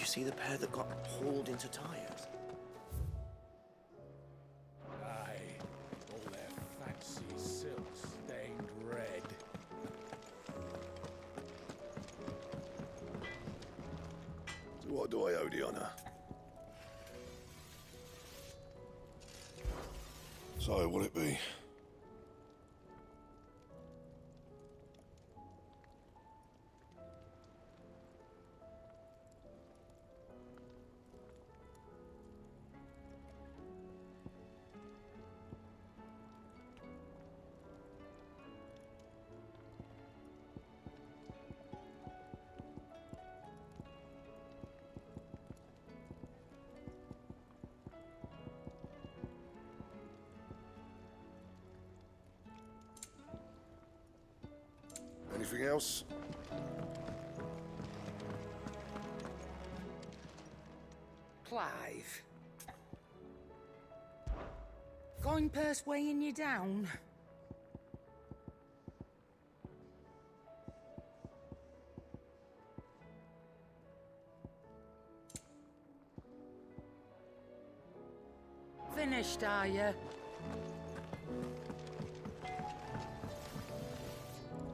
you see the pair that got hauled into tires? Aye, all their fancy silks stained red. So what do I owe the honour? So, what'll it be? Anything else? Clive. Coin purse weighing you down? Finished, are you?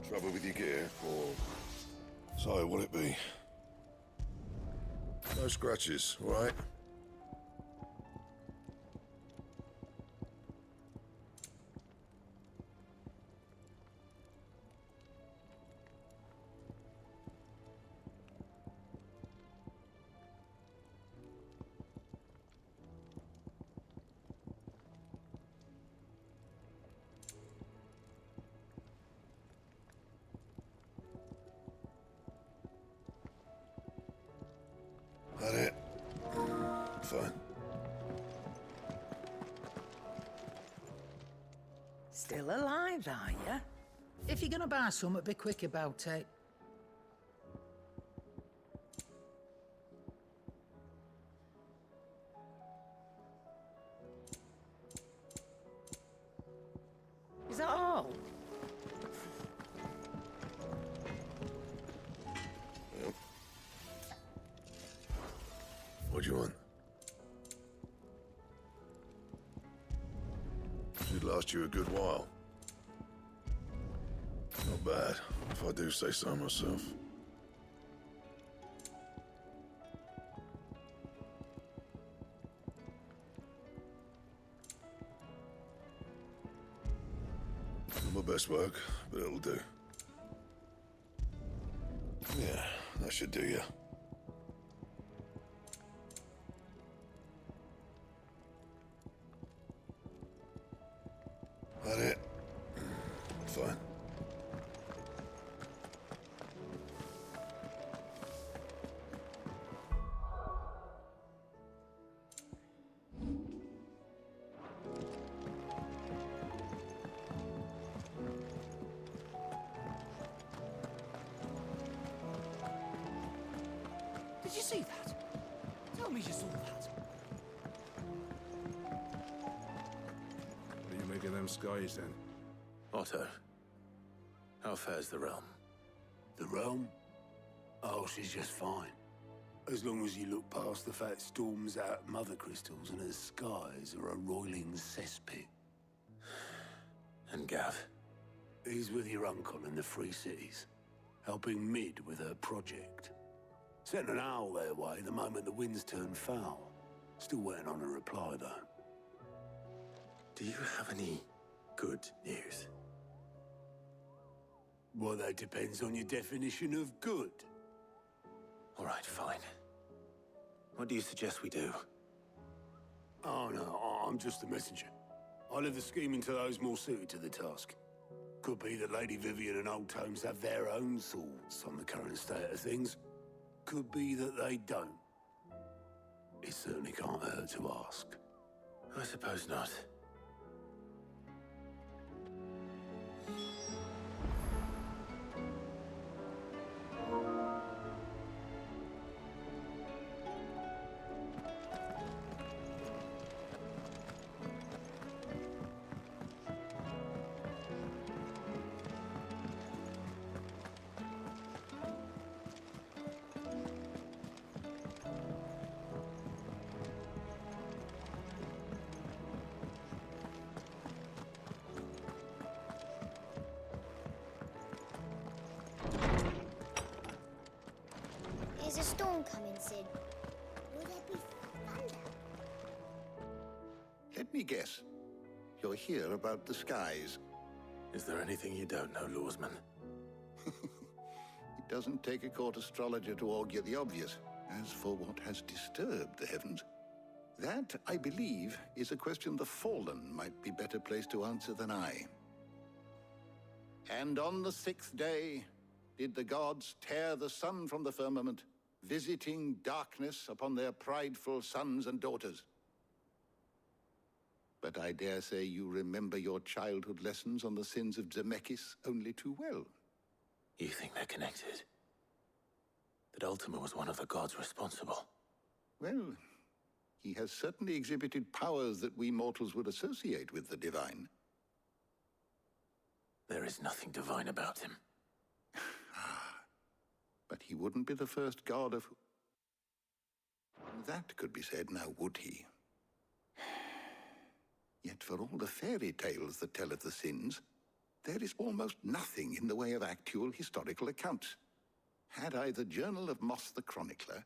Trouble with your gear, or... So, what'll it be? No scratches, all right? That it? Fine. Still alive, are you? If you're gonna buy something, be quick about it. Is that all? Yep. What do you want? Should last you a good while. Not bad, if I do say so myself. Not my best work, but it'll do. Yeah, that should do you. That it? Fine. Did you see that? Tell me you saw that. What do you make of them skies, then? Otto, how fares the realm? The realm? Oh, she's just fine. As long as you look past the fat storms out mother crystals and her skies are a roiling cesspit. And Gav? He's with your uncle in the Free Cities, helping Mid with her project. Sent an owl their way the moment the winds turned foul. Still waiting on a reply, though. Do you have any good news? Well, that depends on your definition of good. All right, fine. What do you suggest we do? Oh, no, I'm just the messenger. I leave the scheming to those more suited to the task. Could be that Lady Vivian and Old Tomes have their own thoughts on the current state of things. Could be that they don't. It certainly can't hurt to ask. I suppose not. There's a storm coming, Sid. Will there be thunder? Let me guess. You're here about the skies. Is there anything you don't know, Lawsman? It doesn't take a court astrologer to augur the obvious. As for what has disturbed the heavens, that, I believe, is a question the Fallen might be better placed to answer than I. And on the 6th day did the gods tear the sun from the firmament, visiting darkness upon their prideful sons and daughters. But I dare say you remember your childhood lessons on the sins of Zemeckis only too well. You think they're connected? That Ultima was one of the gods responsible? Well, he has certainly exhibited powers that we mortals would associate with the divine. There is nothing divine about him. But he wouldn't be the first god of... That could be said now, would he? Yet for all the fairy tales that tell of the sins, there is almost nothing in the way of actual historical accounts. Had I the Journal of Moss the Chronicler,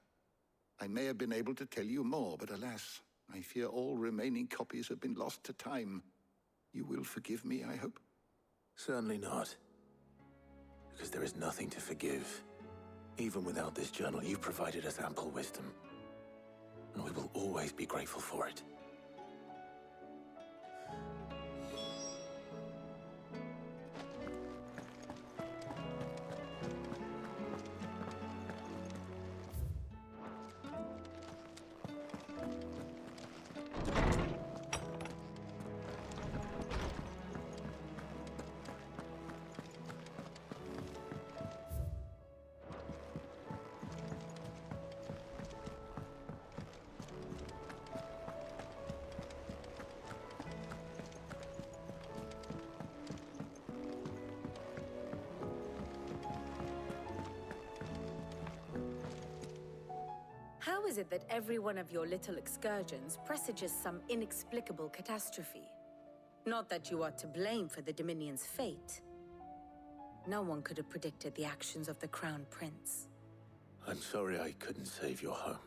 I may have been able to tell you more, but alas, I fear all remaining copies have been lost to time. You will forgive me, I hope? Certainly not. Because there is nothing to forgive. Even without this journal, you've provided us ample wisdom. And we will always be grateful for it. How is it that every one of your little excursions presages some inexplicable catastrophe? Not that you are to blame for the Dominion's fate. No one could have predicted the actions of the Crown Prince. I'm sorry I couldn't save your home.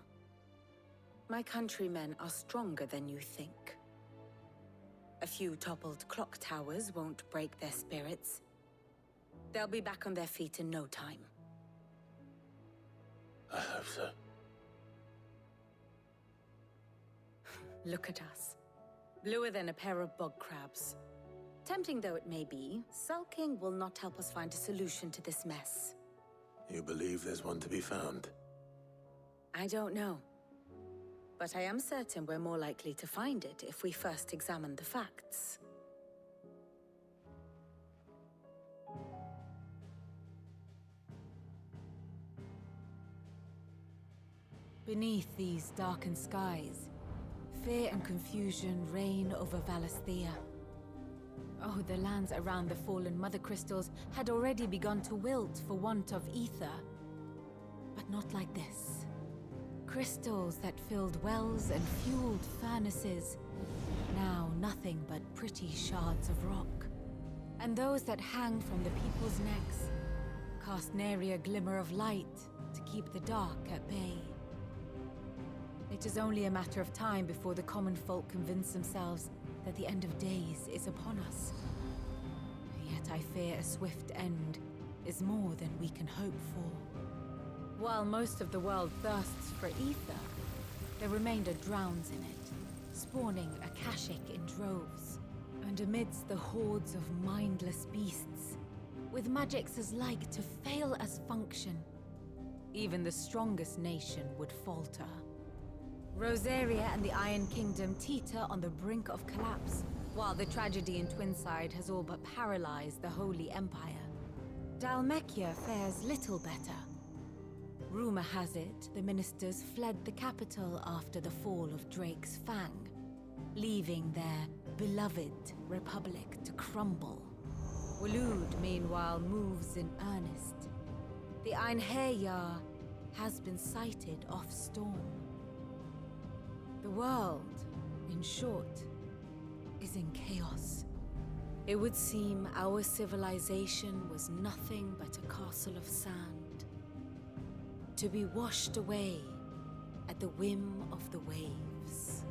My countrymen are stronger than you think. A few toppled clock towers won't break their spirits. They'll be back on their feet in no time. I hope so. Look at us. Bluer than a pair of bog crabs. Tempting though it may be, sulking will not help us find a solution to this mess. You believe there's one to be found? I don't know. But I am certain we're more likely to find it if we first examine the facts. Beneath these darkened skies, fear and confusion reign over Valisthea. Oh, the lands around the fallen Mother Crystals had already begun to wilt for want of ether. But not like this. Crystals that filled wells and fueled furnaces. Now nothing but pretty shards of rock. And those that hang from the people's necks cast nary a glimmer of light to keep the dark at bay. It is only a matter of time before the common folk convince themselves that the end of days is upon us. Yet I fear a swift end is more than we can hope for. While most of the world thirsts for ether, the remainder drowns in it, spawning Akashic in droves. And amidst the hordes of mindless beasts, with magics as like to fail as function, even the strongest nation would falter. Rosaria and the Iron Kingdom teeter on the brink of collapse, while the tragedy in Twinside has all but paralyzed the Holy Empire. Dhalmekia fares little better. Rumor has it the ministers fled the capital after the fall of Drake's Fang, leaving their beloved republic to crumble. Waloed, meanwhile, moves in earnest. The Einherjar has been sighted off-storm. The world, in short, is in chaos. It would seem our civilization was nothing but a castle of sand, to be washed away at the whim of the waves.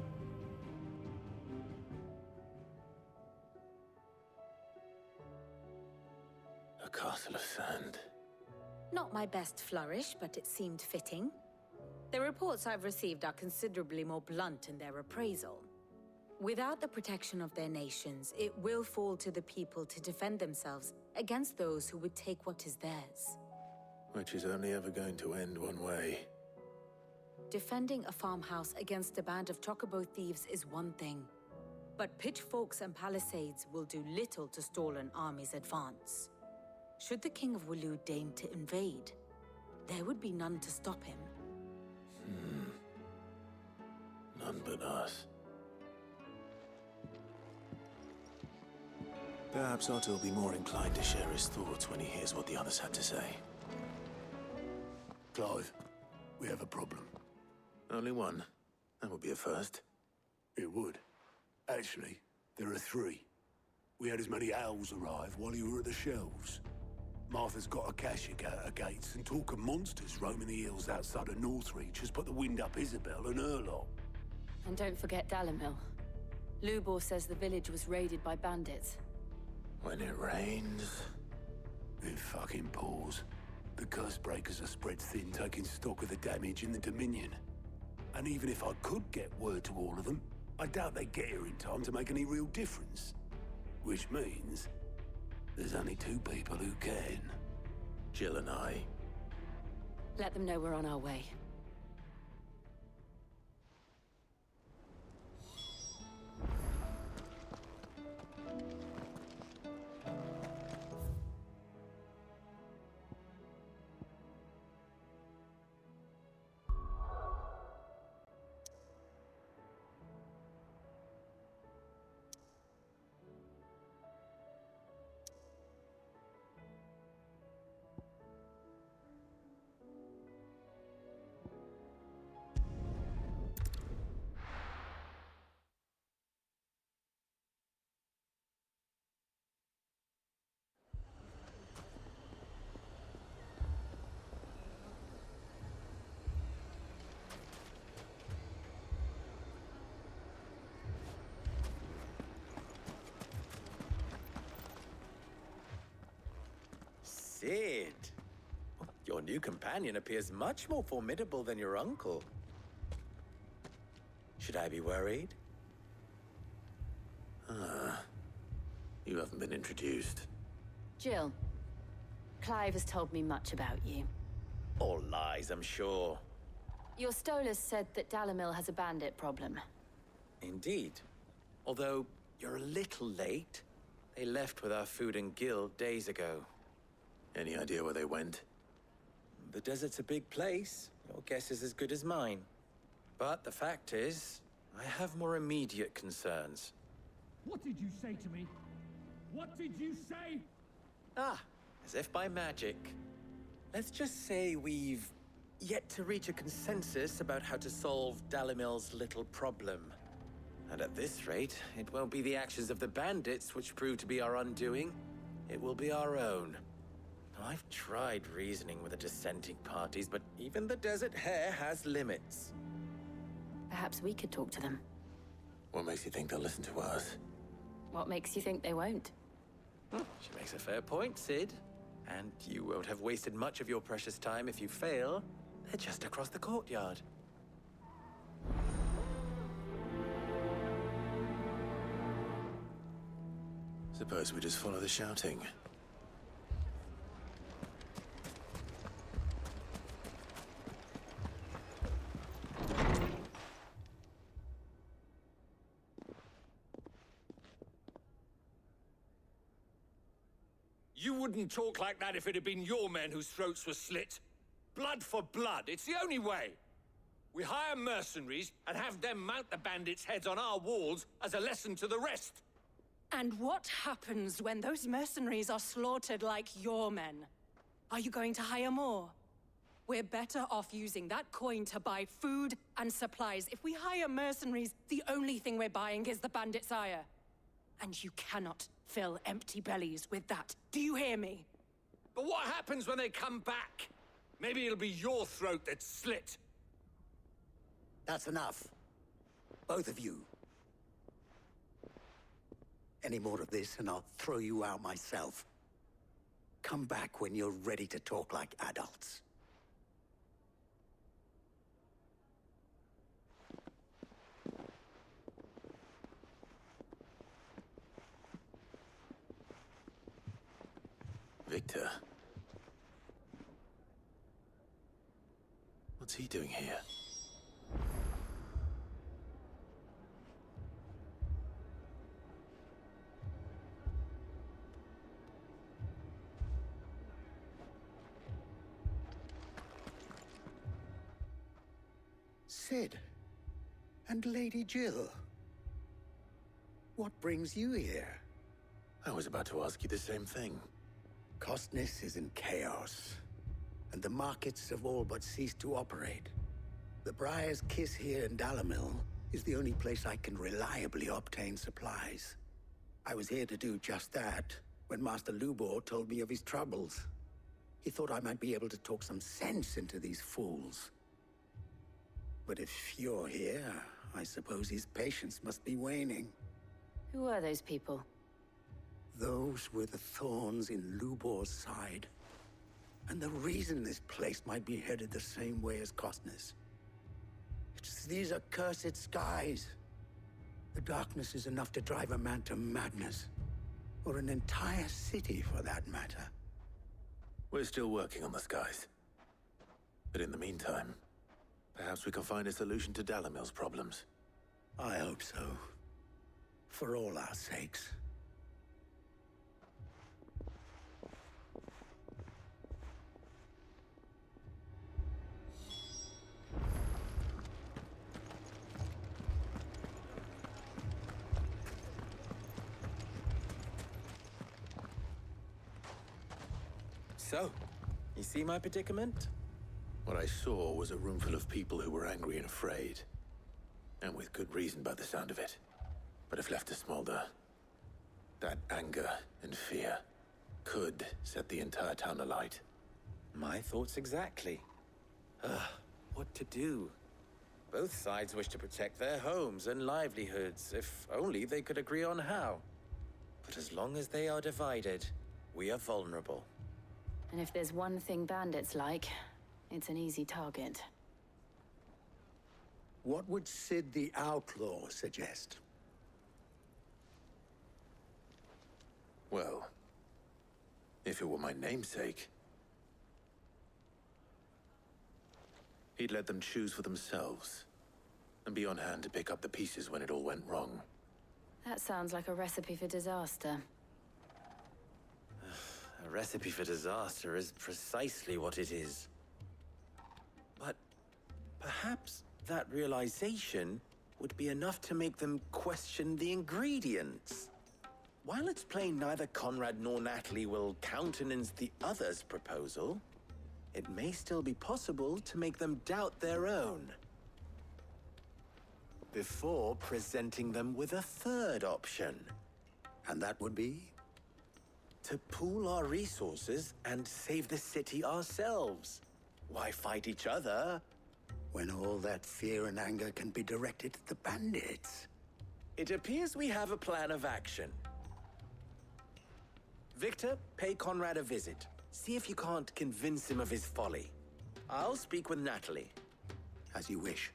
A castle of sand. Not my best flourish, but it seemed fitting. The reports I've received are considerably more blunt in their appraisal. Without the protection of their nations, it will fall to the people to defend themselves against those who would take what is theirs. Which is only ever going to end one way. Defending a farmhouse against a band of chocobo thieves is one thing, but pitchforks and palisades will do little to stall an army's advance. Should the King of Waloed deign to invade, there would be none to stop him. None but us. Perhaps Otto will be more inclined to share his thoughts when he hears what the others had to say. Clive, we have a problem. Only one. That would be a first. It would. Actually, there are three. We had as many owls arrive while you were at the shelves. Martha's got a Kashik at her gates, and talk of monsters roaming the hills outside of Northreach has put the wind up Isabel and her lot. And don't forget Dalimil. Lubor says the village was raided by bandits. When it rains... It fucking pours. The curse breakers are spread thin, taking stock of the damage in the Dominion. And even if I could get word to all of them, I doubt they'd get here in time to make any real difference. Which means... there's only two people who can. Jill and I. Let them know we're on our way. Cid! Your new companion appears much more formidable than your uncle. Should I be worried? You haven't been introduced. Jill, Clive has told me much about you. All lies, I'm sure. Your Stolas said that Dalimil has a bandit problem. Indeed. Although, you're a little late. They left with our food and guild days ago. Any idea where they went? The desert's a big place. Your guess is as good as mine. But the fact is, I have more immediate concerns. What did you say to me? What did you say? Ah, as if by magic. Let's just say we've yet to reach a consensus about how to solve Dalimil's little problem. And at this rate, it won't be the actions of the bandits which prove to be our undoing. It will be our own. I've tried reasoning with the dissenting parties, but even the Desert Hare has limits. Perhaps we could talk to them. What makes you think they'll listen to us? What makes you think they won't? She makes a fair point, Cid. And you won't have wasted much of your precious time if you fail. They're just across the courtyard. Suppose we just follow the shouting. You wouldn't talk like that if it had been your men whose throats were slit. Blood for blood, it's the only way. We hire mercenaries and have them mount the bandits' heads on our walls as a lesson to the rest. And what happens when those mercenaries are slaughtered like your men? Are you going to hire more? We're better off using that coin to buy food and supplies. If we hire mercenaries, the only thing we're buying is the bandits' ire. And you cannot fill empty bellies with that. Do you hear me? But what happens when they come back? Maybe it'll be your throat that's slit. That's enough. Both of you. Any more of this and I'll throw you out myself. Come back when you're ready to talk like adults. Victor? What's he doing here? Cid. And Lady Jill. What brings you here? I was about to ask you the same thing. Costness is in chaos, and the markets have all but ceased to operate. The Briar's Kiss here in Dalimil is the only place I can reliably obtain supplies. I was here to do just that when Master Lubor told me of his troubles. He thought I might be able to talk some sense into these fools. But if you're here, I suppose his patience must be waning. Who are those people? Those were the thorns in Lubor's side. And the reason this place might be headed the same way as Costness. It's these accursed skies. The darkness is enough to drive a man to madness. Or an entire city, for that matter. We're still working on the skies. But in the meantime, perhaps we can find a solution to Dalimil's problems. I hope so. For all our sakes. So, you see my predicament? What I saw was a room full of people who were angry and afraid. And with good reason by the sound of it. But if left to smolder, that anger and fear could set the entire town alight. My thoughts exactly. What to do? Both sides wish to protect their homes and livelihoods, if only they could agree on how. But as long as they are divided, we are vulnerable. And if there's one thing bandits like, it's an easy target. What would Cid the Outlaw suggest? Well, if it were my namesake, he'd let them choose for themselves and be on hand to pick up the pieces when it all went wrong. That sounds like a recipe for disaster. A recipe for disaster is precisely what it is. But perhaps that realization would be enough to make them question the ingredients. While it's plain neither Conrad nor Natalie will countenance the other's proposal, it may still be possible to make them doubt their own. Before presenting them with a third option. And that would be? To pool our resources and save the city ourselves. Why fight each other? When all that fear and anger can be directed at the bandits. It appears we have a plan of action. Victor, pay Conrad a visit. See if you can't convince him of his folly. I'll speak with Natalie. As you wish.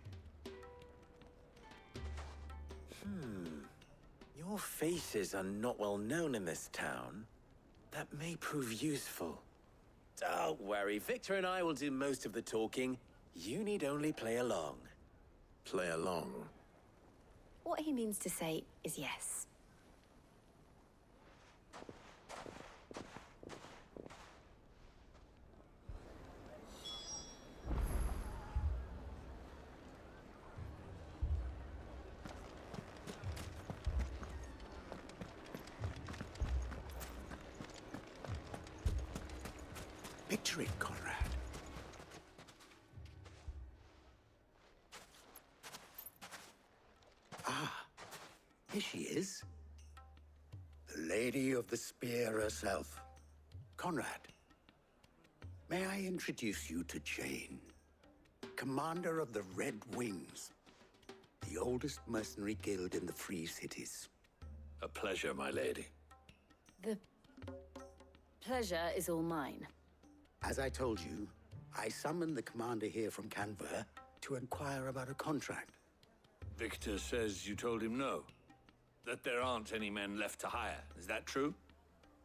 Your faces are not well known in this town. That may prove useful. Don't worry, Victor and I will do most of the talking. You need only play along. Play along? What he means to say is yes. Picture it, Conrad. Ah, here she is. The Lady of the Spear herself. Conrad, may I introduce you to Jane, commander of the Red Wings, the oldest mercenary guild in the Free Cities. A pleasure, my lady. The pleasure is all mine. As I told you, I summoned the commander here from Canver to inquire about a contract. Victor says you told him no. That there aren't any men left to hire. Is that true?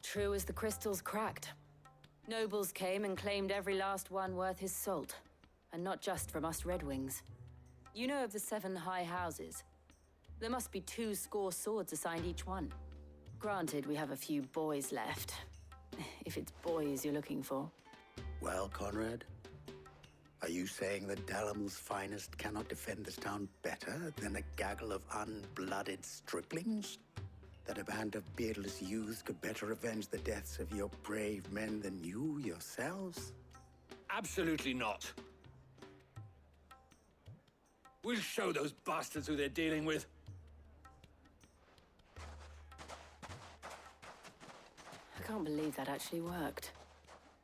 True as the crystals cracked. Nobles came and claimed every last one worth his salt. And not just from us Red Wings. You know of the 7 high houses. There must be 2 swords assigned each one. Granted, we have a few boys left. If it's boys you're looking for. Well, Conrad, are you saying that Dalamil's finest cannot defend this town better than a gaggle of unblooded striplings? That a band of beardless youths could better avenge the deaths of your brave men than you yourselves? Absolutely not. We'll show those bastards who they're dealing with. I can't believe that actually worked.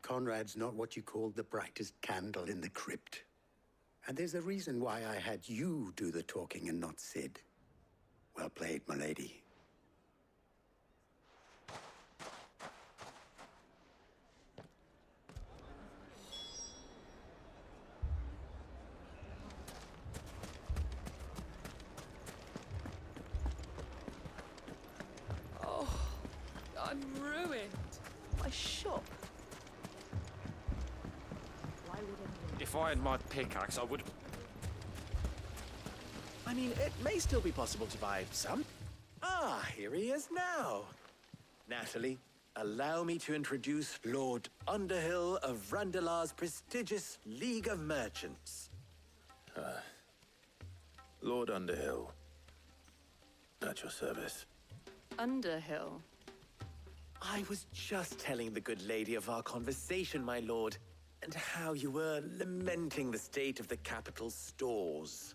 Conrad's not what you called the brightest candle in the crypt. And there's a reason why I had you do the talking and not Sid. Well played, my lady. Oh, I'm ruined. My shop. If I had my pickaxe, I would... I mean, it may still be possible to buy some. Ah, here he is now. Natalie, allow me to introduce Lord Underhill of Randalar's prestigious League of Merchants. Lord Underhill. At your service. Underhill? I was just telling the good lady of our conversation, my lord, and how you were lamenting the state of the capital's stores.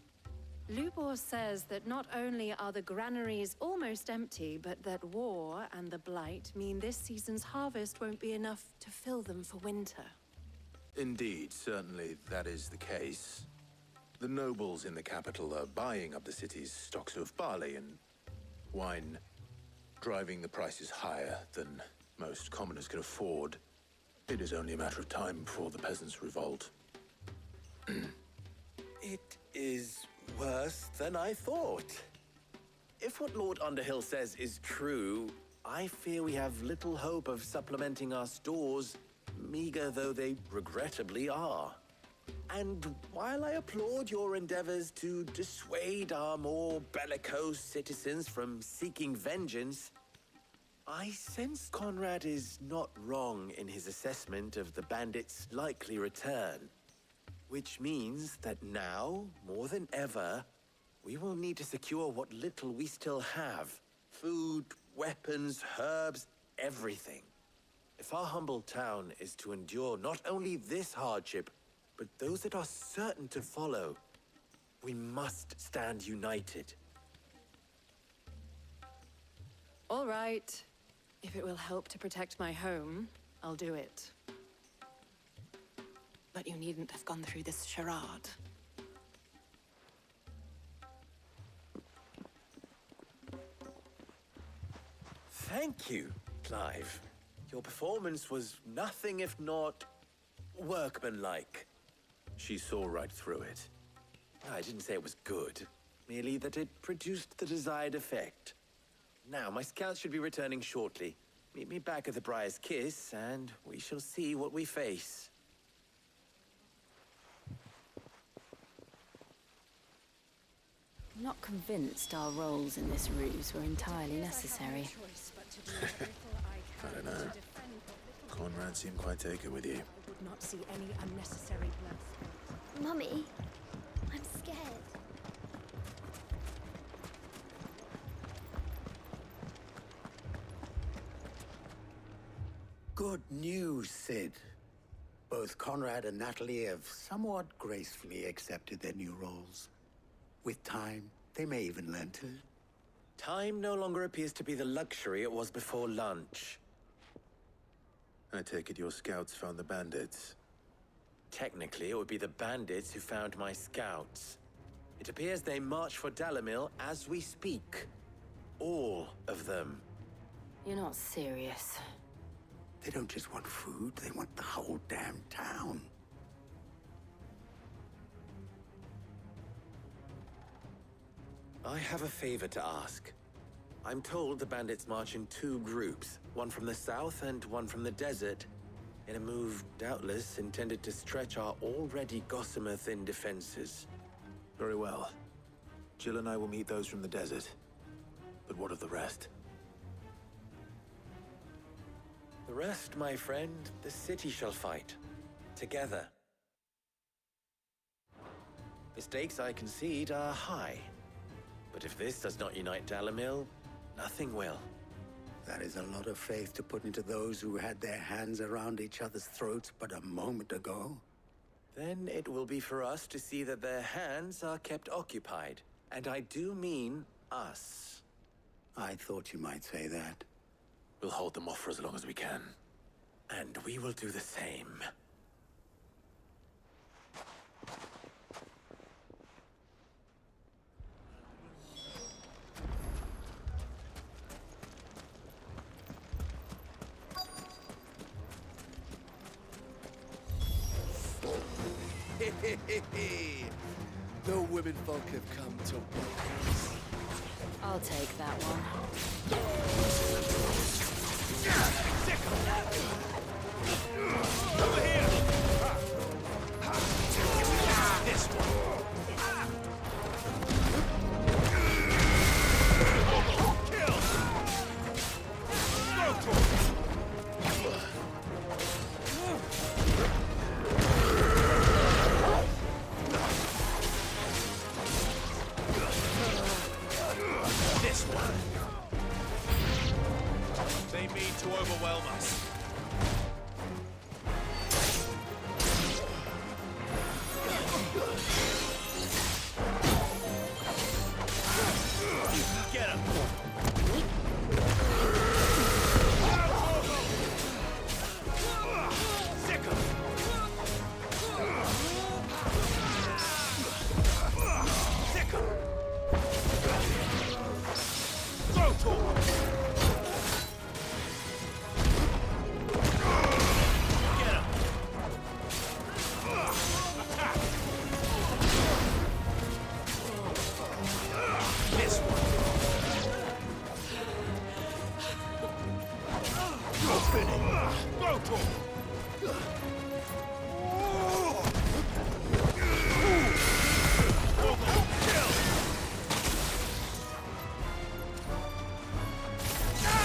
Lubor says that not only are the granaries almost empty, but that war and the Blight mean this season's harvest won't be enough to fill them for winter. Indeed, certainly that is the case. The nobles in the capital are buying up the city's stocks of barley and wine, driving the prices higher than most commoners can afford. It is only a matter of time before the peasants revolt. It is worse than I thought. If what Lord Underhill says is true, I fear we have little hope of supplementing our stores, meager though they regrettably are. And while I applaud your endeavors to dissuade our more bellicose citizens from seeking vengeance, I sense Conrad is not wrong in his assessment of the bandits' likely return. Which means that now, more than ever, we will need to secure what little we still have. Food, weapons, herbs, everything. If our humble town is to endure not only this hardship, but those that are certain to follow, we must stand united. All right. If it will help to protect my home, I'll do it. But you needn't have gone through this charade. Thank you, Clive. Your performance was nothing if not workmanlike. She saw right through it. I didn't say it was good, merely that it produced the desired effect. Now, my scouts should be returning shortly. Meet me back at the Briar's Kiss, and we shall see what we face. I'm not convinced our roles in this ruse were entirely necessary. I don't know. Conrad seemed quite taken with you. I would not see any unnecessary blood spilled. Mummy, I'm scared. Good news, Sid. Both Conrad and Natalie have somewhat gracefully accepted their new roles. With time, they may even learn to Time no longer appears to be the luxury it was before lunch. I take it your scouts found the bandits. Technically, it would be the bandits who found my scouts. It appears they march for Dalimil as we speak. All of them. You're not serious. They don't just want food, they want the whole damn town. I have a favor to ask. I'm told the bandits march in 2 groups, one from the south and one from the desert, in a move doubtless intended to stretch our already gossamer-thin defenses. Very well. Jill and I will meet those from the desert. But what of the rest? The rest, my friend, the city shall fight. Together. The stakes, I concede, are high. But if this does not unite Dalimil, nothing will. That is a lot of faith to put into those who had their hands around each other's throats but a moment ago. Then it will be for us to see that their hands are kept occupied. And I do mean us. I thought you might say that. We'll hold them off for as long as we can. And we will do the same. The women folk have come to welcome us. I'll take that one. Over here! This one! Kill! Go for it! This one! They mean to overwhelm us. Get him! Sick him! Sick him! Throw to him! Get him! Attack! This one! Go finish! Go to him! Kill!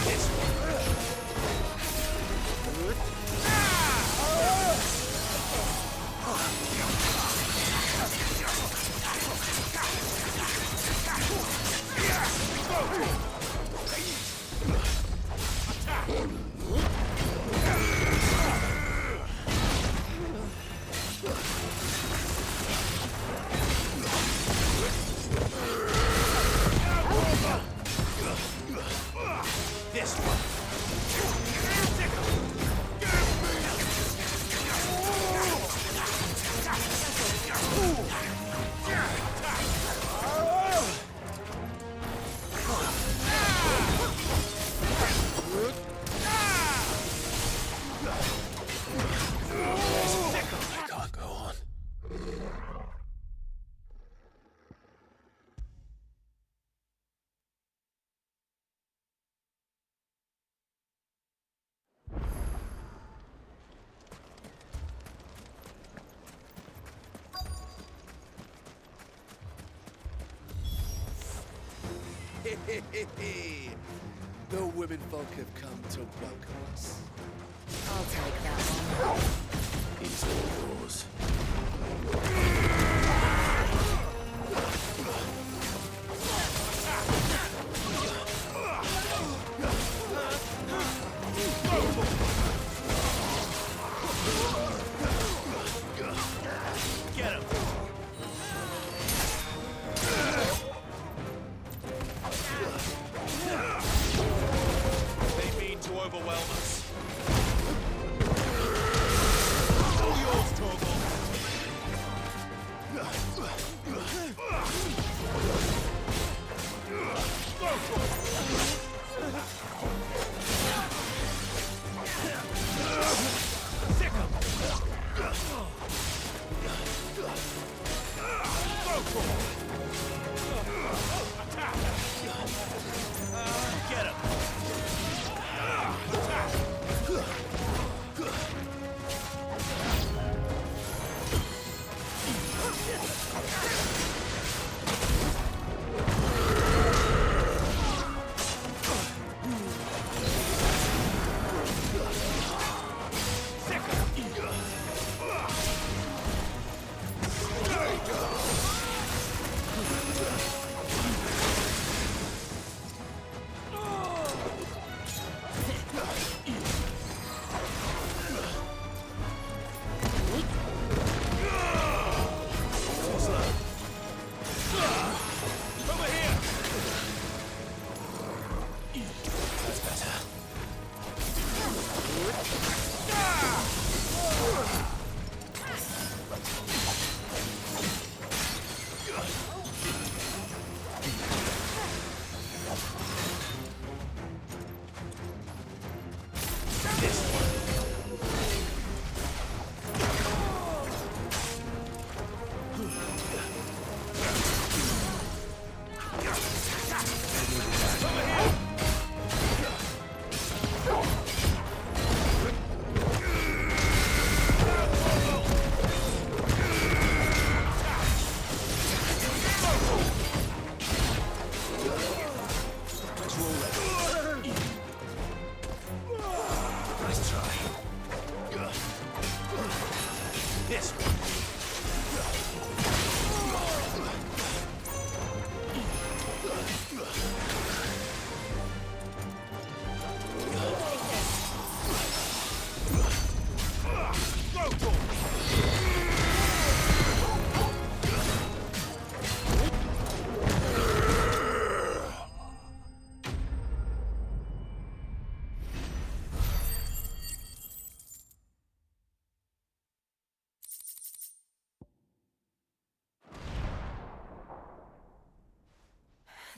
This one! This one! I can't go on. The women folk have come to welcome us. I'll take that one. He's all yours. Get him! overwhelm us. All yours, Torgal. Get him!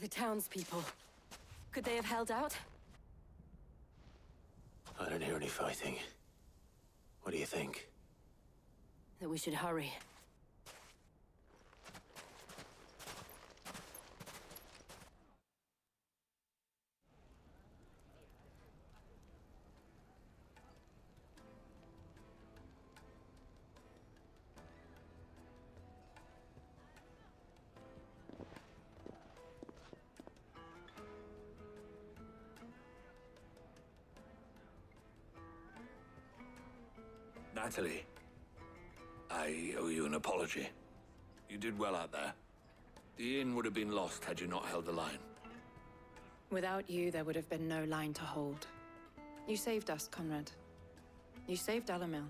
The townspeople. Could they have held out? I don't hear any fighting. What do you think? That we should hurry. Natalie, I owe you an apology. You did well out there. The inn would have been lost had you not held the line. Without you, there would have been no line to hold. You saved us, Conrad. You saved Dalimil.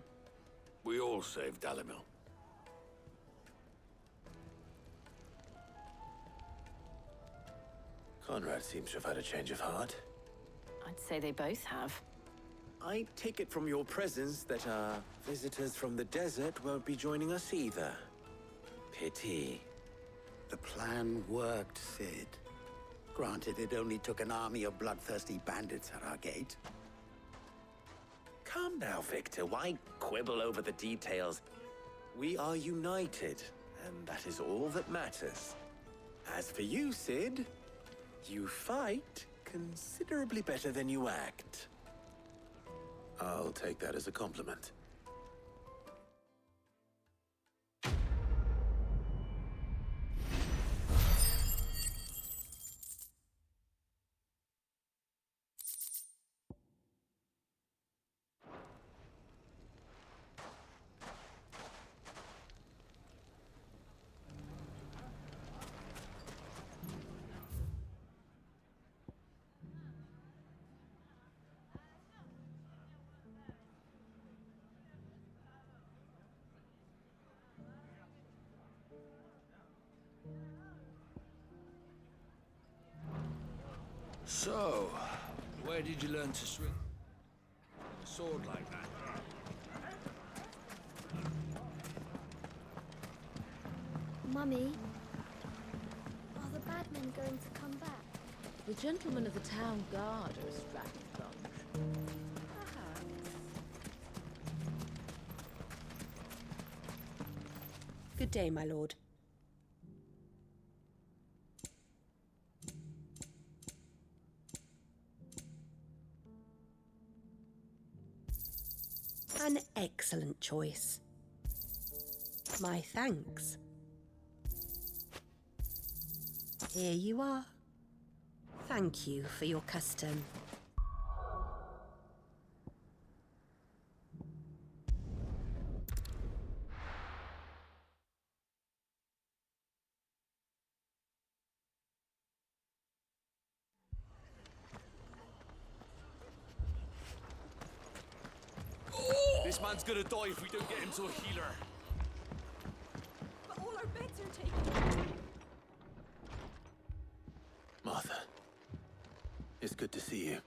We all saved Dalimil. Conrad seems to have had a change of heart. I'd say they both have. I take it from your presence that our visitors from the desert won't be joining us either. Pity. The plan worked, Sid. Granted, it only took an army of bloodthirsty bandits at our gate. Come now, Victor. Why quibble over the details? We are united, and that is all that matters. As for you, Sid, you fight considerably better than you act. I'll take that as a compliment. So, where did you learn to swim? sword like that. Mummy, are the bad men going to come back? The gentlemen of the town guard are a strapping bunch. Good day, my lord. An excellent choice. My thanks. Here you are. Thank you for your custom. This man's gonna die if we don't get him to a healer. But all our beds are taken. Martha, it's good to see you.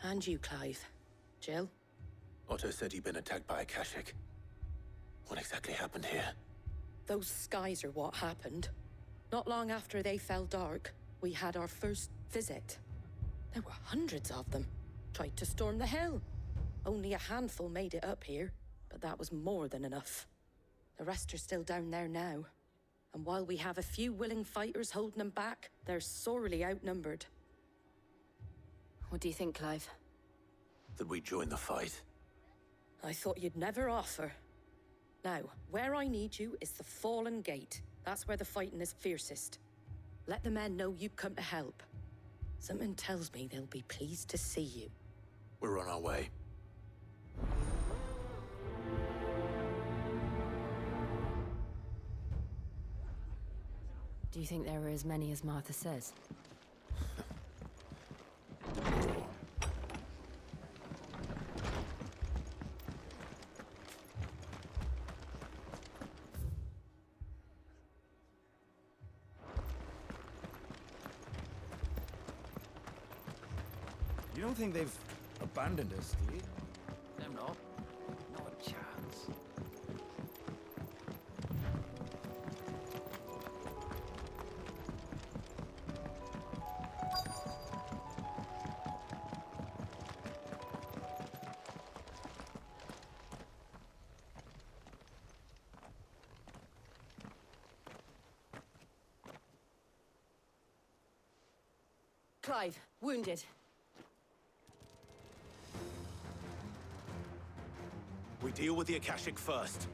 And you, Clive. Jill? Otto said you'd been attacked by a Kashik. What exactly happened here? Those skies are what happened. Not long after they fell dark, we had our first visit. There were hundreds of them. Tried to storm the hill. Only a handful made it up here, but that was more than enough. The rest are still down there now. And while we have a few willing fighters holding them back, they're sorely outnumbered. What do you think, Clive? That we join the fight? I thought you'd never offer. Now, where I need you is the Fallen Gate. That's where the fighting is fiercest. Let the men know you've come to help. Something tells me they'll be pleased to see you. We're on our way. Do you think there are as many as Martha says? You don't think they've abandoned us, do you? Them not. Not a chance. Clive, wounded. We deal with the Akashic first.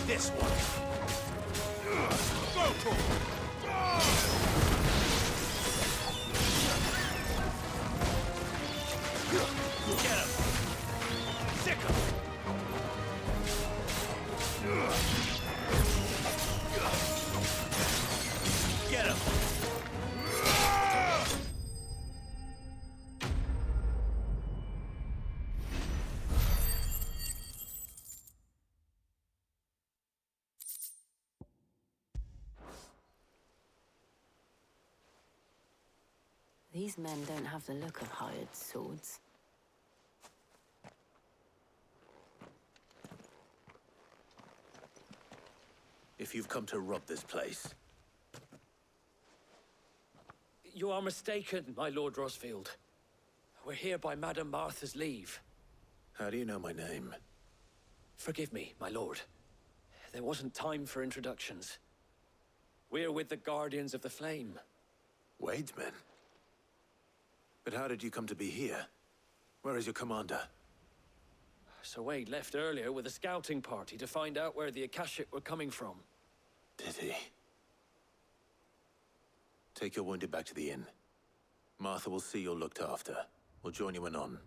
This one. Go for it. Get him. Sick him. Get him. These men don't have the look of hired swords. If you've come to rob this place, You are mistaken, my Lord Rosfield. We're here by Madame Martha's leave. How do you know my name? Forgive me, my lord. There wasn't time for introductions. We're with the Guardians of the Flame. Wade's men? But how did you come to be here? Where is your commander? Sir Wade left earlier with a scouting party to find out where the Akashic were coming from. Did he? Take your wounded back to the inn. Martha will see you're looked after. We'll join you anon.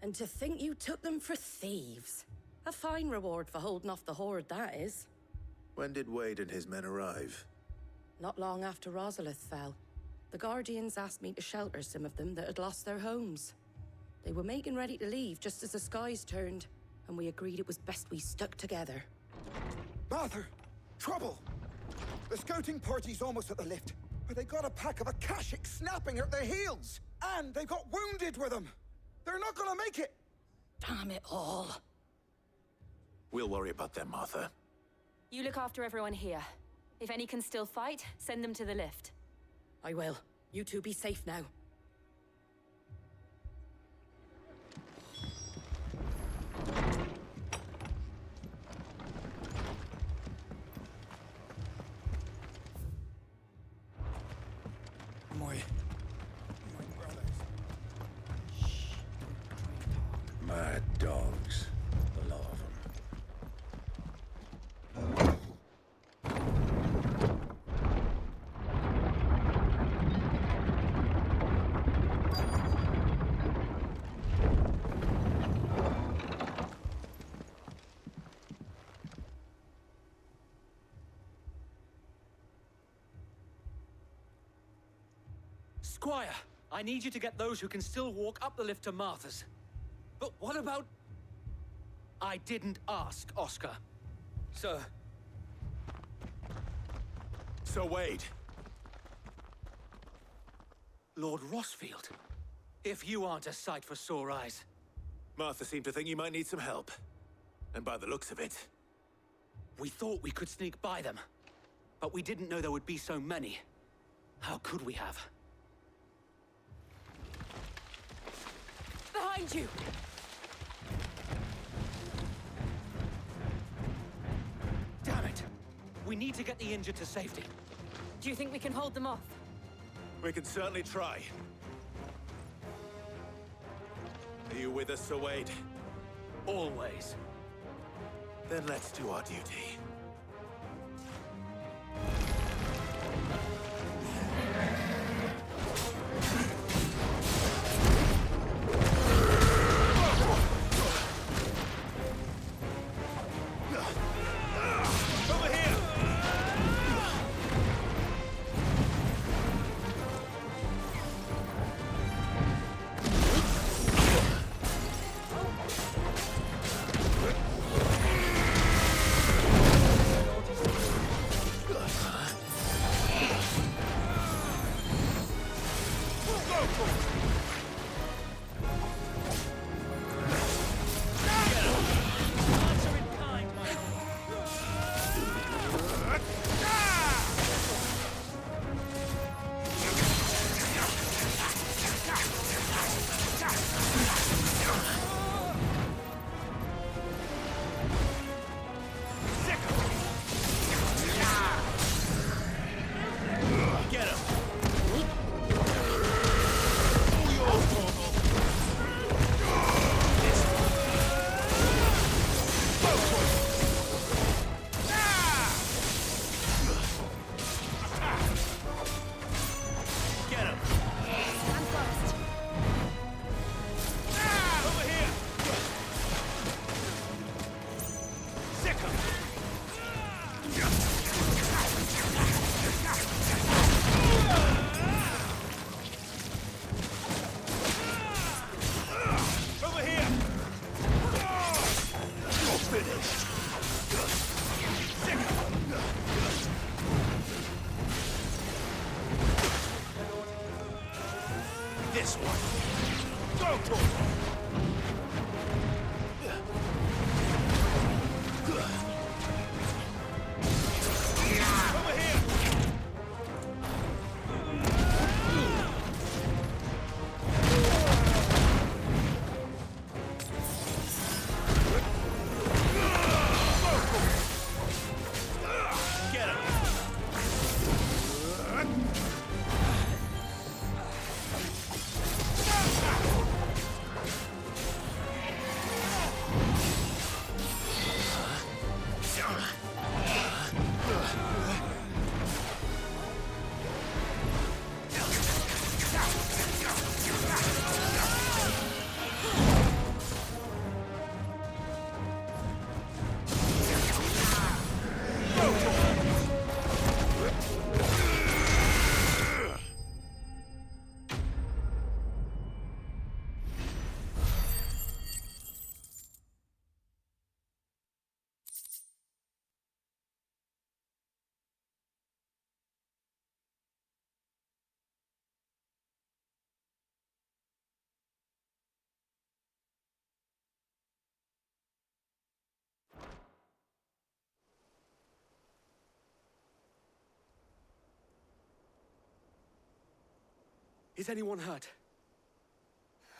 And to think you took them for thieves. A fine reward for holding off the horde, that is. When did Wade and his men arrive? Not long after Rosalith fell. The Guardians asked me to shelter some of them that had lost their homes. They were making ready to leave just as the skies turned, and we agreed it was best we stuck together. Martha! Trouble! The scouting party's almost at the lift, where they got a pack of Akashic snapping at their heels! And they got wounded with them! They're not gonna make it! Damn it all. We'll worry about them, Martha. You look after everyone here. If any can still fight, send them to the lift. I will. You two be safe now. Mad dogs. A lot of them. Squire, I need you to get those who can still walk up the lift to Martha's. But what about... I didn't ask, Oscar. Sir. Sir Wade. Lord Rossfield. If you aren't a sight for sore eyes. Martha seemed to think you might need some help. And by the looks of it... We thought we could sneak by them. But we didn't know there would be so many. How could we have? Behind you! Damn it! We need to get the injured to safety. Do you think we can hold them off? We can certainly try. Are you with us, Sir Wade? Always. Then let's do our duty. This one. Go for it! Is anyone hurt?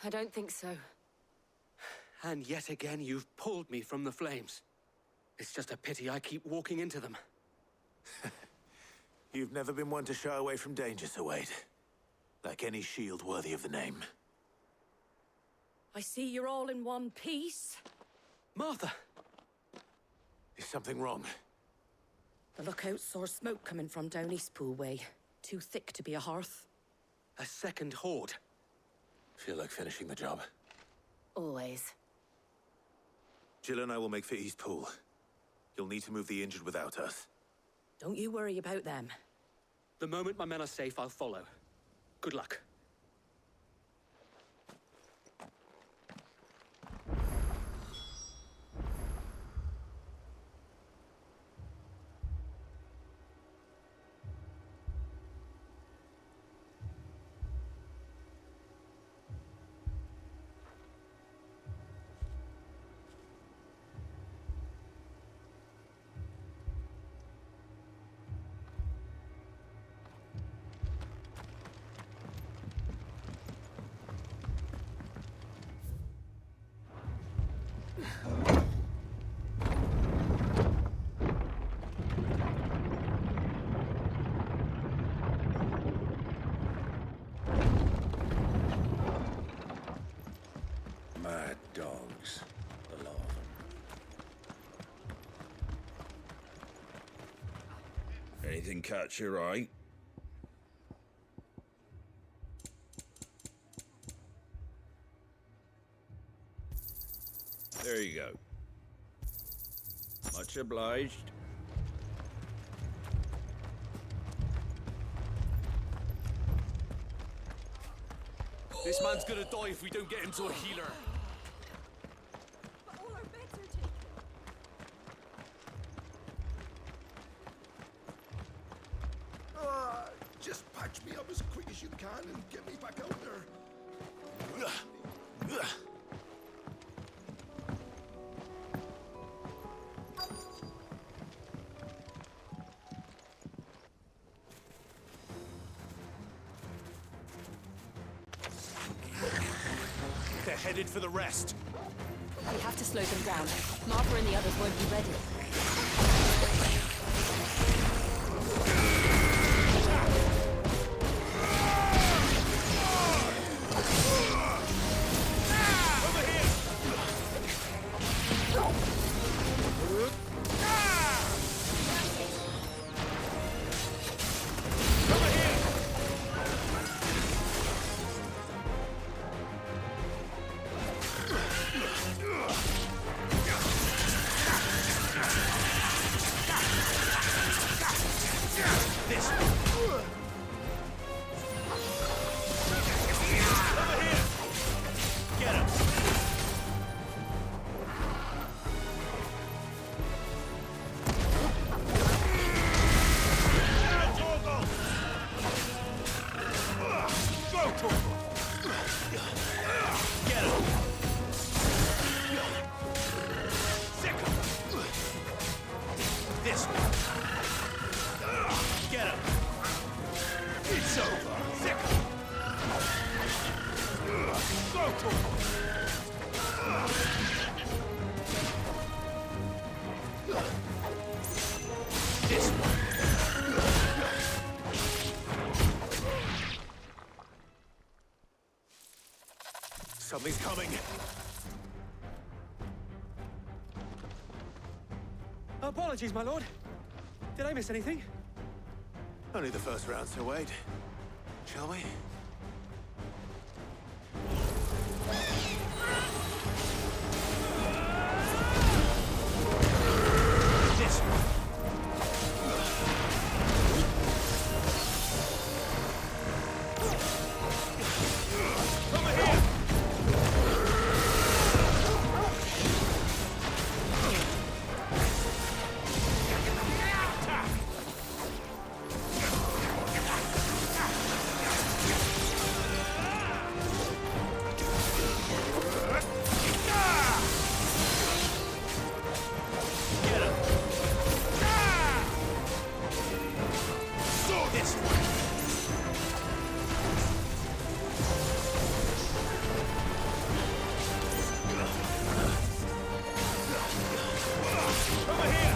I don't think so. And yet again, you've pulled me from the flames. It's just a pity I keep walking into them. You've never been one to shy away from danger, Sir Wade. Like any shield worthy of the name. I see you're all in one piece. Martha! Is something wrong? The lookout saw smoke coming from down Eastpool way. Too thick to be a hearth. A second horde. Feel like finishing the job? Always. Jill and I will make for Eastpool. You'll need to move the injured without us. Don't you worry about them. The moment my men are safe, I'll follow. Good luck. Mad dogs. The lot of them. Anything catch your eye? There you go. Much obliged. This man's gonna die if we don't get him to a healer. But all our beds are taken. Just patch me up as quick as you can and get me back out there. They're headed for the rest. We have to slow them down. Martha and the others won't be ready. Something's coming. Apologies, my lord. Did I miss anything? Only the first round, Sir Wade. Shall we? This over here!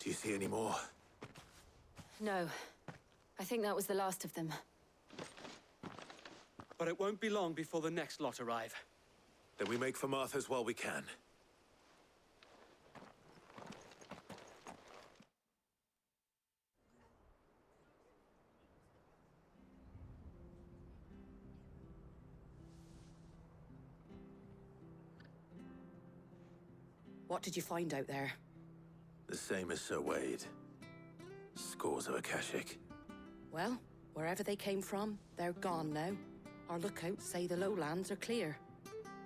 Do you see any more? No. I think that was the last of them. But it won't be long before the next lot arrive. Then we make for Martha's while we can. What did you find out there? The same as Sir Wade. Scores of Akashic. Well, wherever they came from, they're gone now. Our lookouts say the lowlands are clear.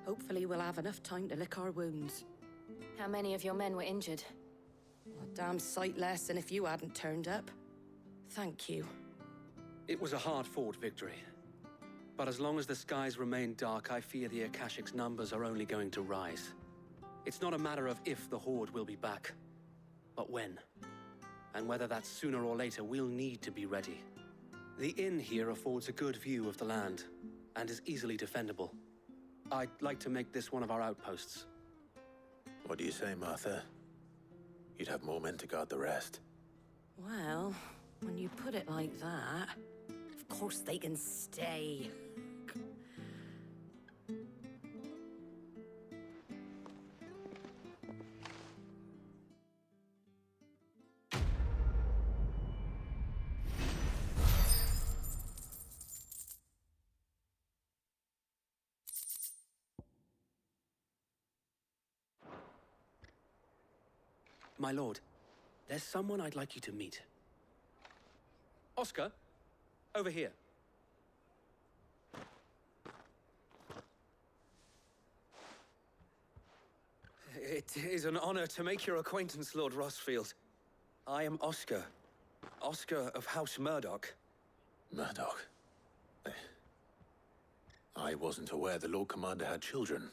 Hopefully we'll have enough time to lick our wounds. How many of your men were injured? A damn sight less than if you hadn't turned up. Thank you. It was a hard-fought victory. But as long as the skies remain dark, I fear the Akashic's numbers are only going to rise. It's not a matter of if the Horde will be back, but when. And whether that's sooner or later, we'll need to be ready. The inn here affords a good view of the land, and is easily defendable. I'd like to make this one of our outposts. What do you say, Martha? You'd have more men to guard the rest. Well, when you put it like that, of course they can stay. My lord, there's someone I'd like you to meet. Oscar, over here. It is an honor to make your acquaintance, Lord Rosfield. I am Oscar. Oscar of House Murdoch. Murdoch? I wasn't aware the Lord Commander had children.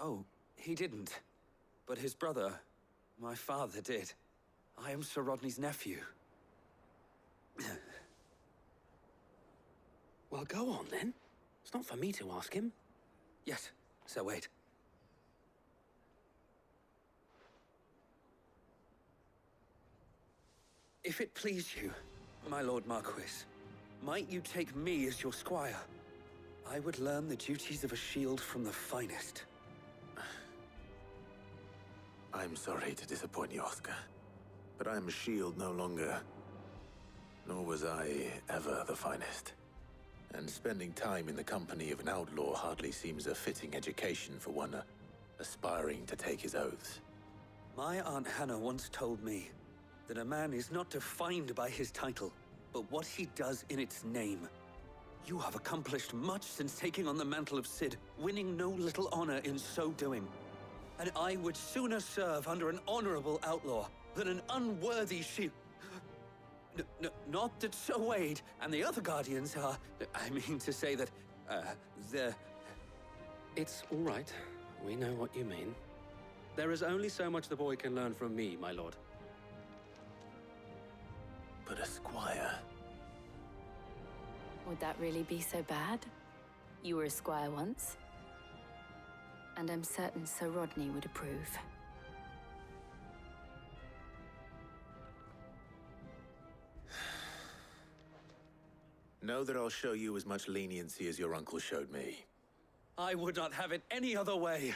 Oh, he didn't. But his brother, my father, did. I am Sir Rodney's nephew. Well, go on, then. It's not for me to ask him. Yes, Sir Wade. If it please you, my Lord Marquis, Might you take me as your squire? I would learn the duties of a shield from the finest. I'm sorry to disappoint you, Oscar, but I am a shield no longer. Nor was I ever the finest. And spending time in the company of an outlaw hardly seems a fitting education for one aspiring to take his oaths. My Aunt Hannah once told me that a man is not defined by his title, but what he does in its name. You have accomplished much since taking on the mantle of Cid, winning no little honor in so doing. And I would sooner serve under an honorable outlaw than an unworthy shield. Not that Sir Wade and the other Guardians are... I mean to say that, they're... It's all right. We know what you mean. There is only so much the boy can learn from me, my lord. But a squire... Would that really be so bad? You were a squire once. And I'm certain Sir Rodney would approve. Know that I'll show you as much leniency as your uncle showed me. I would not have it any other way.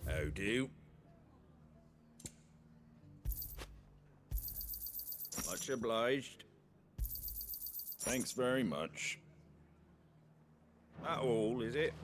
How do? Much obliged. Thanks very much. That all, is it?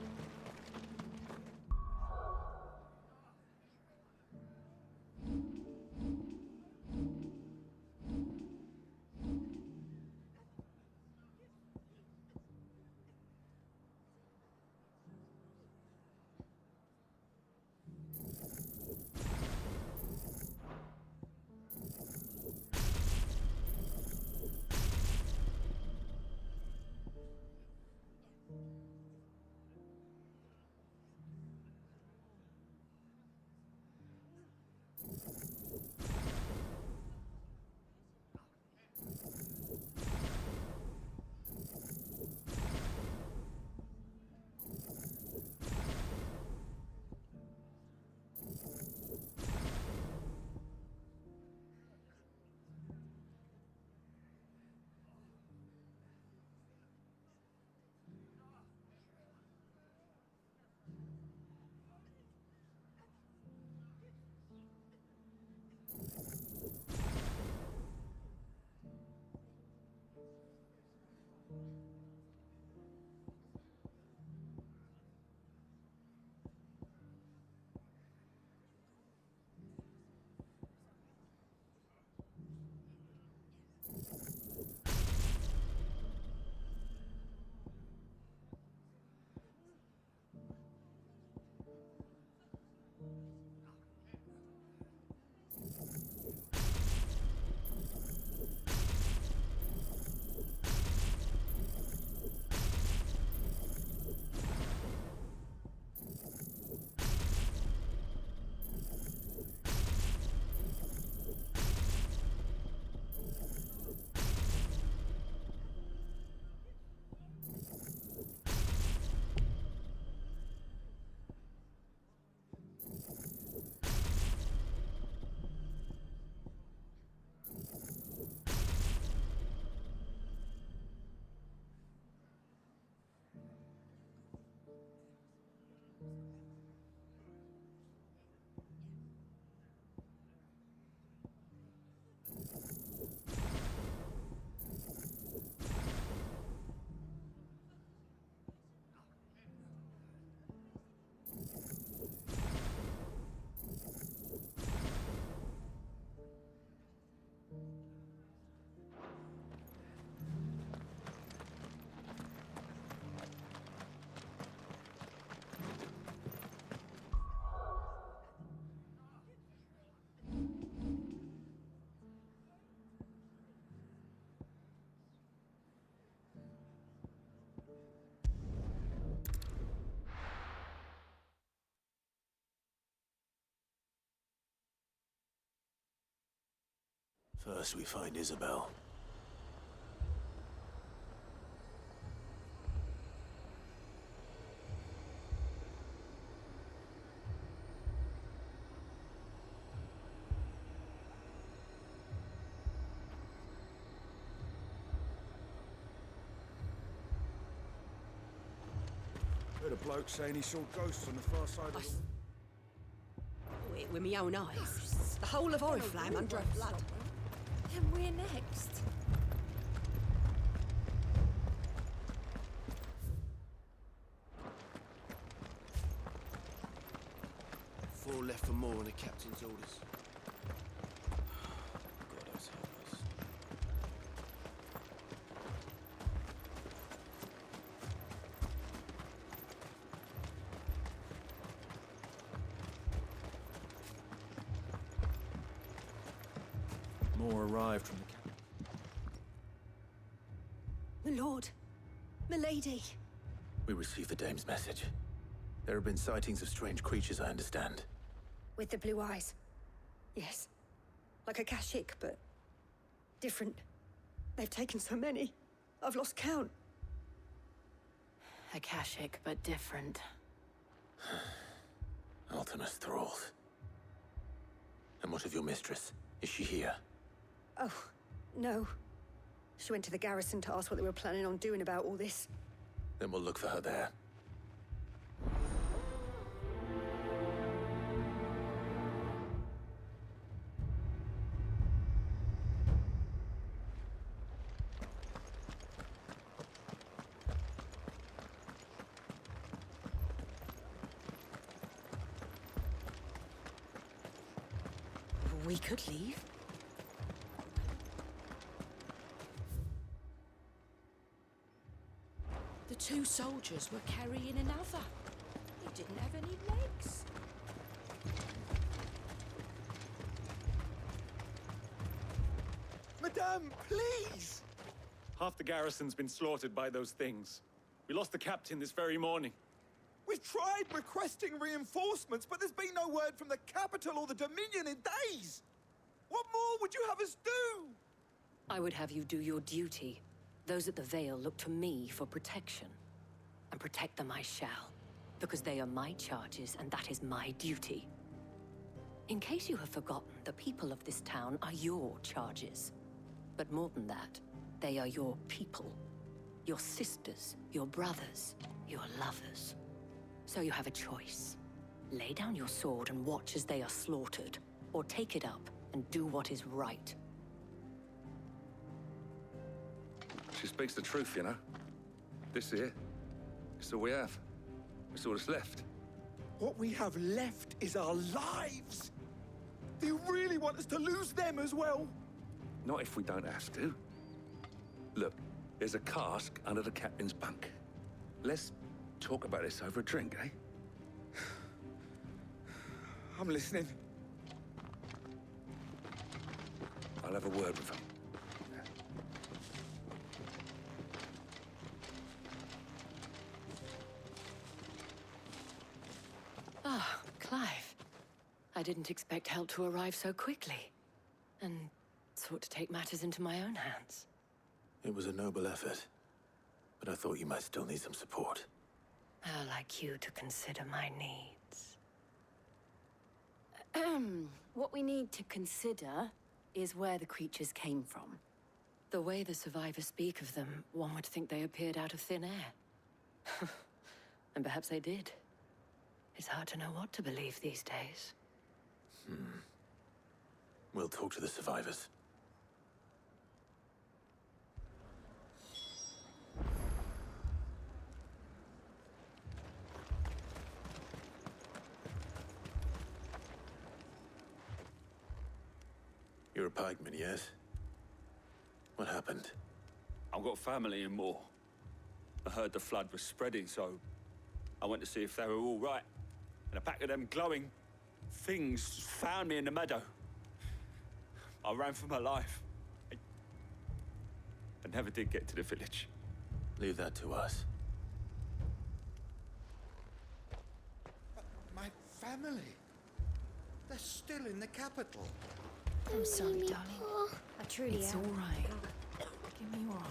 First we find Isabel. Heard a bloke saying he saw ghosts on the far side of the... Wait, with me own eyes. The whole of Oriflamme under flood. Then we're next. Four left for more on the captain's orders. More arrived from the My lord. Milady. We received the dame's message. There have been sightings of strange creatures, I understand. With the blue eyes. Yes. Like a Kashik, but different. They've taken so many. I've lost count. Akashic, but different. Ultimus thralls. And what of your mistress? Is she here? Oh, no. She went to the garrison to ask what they were planning on doing about all this. Then we'll look for her there. We could leave. The two soldiers were carrying another. He didn't have any legs. Madame, please! Half the garrison's been slaughtered by those things. We lost the captain this very morning. We've tried requesting reinforcements, but there's been no word from the capital or the Dominion in days! What more would you have us do? I would have you do your duty. Those at the Vale look to me for protection. And protect them I shall. Because they are my charges, and that is my duty. In case you have forgotten, the people of this town are your charges. But more than that, they are your people. Your sisters, your brothers, your lovers. So you have a choice. Lay down your sword and watch as they are slaughtered, or take it up and do what is right. She speaks the truth, you know. This here, it's all we have. It's all that's left. What we have left is our lives! Do you really want us to lose them as well? Not if we don't have to. Look, there's a cask under the captain's bunk. Let's talk about this over a drink, eh? I'm listening. I'll have a word with him. Ah, Clive. I didn't expect help to arrive so quickly. And sought to take matters into my own hands. It was a noble effort, but I thought you might still need some support. I'd like you to consider my needs. What we need to consider is where the creatures came from. The way the survivors speak of them, one would think they appeared out of thin air. And perhaps they did. It's hard to know what to believe these days. We'll talk to the survivors. You're a pikeman, yes? What happened? I've got family in Moor. I heard the flood was spreading, so I went to see if they were all right. And a pack of them glowing things found me in the meadow. I ran for my life. I never did get to the village. Leave that to us. My family? They're still in the capital. I'm sorry, darling. I truly It's am. all right. Give me your arm.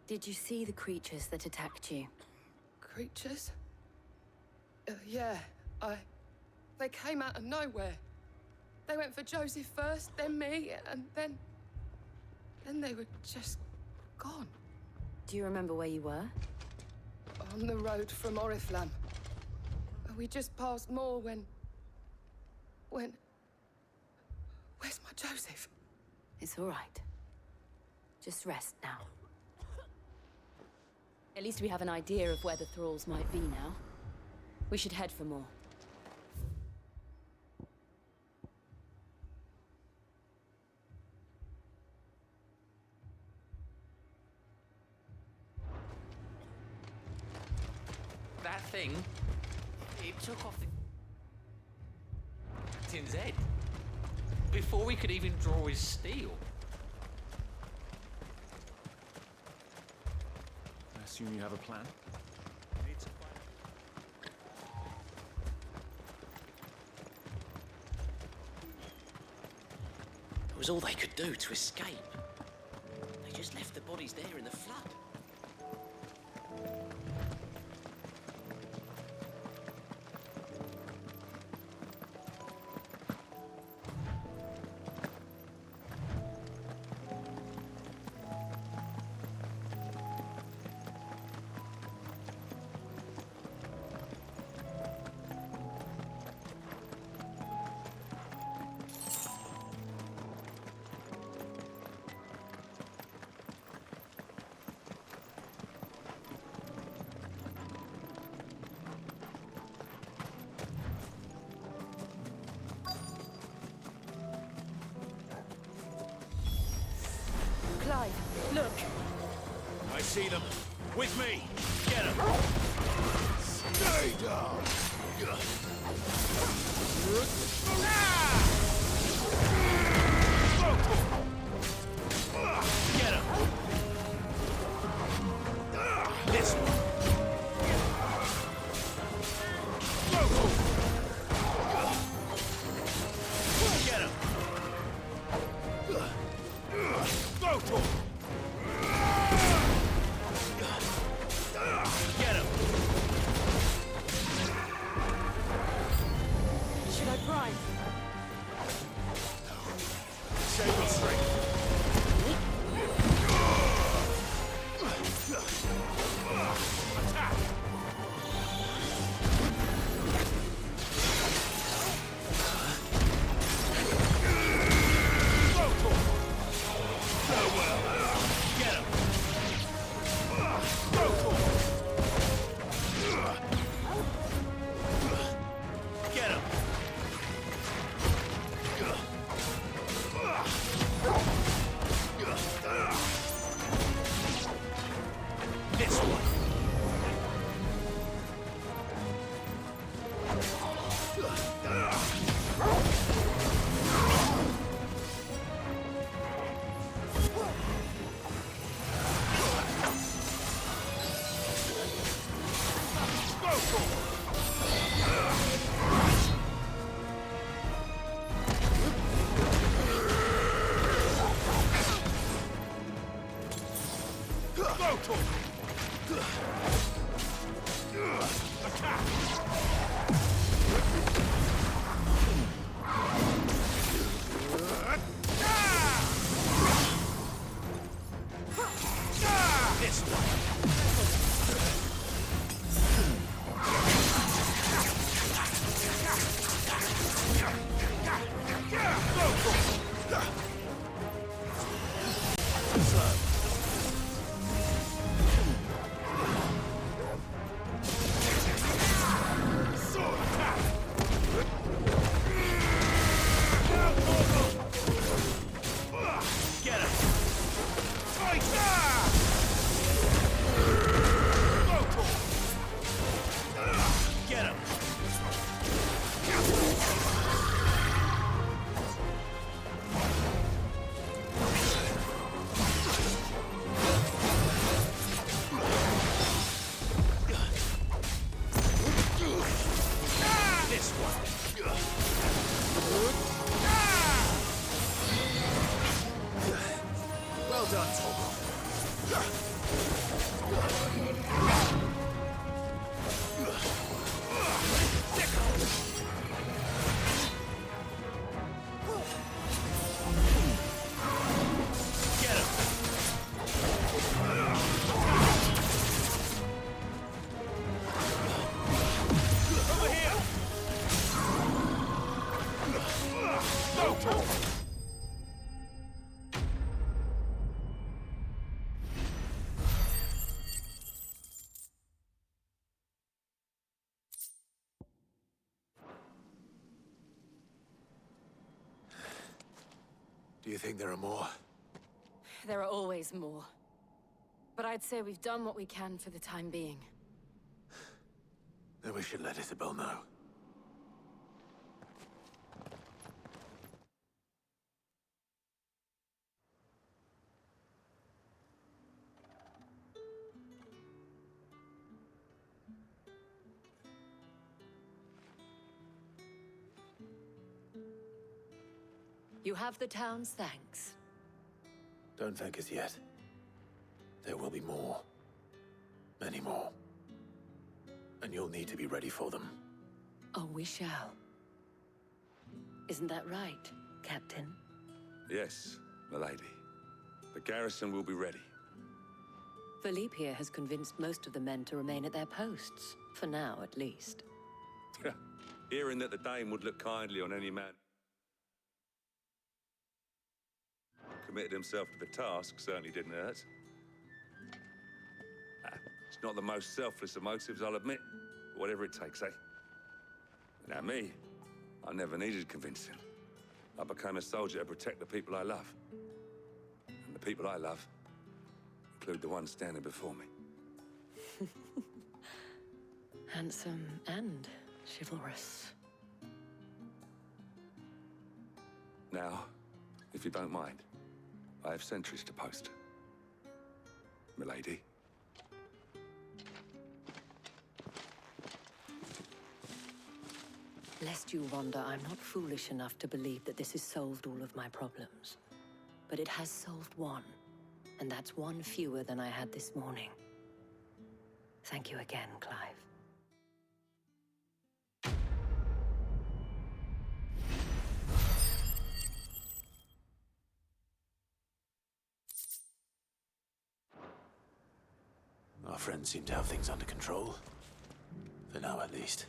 Did you see the creatures that attacked you? Creatures? Yeah, They came out of nowhere. They went for Joseph first, then me, and then they were just gone. Do you remember where you were? On the road from Oriflamme. We just passed Moor when... Where's my Joseph? It's all right. Just rest now. At least we have an idea of where the thralls might be now. We should head for more. That thing, it took off the Captain's head before we could even draw his steel. I assume you have a plan? It was all they could do to escape. They just left the bodies there in the flood. Clive, look! I see them. With me! Get them! Stay down! Get him! This one! Get him! Go for him! Get him! Should I prime? Save your strength. Attack! Go for him! Farewell! Get him! Go for him! Get him! This one! Go for it! Go to him! Attack! This one! Go for it! Slow. Sword attack! Get him! Fight! Go for it! Get him! This one! done, Torgal. Do you think there are more? There are always more. But I'd say we've done what we can for the time being. Then we should let Isabel know. You have the town's thanks. Don't thank us yet. There will be more. Many more. And you'll need to be ready for them. Oh, we shall. Isn't that right, Captain? Yes, milady. The garrison will be ready. Philippe here has convinced most of the men to remain at their posts. For now, at least. Hearing that the Dane would look kindly on any man committed himself to the task certainly didn't hurt. It's not the most selfless of motives, I'll admit. But whatever it takes, eh? Now me, I never needed convincing. I became a soldier to protect the people I love. And the people I love include the ones standing before me. Handsome and chivalrous. Now, if you don't mind, I have sentries to post. Milady. Lest you wonder, I'm not foolish enough to believe that this has solved all of my problems. But it has solved one, and that's one fewer than I had this morning. Thank you again, Clive. Our friends seem to have things under control. For now, at least.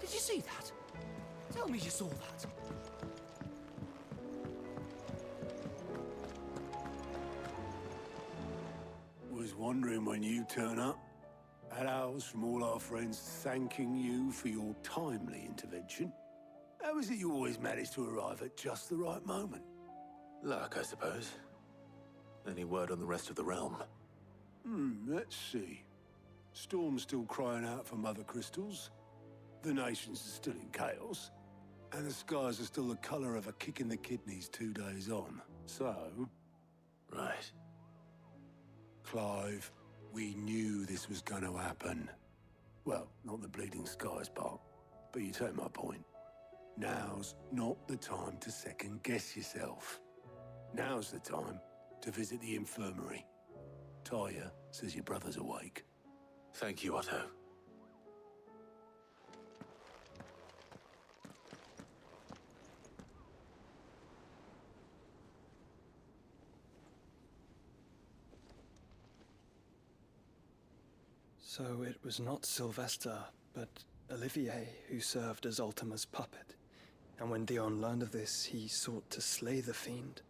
Did you see that? Tell me you saw that. Was wondering when you turn up. Had ours from all our friends thanking you for your timely intervention. How is it you always manage to arrive at just the right moment? Luck, I suppose. Any word on the rest of the realm? Let's see. Storm's still crying out for Mother Crystals. The nations are still in chaos. And the skies are still the colour of a kick in the kidneys 2 days on. So... Right. Clive, we knew this was going to happen. Well, not the bleeding skies part, but you take my point. Now's not the time to second-guess yourself. Now's the time to visit the infirmary. Talia says your brother's awake. Thank you, Otto. So it was not Sylvester, but Olivier who served as Ultima's puppet. And when Dion learned of this, he sought to slay the fiend.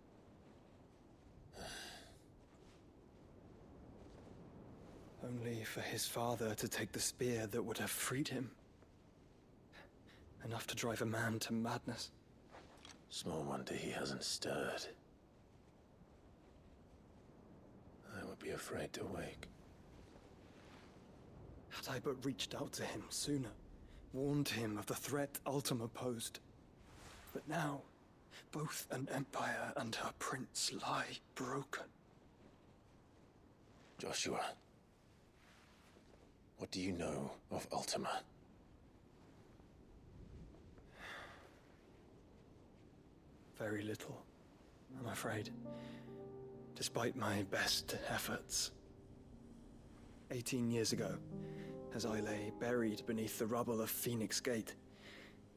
Only for his father to take the spear that would have freed him. Enough to drive a man to madness. Small wonder he hasn't stirred. I would be afraid to wake. Had I but reached out to him sooner, warned him of the threat Ultima posed. But now, both an empire and her prince lie broken. Joshua, what do you know of Ultima? Very little, I'm afraid. Despite my best efforts. 18 years ago, as I lay buried beneath the rubble of Phoenix Gate,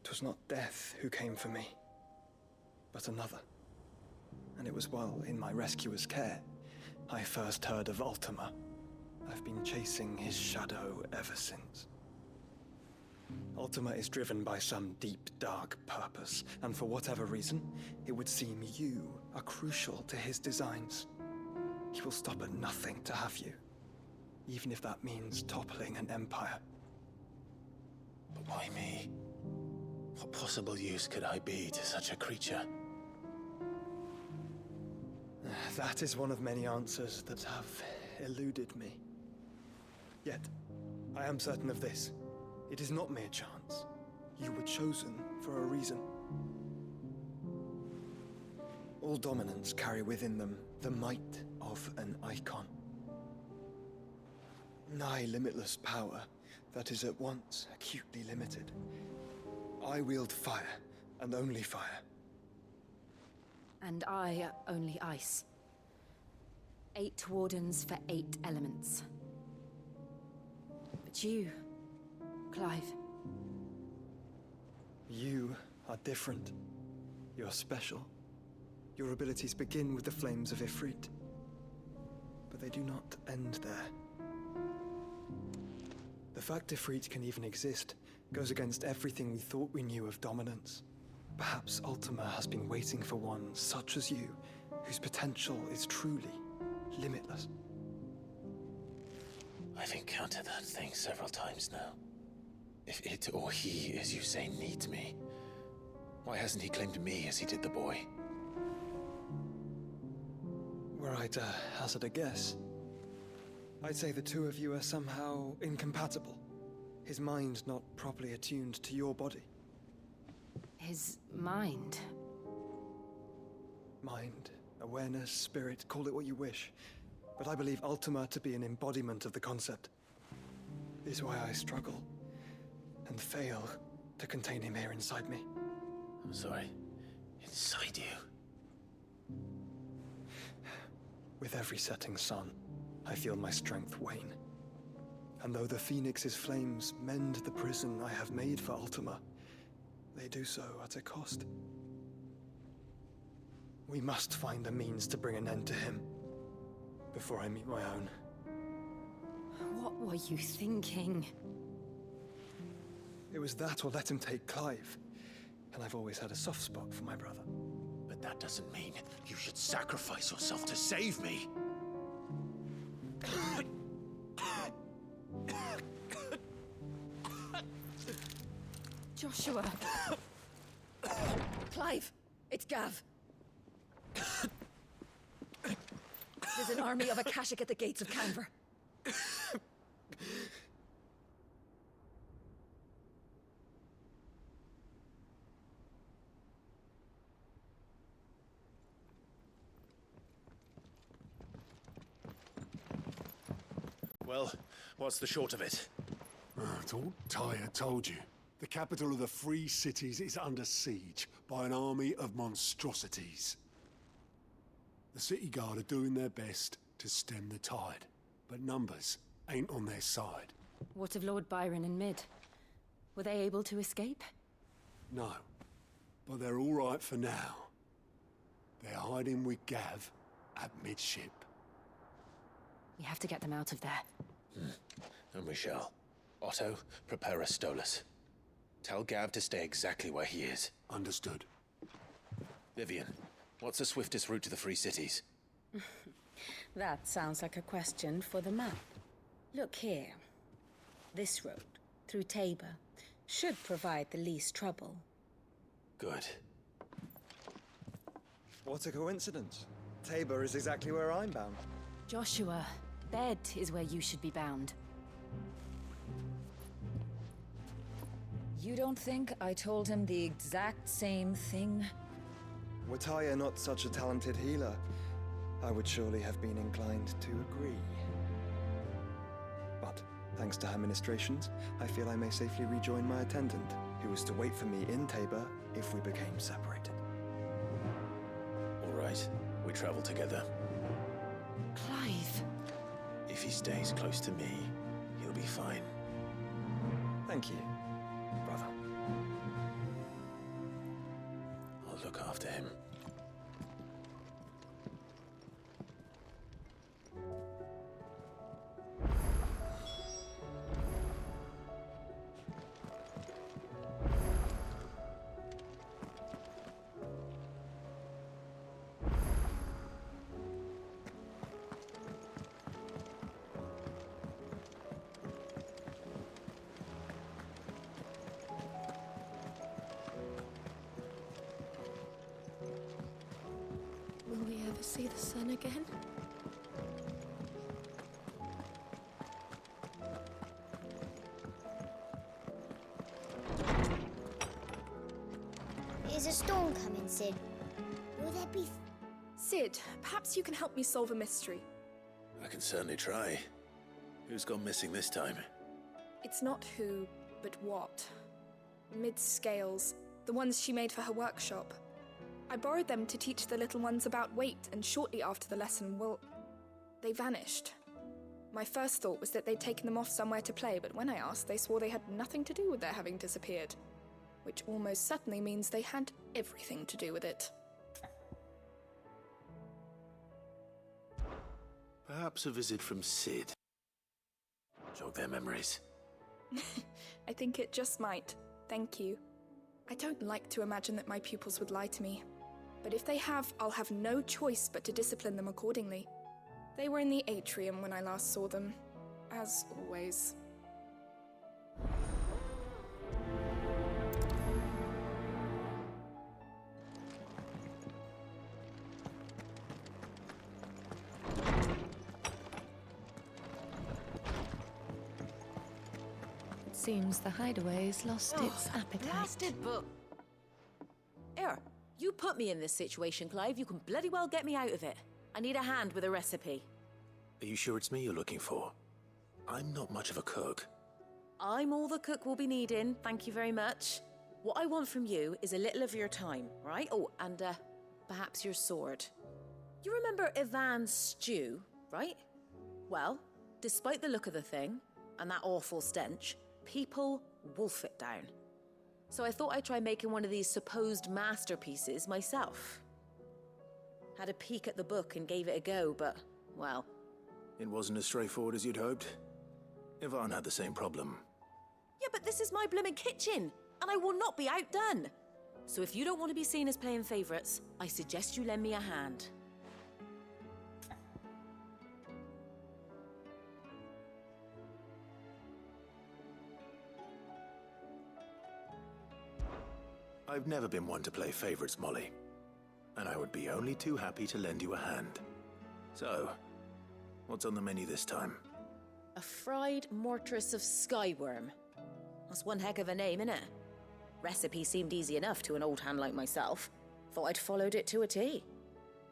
'twas not death who came for me, but another. And it was while in my rescuer's care, I first heard of Ultima. I've been chasing his shadow ever since. Ultima is driven by some deep, dark purpose, and for whatever reason, it would seem you are crucial to his designs. He will stop at nothing to have you, even if that means toppling an empire. But why me? What possible use could I be to such a creature? That is one of many answers that have eluded me. Yet, I am certain of this. It is not mere chance. You were chosen for a reason. All dominants carry within them the might of an icon. Nigh limitless power that is at once acutely limited. I wield fire, and only fire. And I only ice. 8 wardens for 8 elements. But you, Clive. You are different. You're special. Your abilities begin with the flames of Ifrit. But they do not end there. The fact Ifrit can even exist goes against everything we thought we knew of dominance. Perhaps Ultima has been waiting for one such as you, whose potential is truly limitless. I've encountered that thing several times now. If it or he, as you say, needs me, why hasn't he claimed me as he did the boy? Were I to hazard a guess, I'd say the two of you are somehow incompatible. His mind not properly attuned to your body. His mind? Mind, awareness, spirit, call it what you wish. But I believe Ultima to be an embodiment of the concept. This is why I struggle and fail to contain him here inside me. I'm sorry. Inside you? With every setting sun, I feel my strength wane. And though the Phoenix's flames mend the prison I have made for Ultima, they do so at a cost. We must find a means to bring an end to him before I meet my own. What were you thinking? It was that or let him take Clive. And I've always had a soft spot for my brother. But that doesn't mean you should sacrifice yourself to save me. Joshua. Clive, it's Gav. There's an army of Akashic at the gates of Canver. Well, what's the short of it? I thought Tyre told you. The capital of the Free Cities is under siege by an army of monstrosities. The City Guard are doing their best to stem the tide, but numbers ain't on their side. What of Lord Byron and Mid? Were they able to escape? No, but they're all right for now. They're hiding with Gav at midship. We have to get them out of there. And we shall. Otto, prepare a Stolas. Tell Gav to stay exactly where he is. Understood. Vivian, what's the swiftest route to the Free Cities? That sounds like a question for the map. Look here. This road, through Tabor, should provide the least trouble. Good. What a coincidence. Tabor is exactly where I'm bound. Joshua, Bed is where you should be bound. You don't think I told him the exact same thing? Were Tyre not such a talented healer, I would surely have been inclined to agree. But, thanks to her ministrations, I feel I may safely rejoin my attendant, who was to wait for me in Tabor if we became separated. All right, we travel together. Clive. If he stays close to me, he'll be fine. Thank you, brother. I'll look after him. Will we ever see the sun again? Is a storm coming, Sid? Will there be... Sid, perhaps you can help me solve a mystery. I can certainly try. Who's gone missing this time? It's not who, but what. Mid's scales, the ones she made for her workshop. I borrowed them to teach the little ones about weight, and shortly after the lesson, well, they vanished. My first thought was that they'd taken them off somewhere to play, but when I asked, they swore they had nothing to do with their having disappeared. Which almost certainly means they had everything to do with it. Perhaps a visit from Sid. Jog their memories. I think it just might. Thank you. I don't like to imagine that my pupils would lie to me. But if they have, I'll have no choice but to discipline them accordingly. They were in the atrium when I last saw them. As always. Seems the hideaway's lost its appetite. Blasted book. Here, you put me in this situation, Clive. You can bloody well get me out of it. I need a hand with a recipe. Are you sure it's me you're looking for? I'm not much of a cook. I'm all the cook will be needing, thank you very much. What I want from you is a little of your time, right? Oh, and perhaps your sword. You remember Ivan's stew, right? Well, despite the look of the thing, and that awful stench, people wolf it down. So I thought I'd try making one of these supposed masterpieces myself. Had a peek at the book and gave it a go, but, well... It wasn't as straightforward as you'd hoped. Ivan had the same problem. Yeah, but this is my blimmin' kitchen, and I will not be outdone. So if you don't want to be seen as playing favourites, I suggest you lend me a hand. I've never been one to play favorites, Molly. And I would be only too happy to lend you a hand. So, what's on the menu this time? A fried mortress of skyworm. That's one heck of a name, innit? Recipe seemed easy enough to an old hand like myself. Thought I'd followed it to a T.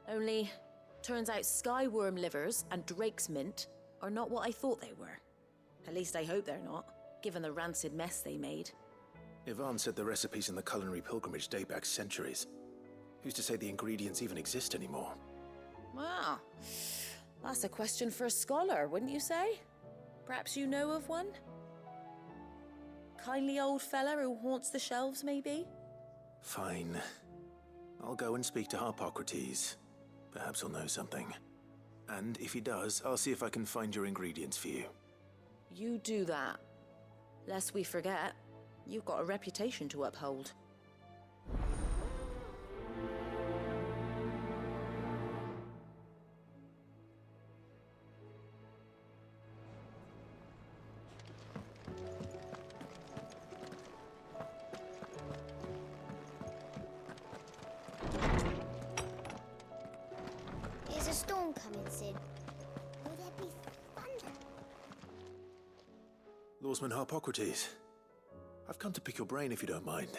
Only, turns out skyworm livers and drake's mint are not what I thought they were. At least I hope they're not, given the rancid mess they made. Yvonne said the recipes in the culinary pilgrimage date back centuries. Who's to say the ingredients even exist anymore? Well, that's a question for a scholar, wouldn't you say? Perhaps you know of one? Kindly old fella who haunts the shelves, maybe? Fine. I'll go and speak to Harpocrates. Perhaps he'll know something. And if he does, I'll see if I can find your ingredients for you. You do that. Lest we forget, you've got a reputation to uphold. There's a storm coming, Sid. Will there be thunder? Lawsman Harpocrates. I've come to pick your brain if you don't mind.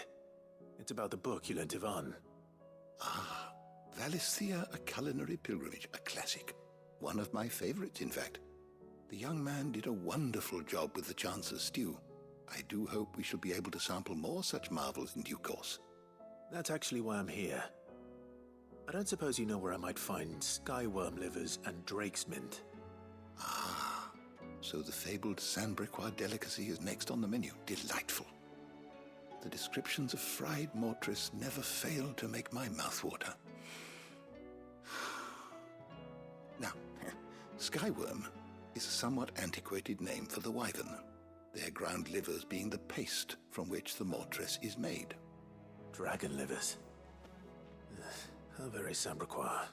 It's about the book you lent Yvonne. Ah, Valisthea, A Culinary Pilgrimage, a classic. One of my favorites, in fact. The young man did a wonderful job with the Chance's stew. I do hope we shall be able to sample more such marvels in due course. That's actually why I'm here. I don't suppose you know where I might find skyworm livers and drake's mint. Ah, so the fabled Sanbriquois delicacy is next on the menu. Delightful. The descriptions of fried mortris never fail to make my mouth water. Now, skyworm is a somewhat antiquated name for the wyvern, their ground livers being the paste from which the mortris is made. Dragon livers. How very Sanbriquois.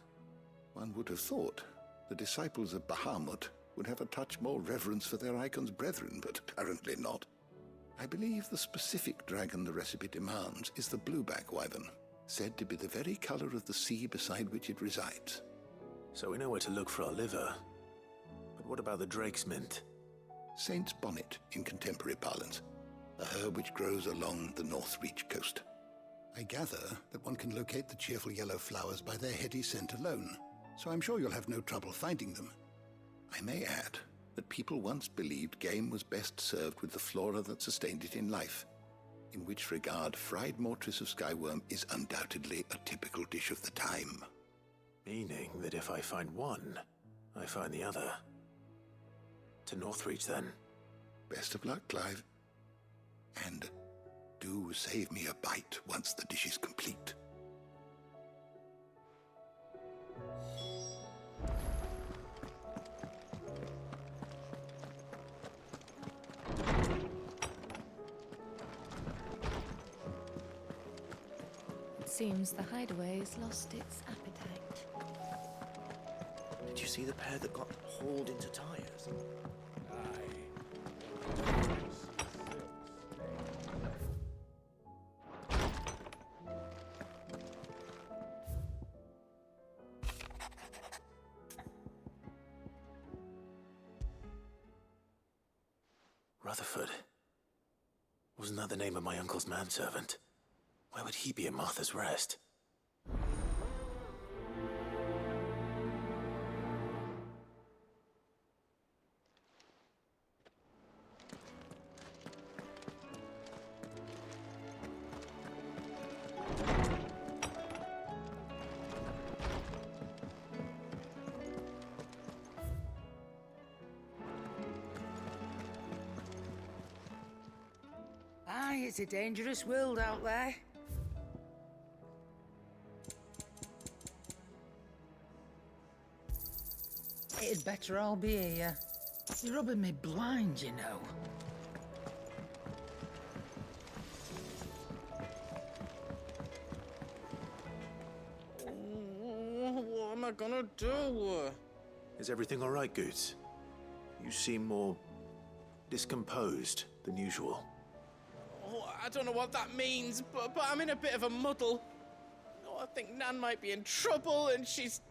One would have thought the disciples of Bahamut would have a touch more reverence for their icon's brethren, but apparently not. I believe the specific dragon the recipe demands is the blueback wyvern, said to be the very color of the sea beside which it resides. So we know where to look for our liver. But what about the drake's mint? Saint's bonnet in contemporary parlance, a herb which grows along the North Reach coast. I gather that one can locate the cheerful yellow flowers by their heady scent alone, so I'm sure you'll have no trouble finding them. I may add that people once believed game was best served with the flora that sustained it in life, in which regard fried mortris of skyworm is undoubtedly a typical dish of the time. Meaning that if I find one, I find the other. To Northreach, then. Best of luck, Clive. And do save me a bite once the dish is complete. It seems the hideaway's lost its appetite. Did you see the pair that got hauled into tires? Rutherford. Wasn't that the name of my uncle's manservant? Why would he be at Martha's Rest? Aye, it's a dangerous world out there. It'd better all be here. You're rubbing me blind, you know. What am I gonna do? Is everything all right, Goots? You seem more discomposed than usual. Oh, I don't know what that means, but I'm in a bit of a muddle. Oh, I think Nan might be in trouble, and she's...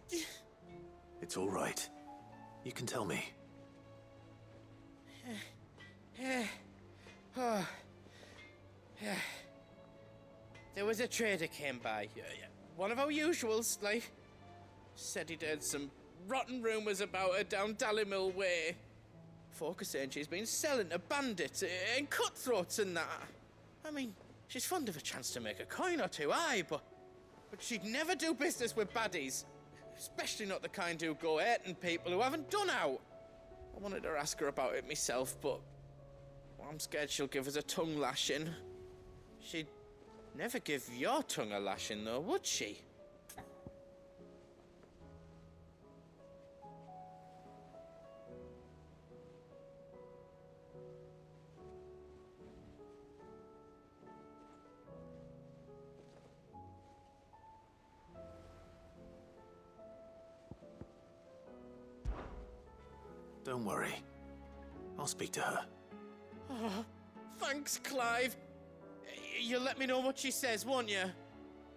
It's all right. You can tell me. There was a trader came by. One of our usuals, like. Said he'd heard some rotten rumours about her down Dallimil Way. Folk are saying she's been selling to bandits and cutthroats and that. I mean, she's fond of a chance to make a coin or two, aye, but she'd never do business with baddies. Especially not the kind who go hurting people who haven't done out. I wanted to ask her about it myself, but I'm scared she'll give us a tongue lashing. She'd never give your tongue a lashing, though, would she? Don't worry. I'll speak to her. Oh, thanks, Clive. You'll let me know what she says, won't you?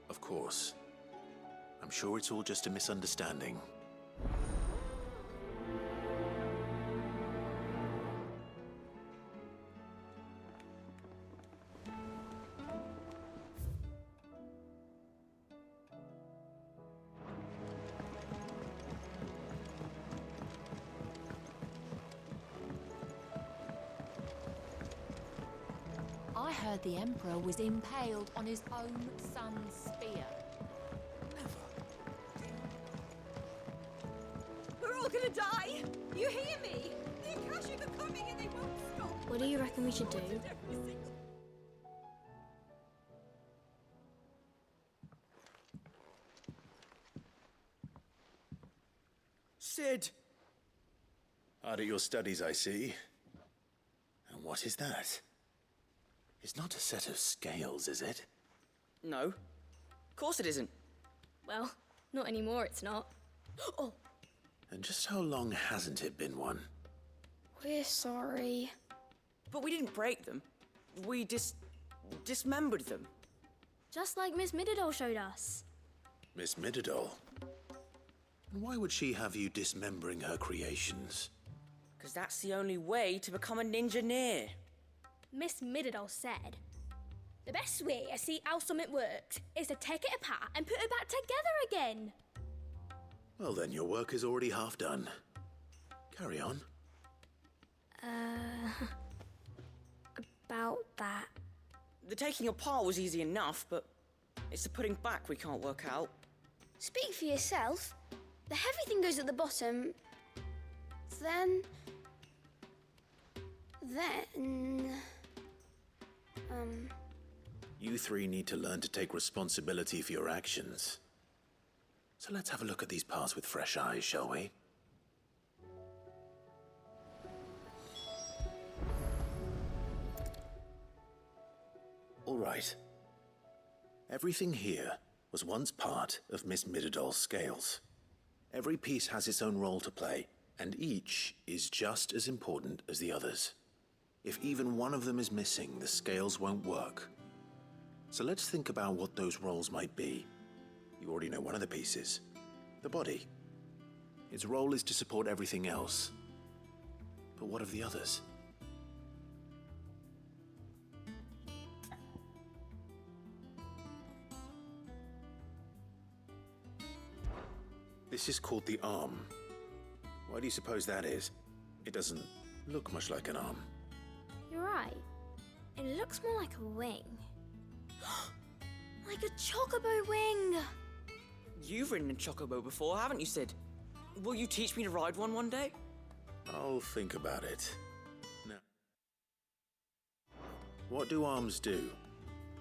Of course. I'm sure it's all just a misunderstanding. I heard the Emperor was impaled on his own son's spear. We're all gonna die! You hear me? The Akashic are coming and they won't stop! What do you reckon we should do? Sid! Hard at your studies, I see. And what is that? It's not a set of scales, is it? No. Of course it isn't. Well, not anymore, it's not. Oh! And just how long hasn't it been one? We're sorry. But we didn't break them. We dismembered them. Just like Miss Mididol showed us. Miss Mididol? Why would she have you dismembering her creations? Because that's the only way to become a ninja-neer. Miss Mididol said, the best way to see how something works is to take it apart and put it back together again. Well then, your work is already half done. Carry on. About that. The taking apart was easy enough, but it's the putting back we can't work out. Speak for yourself. The heavy thing goes at the bottom. Then... You three need to learn to take responsibility for your actions. So let's have a look at these parts with fresh eyes, shall we? All right. Everything here was once part of Miss Mididol's scales. Every piece has its own role to play, and each is just as important as the others. If even one of them is missing, the scales won't work. So let's think about what those roles might be. You already know one of the pieces, the body. Its role is to support everything else. But what of the others? This is called the arm. Why do you suppose that is? It doesn't look much like an arm. You're right. It looks more like a wing. Like a chocobo wing! You've ridden a chocobo before, haven't you, Sid? Will you teach me to ride one day? I'll think about it. Now, what do arms do?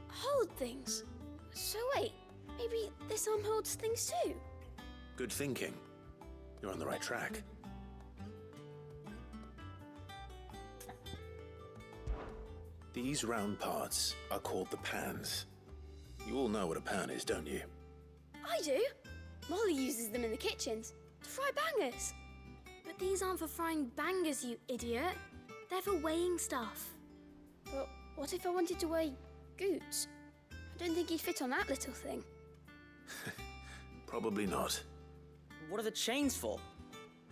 Hold things. So wait, maybe this arm holds things too? Good thinking. You're on the right track. These round parts are called the pans. You all know what a pan is, don't you? I do. Molly uses them in the kitchens to fry bangers. But these aren't for frying bangers, you idiot. They're for weighing stuff. But what if I wanted to weigh Goots? I don't think he'd fit on that little thing. Probably not. What are the chains for?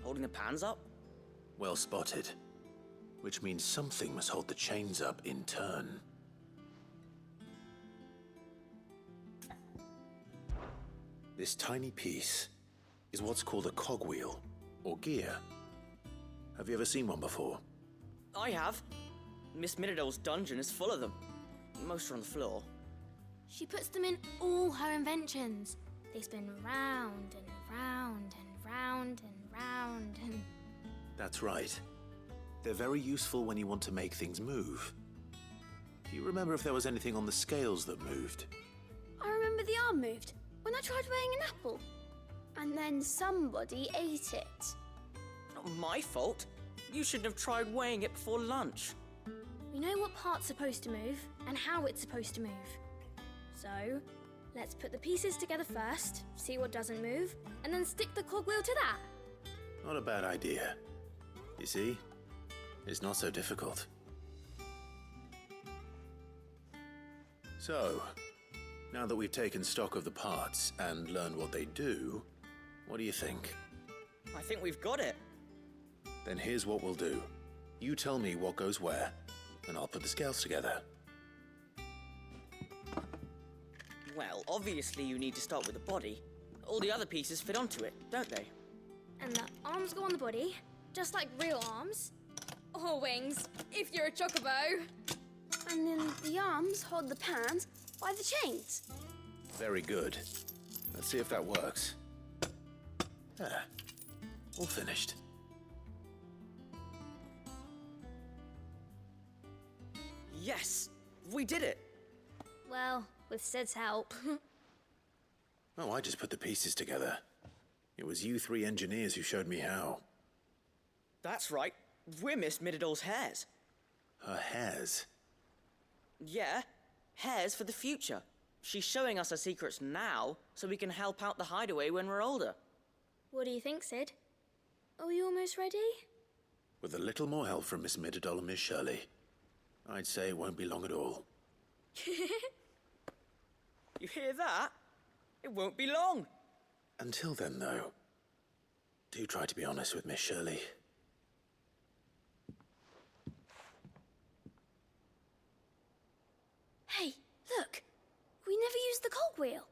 Holding the pans up? Well spotted. Which means something must hold the chains up in turn. This tiny piece is what's called a cogwheel, or gear. Have you ever seen one before? I have. Miss Midodol's dungeon is full of them. Most are on the floor. She puts them in all her inventions. They spin round and round and round and round and... That's right. They're very useful when you want to make things move. Do you remember if there was anything on the scales that moved? I remember the arm moved when I tried weighing an apple. And then somebody ate it. Not my fault. You shouldn't have tried weighing it before lunch. We know what part's supposed to move and how it's supposed to move. So, let's put the pieces together first, see what doesn't move, and then stick the cogwheel to that. Not a bad idea. You see? It's not so difficult. So, now that we've taken stock of the parts and learned what they do, what do you think? I think we've got it. Then here's what we'll do. You tell me what goes where, and I'll put the scales together. Well, obviously you need to start with the body. All the other pieces fit onto it, don't they? And the arms go on the body, just like real arms. Or wings, if you're a chocobo. And then the arms hold the pans by the chains. Very good. Let's see if that works. There. All finished. Yes! We did it! Well, with Sid's help. Oh, I just put the pieces together. It was you three engineers who showed me how. That's right. We're Miss Midodol's hares. Her hairs? Yeah, hares for the future. She's showing us her secrets now, so we can help out the hideaway when we're older. What do you think, Sid? Are we almost ready? With a little more help from Miss Midodol and Miss Shirley, I'd say it won't be long at all. You hear that? It won't be long. Until then, though, do try to be honest with Miss Shirley. Hey, look! We never used the cogwheel.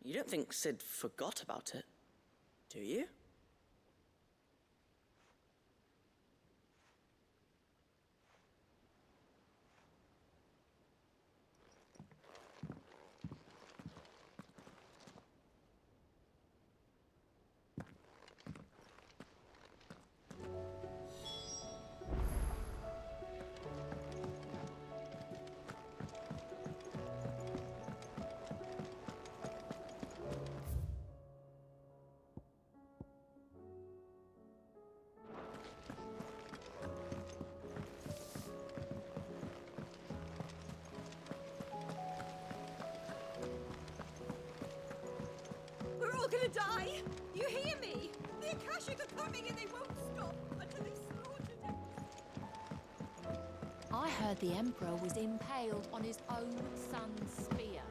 You don't think Sid forgot about it, do you? We're all gonna die! You hear me? The Akashic are coming and they won't stop until they slaughtered us. I heard the Emperor was impaled on his own son's spear.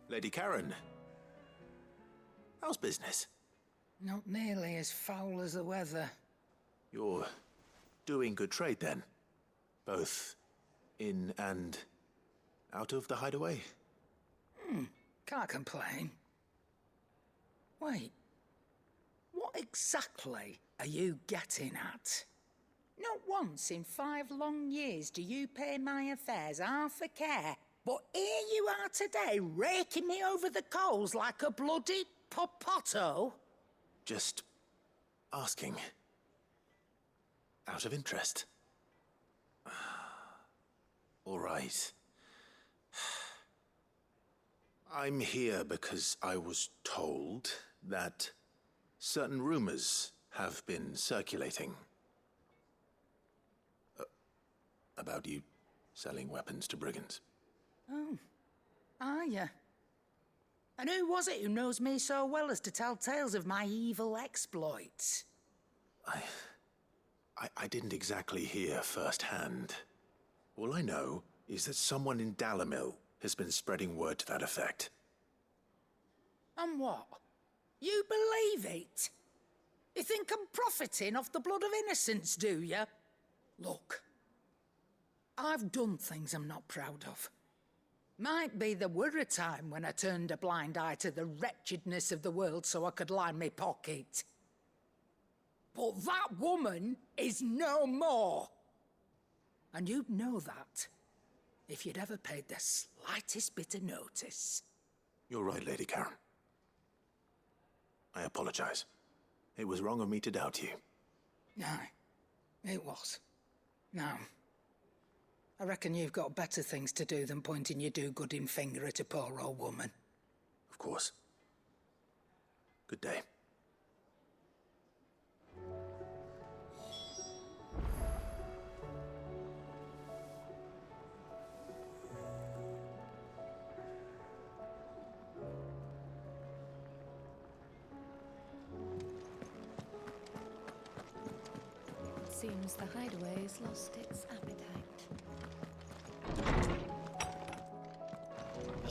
Lady Karen, how's business? Not nearly as foul as the weather. You're doing good trade, then? Both in and out of the hideaway? Can't complain. Wait. What exactly are you getting at? Not once in 5 long years do you pay my affairs half a care, but here you are today, raking me over the coals like a bloody popoto? Just asking. Out of interest. All right. I'm here because I was told that certain rumors have been circulating. About you selling weapons to brigands. Oh, are you? And who was it who knows me so well as to tell tales of my evil exploits? I didn't exactly hear firsthand. All I know is that someone in Dalamil has been spreading word to that effect. And what? You believe it? You think I'm profiting off the blood of innocents, do you? Look, I've done things I'm not proud of. Might be there were a time when I turned a blind eye to the wretchedness of the world so I could line my pocket. But that woman is no more. And you'd know that if you'd ever paid the slightest bit of notice. You're right, Lady Karen. I apologize. It was wrong of me to doubt you. Aye, it was. Now, I reckon you've got better things to do than pointing your do-gooding finger at a poor old woman. Of course. Good day. Seems the hideaway has lost its appetite.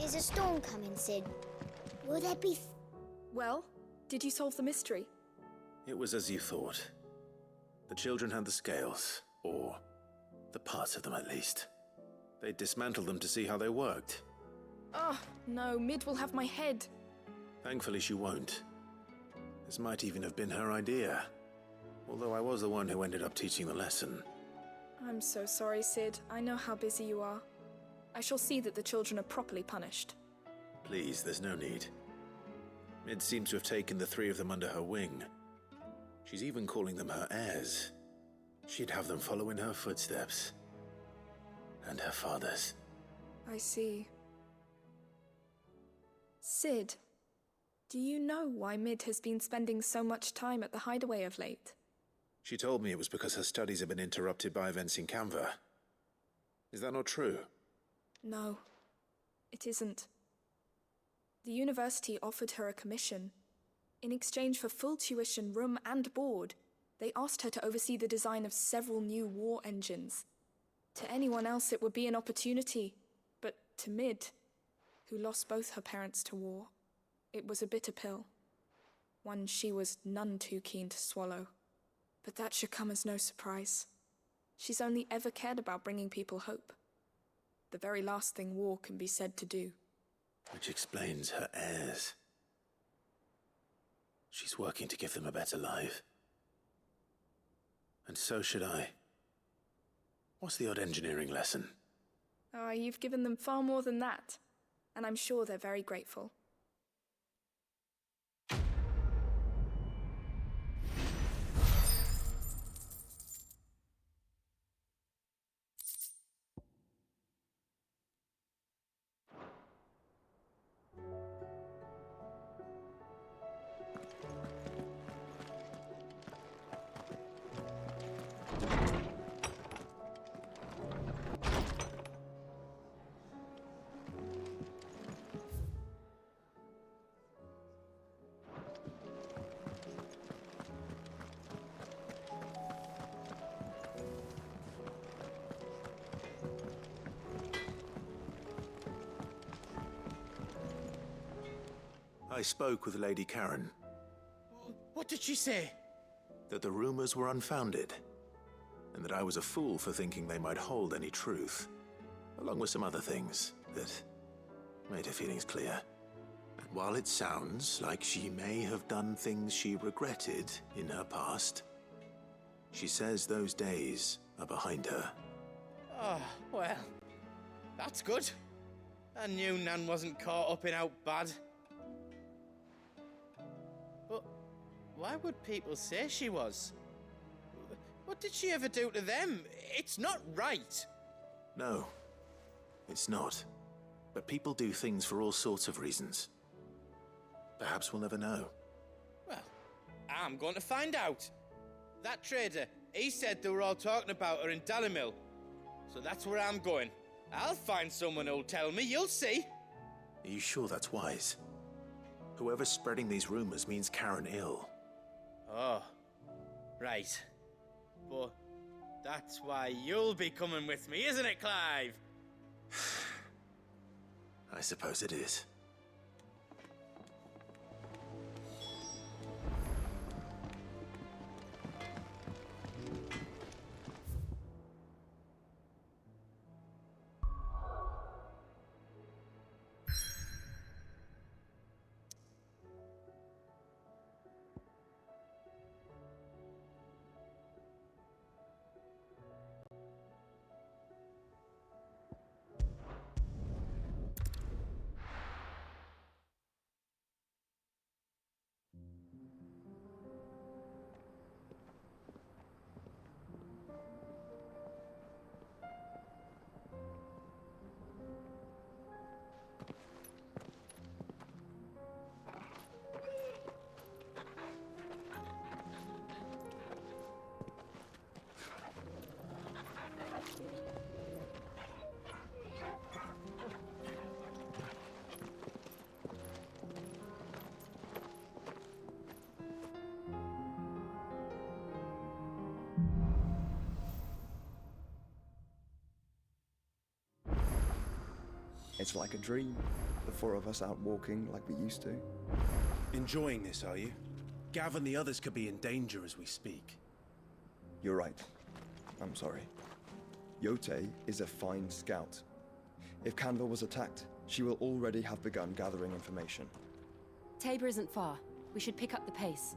Is a storm coming, Sid? Will there be... Well, did you solve the mystery? It was as you thought. The children had the scales, or the parts of them at least. They dismantled them to see how they worked. Oh, no, Mid will have my head. Thankfully she won't. This might even have been her idea. Although I was the one who ended up teaching the lesson. I'm so sorry, Sid. I know how busy you are. I shall see that the children are properly punished. Please, there's no need. Mid seems to have taken the three of them under her wing. She's even calling them her heirs. She'd have them follow in her footsteps. And her father's. I see. Sid, do you know why Mid has been spending so much time at the hideaway of late? She told me it was because her studies have been interrupted by events in Canva. Is that not true? No, it isn't. The university offered her a commission. In exchange for full tuition, room and board, they asked her to oversee the design of several new war engines. To anyone else it would be an opportunity, but to Mid, who lost both her parents to war, it was a bitter pill. One she was none too keen to swallow. But that should come as no surprise. She's only ever cared about bringing people hope. The very last thing war can be said to do. Which explains her heirs. She's working to give them a better life. And so should I. What's the odd engineering lesson? Ah, you've given them far more than that. And I'm sure they're very grateful. I spoke with Lady Karen. What did she say? That the rumors were unfounded, and that I was a fool for thinking they might hold any truth, along with some other things that made her feelings clear. And while it sounds like she may have done things she regretted in her past, she says those days are behind her. Oh, well, that's good. I knew Nan wasn't caught up in out bad. But why would people say she was? What did she ever do to them? It's not right. No, it's not. But people do things for all sorts of reasons. Perhaps we'll never know. Well, I'm going to find out. That trader, he said they were all talking about her in Dalimil. So that's where I'm going. I'll find someone who'll tell me, you'll see. Are you sure that's wise? Whoever's spreading these rumors means Karen ill. Oh, right. But that's why you'll be coming with me, isn't it, Clive? I suppose it is. It's like a dream. The four of us out walking like we used to. Enjoying this, are you? Gav and the others could be in danger as we speak. You're right. I'm sorry. Yote is a fine scout. If Canva was attacked, she will already have begun gathering information. Tabor isn't far. We should pick up the pace.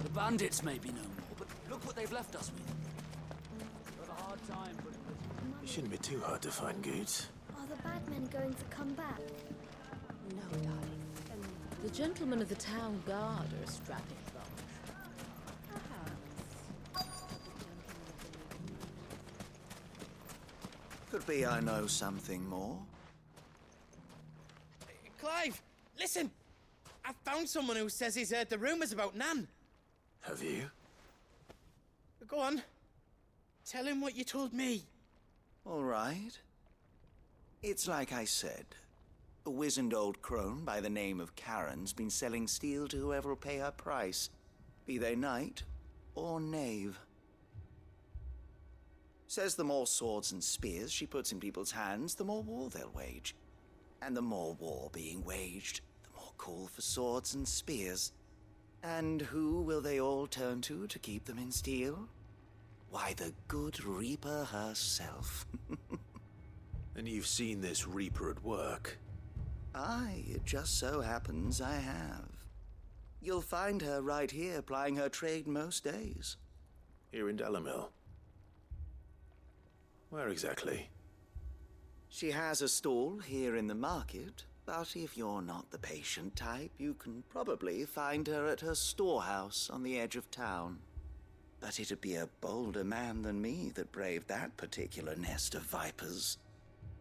The bandits may be no more, but look what they've left us with. We've had a hard time putting this. It shouldn't be too hard to find goods. Are the bad men going to come back? No, darling. The gentlemen of the town guard are a strapping bunch. Could be I know something more. Clive, listen! I found someone who says he's heard the rumours about Nan. Have you? Go on. Tell him what you told me. All right. It's like I said. A wizened old crone by the name of Karen's been selling steel to whoever'll pay her price, be they knight or knave. Says the more swords and spears she puts in people's hands, the more war they'll wage. And the more war being waged, the more call for swords and spears. And who will they all turn to keep them in steel? Why, the good Reaper herself. And you've seen this Reaper at work? Aye, it just so happens I have. You'll find her right here plying her trade most days. Here in Delamil? Where exactly? She has a stall here in the market, but if you're not the patient type, you can probably find her at her storehouse on the edge of town. But it'd be a bolder man than me that braved that particular nest of vipers.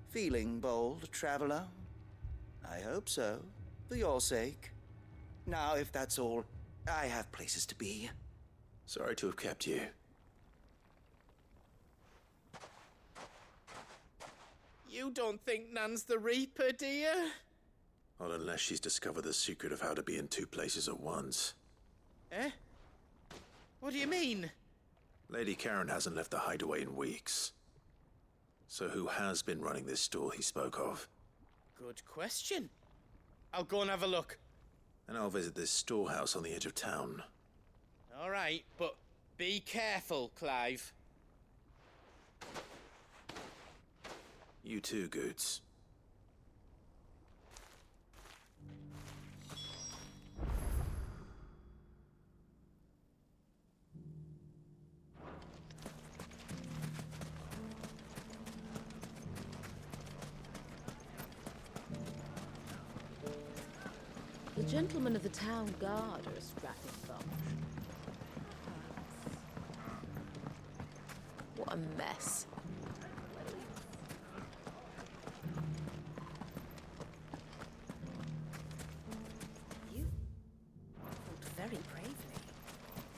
Feeling bold, traveler? I hope so, for your sake. Now, if that's all, I have places to be. Sorry to have kept you. You don't think Nan's the Reaper, do you? Not unless she's discovered the secret of how to be in two places at once. Eh? What do you mean? Lady Karen hasn't left the hideaway in weeks. So who has been running this stall he spoke of? Good question. I'll go and have a look. And I'll visit this storehouse on the edge of town. All right, but be careful, Clive. You too, Goods. The gentlemen of the town guard are a strapping bunch. What a mess. You fought very bravely.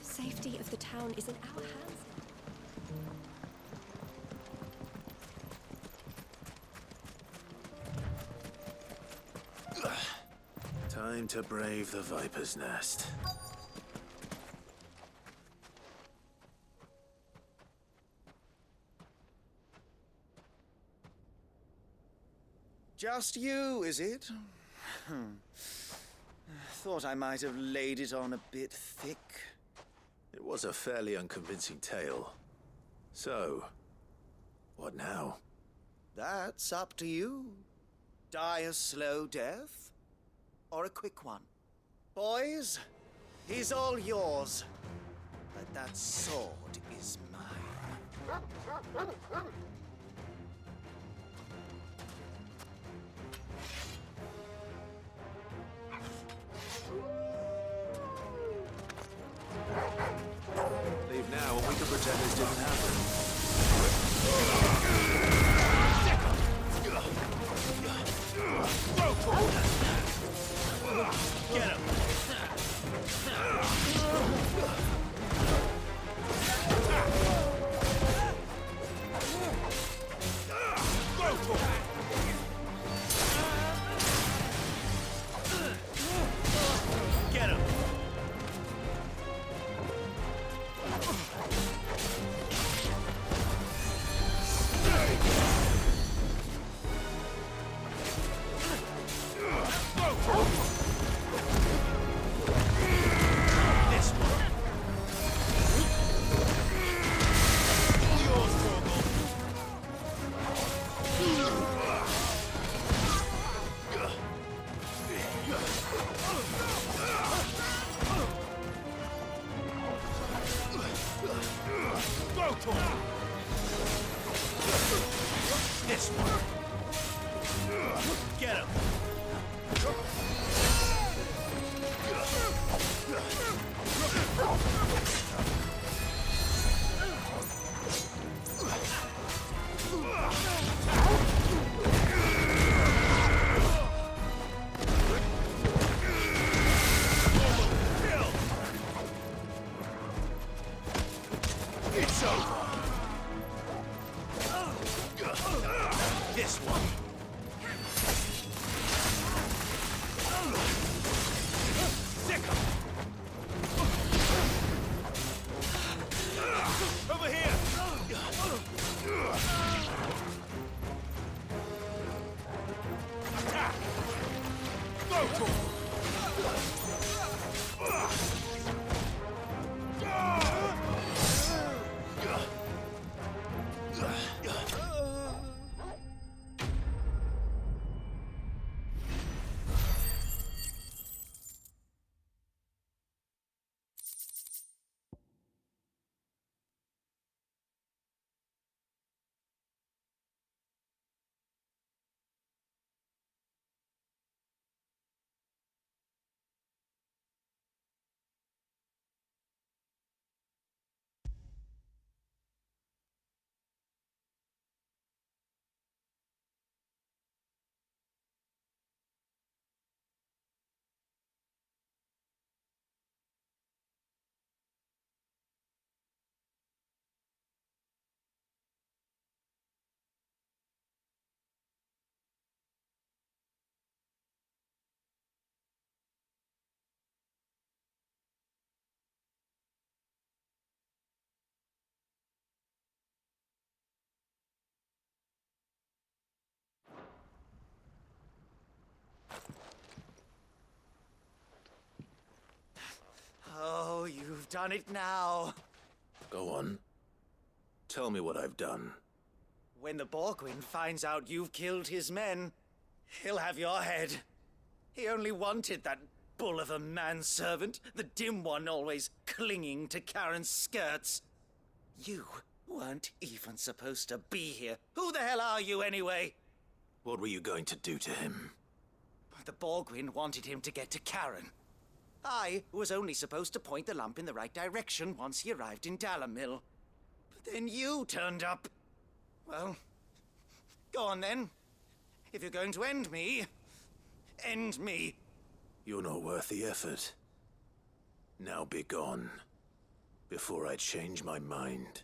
The safety of the town is in our hands. Time to brave the Viper's Nest. Just you, is it? Thought I might have laid it on a bit thick. It was a fairly unconvincing tale. So, what now? That's up to you. Die a slow death, or a quick one. Boys, he's all yours. But that sword is mine. Leave now and we can pretend this didn't happen. Get him! This one. Get him. It's over. This one. Sick 'em. Over here. Attack. Go to him. Oh, you've done it now. Go on. Tell me what I've done. When the Borgwyn finds out you've killed his men, he'll have your head. He only wanted that bull of a manservant, the dim one always clinging to Karen's skirts. You weren't even supposed to be here. Who the hell are you, anyway? What were you going to do to him? The Borgwyn wanted him to get to Karen. I was only supposed to point the lamp in the right direction once he arrived in Dalamil. But then you turned up. Well, go on then. If you're going to end me, end me. You're not worth the effort. Now be gone, before I change my mind.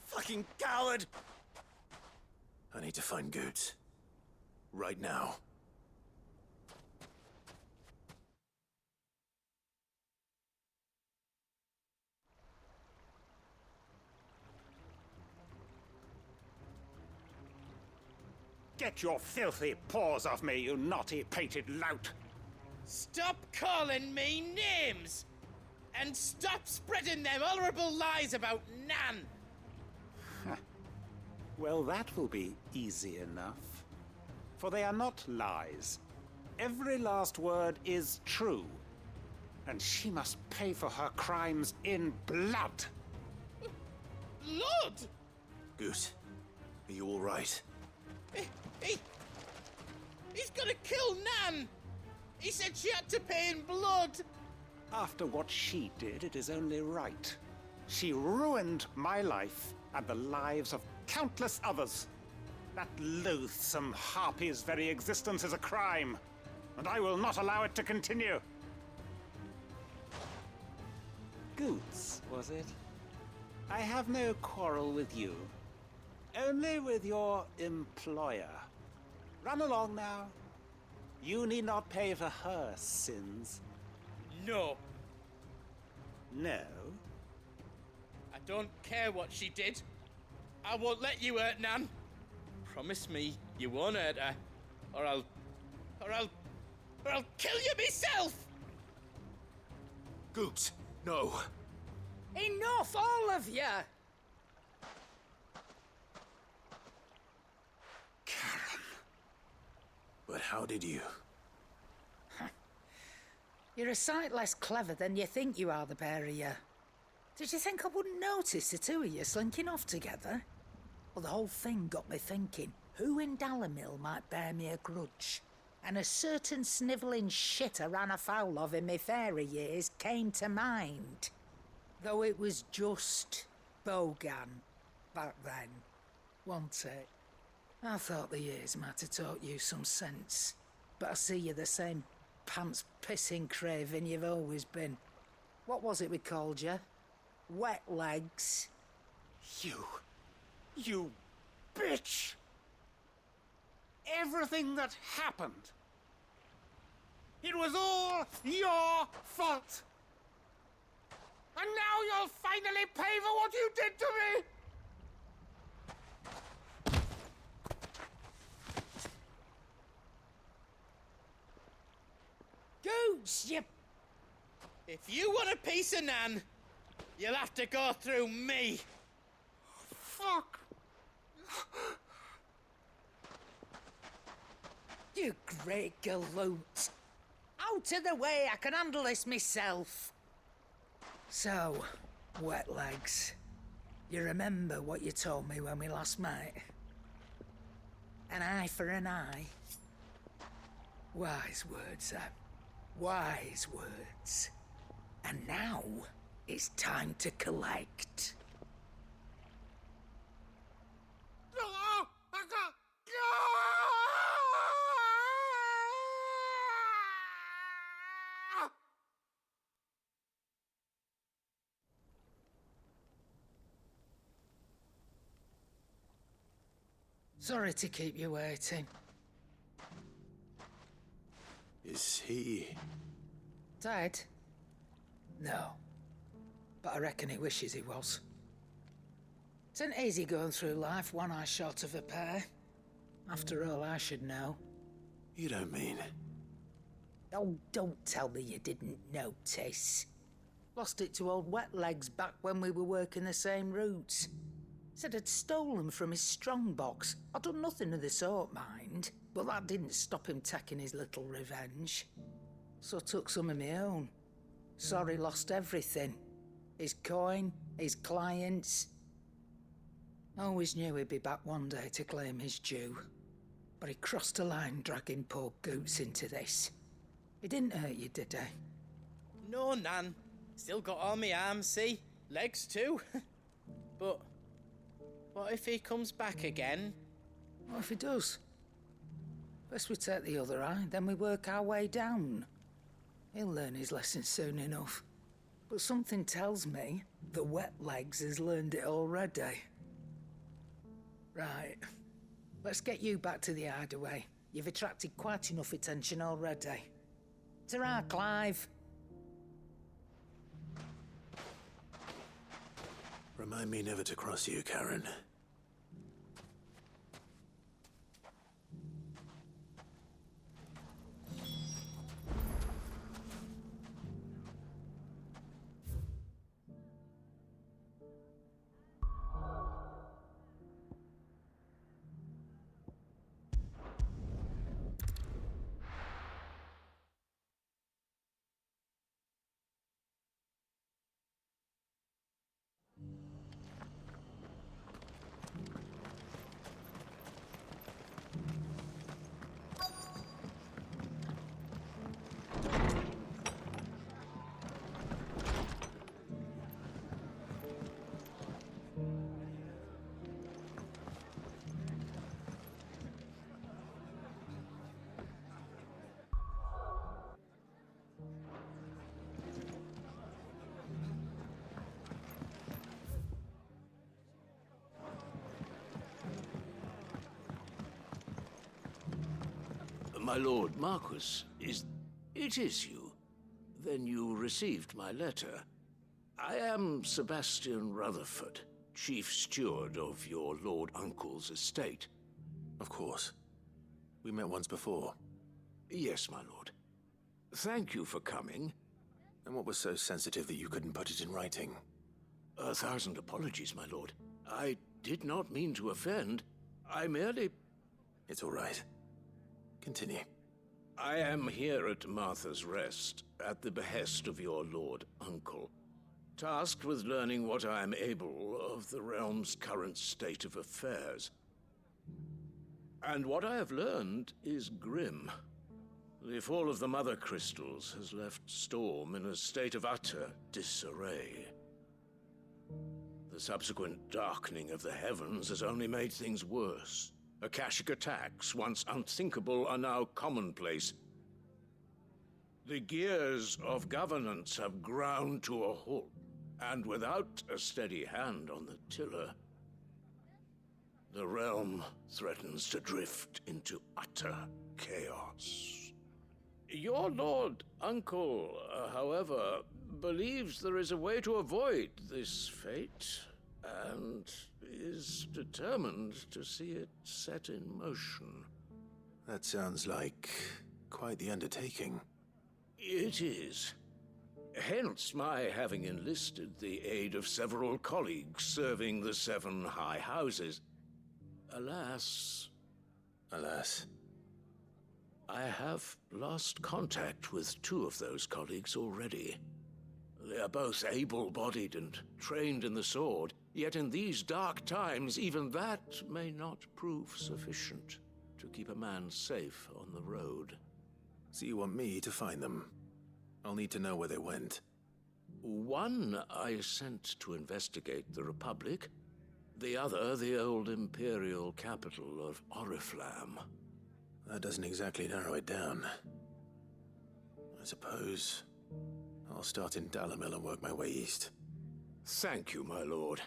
Fucking coward! I need to find Goetz. Right now. Get your filthy paws off me, you naughty-pated lout! Stop calling me names! And stop spreading them horrible lies about Nan! Well, that will be easy enough. For they are not lies. Every last word is true. And she must pay for her crimes in blood. Blood? Goetz, are you all right? He's gonna kill Nan! He said she had to pay in blood! After what she did, it is only right. She ruined my life and the lives of countless others. That loathsome harpy's very existence is a crime, and I will not allow it to continue. Goetz, was it? I have no quarrel with you. Only with your employer. Run along now. You need not pay for her sins. No. No? I don't care what she did. I won't let you hurt Nan. Promise me you won't hurt her, or I'll kill you myself! Goetz, no. Enough, all of you! Karen. But how did you? You're a sight less clever than you think you are, the pair of you. Did you think I wouldn't notice the two of you slinking off together? Well, the whole thing got me thinking, who in Dalamil might bear me a grudge? And a certain snivelling shit I ran afoul of in my fairy years came to mind. Though it was just Bogan back then, wasn't it? I thought the years might have taught you some sense, but I see you're the same pants-pissing craven you've always been. What was it we called you? Wet legs? You bitch! Everything that happened, it was all your fault! And now you'll finally pay for what you did to me! Goose, you... If you want a piece of Nan, you'll have to go through me. Fuck! You great galoot. Out of the way, I can handle this myself. So, wet legs, you remember what you told me when we last met? An eye for an eye. Wise words, wise words. And now, it's time to collect. Sorry to keep you waiting. Is he... Dead? No. But I reckon he wishes he was. It isn't easy going through life one eye short of a pair. After all, I should know. You don't mean... Oh, don't tell me you didn't notice. Lost it to old Wet Legs back when we were working the same routes. Said I'd stolen from his strongbox. I'd done nothing of the sort, mind. But that didn't stop him taking his little revenge. So I took some of my own. Sorry, lost everything. His coin, his clients. Always knew he'd be back one day to claim his due. But he crossed a line dragging poor Goots into this. He didn't hurt you, did he? No, Nan. Still got all my arms, see? Legs too. But what if he comes back again? What if he does? First we take the other eye, then we work our way down. He'll learn his lesson soon enough. But something tells me the Wet Legs has learned it already. Right. Let's get you back to the hideaway. You've attracted quite enough attention already. Ta-ra, Clive. Remind me never to cross you, Karen. My lord Marquis, it is you? Then you received my letter. I am Sebastian Rutherford, chief steward of your lord uncle's estate. Of course. We met once before. Yes, my lord. Thank you for coming. And what was so sensitive that you couldn't put it in writing? 1,000 apologies, my lord. I did not mean to offend. I merely... It's all right. Continue. I am here at Martha's Rest, at the behest of your lord uncle. tasked with learning what I am able of the realm's current state of affairs. And what I have learned is grim. The fall of the Mother Crystals has left Storm in a state of utter disarray. The subsequent darkening of the heavens has only made things worse. Akashic attacks, once unthinkable, are now commonplace. The gears of governance have ground to a halt, and without a steady hand on the tiller, the realm threatens to drift into utter chaos. Your Lord Uncle, however, believes there is a way to avoid this fate, and is determined to see it set in motion. That sounds like quite the undertaking. It is. Hence my having enlisted the aid of several colleagues serving the 7 high houses. Alas, I have lost contact with 2 of those colleagues already. They are both able-bodied and trained in the sword, yet in these dark times, even that may not prove sufficient to keep a man safe on the road. So you want me to find them? I'll need to know where they went. One I sent to investigate the Republic, the other the old Imperial capital of Oriflamme. That doesn't exactly narrow it down. I suppose I'll start in Dalamil and work my way east. Thank you, my lord.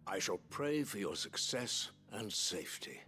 I shall pray for your success and safety.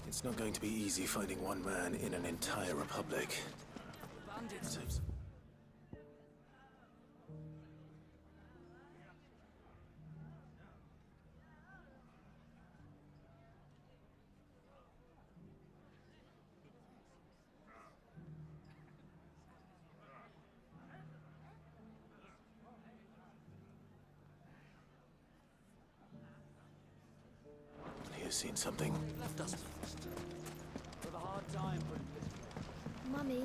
It's not going to be easy finding one man in an entire republic. Bandits. He's seen something. Left us. We have a hard time putting this together. Mummy,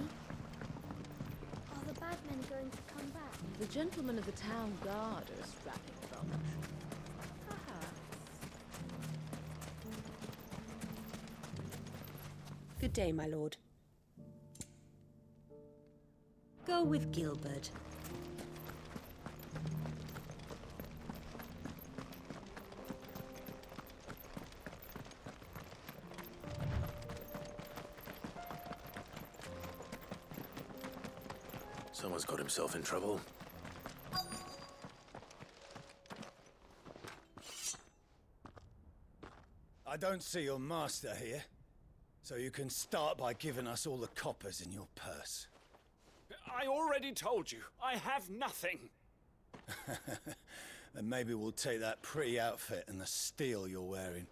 are the bad men going to come back? The gentlemen of the town guard are a strapping bunch. Perhaps. Good day, my lord. Go with Gilbert. Someone's got himself in trouble. I don't see your master here, so you can start by giving us all the coppers in your purse. I already told you, I have nothing. And maybe we'll take that pretty outfit and the steel you're wearing.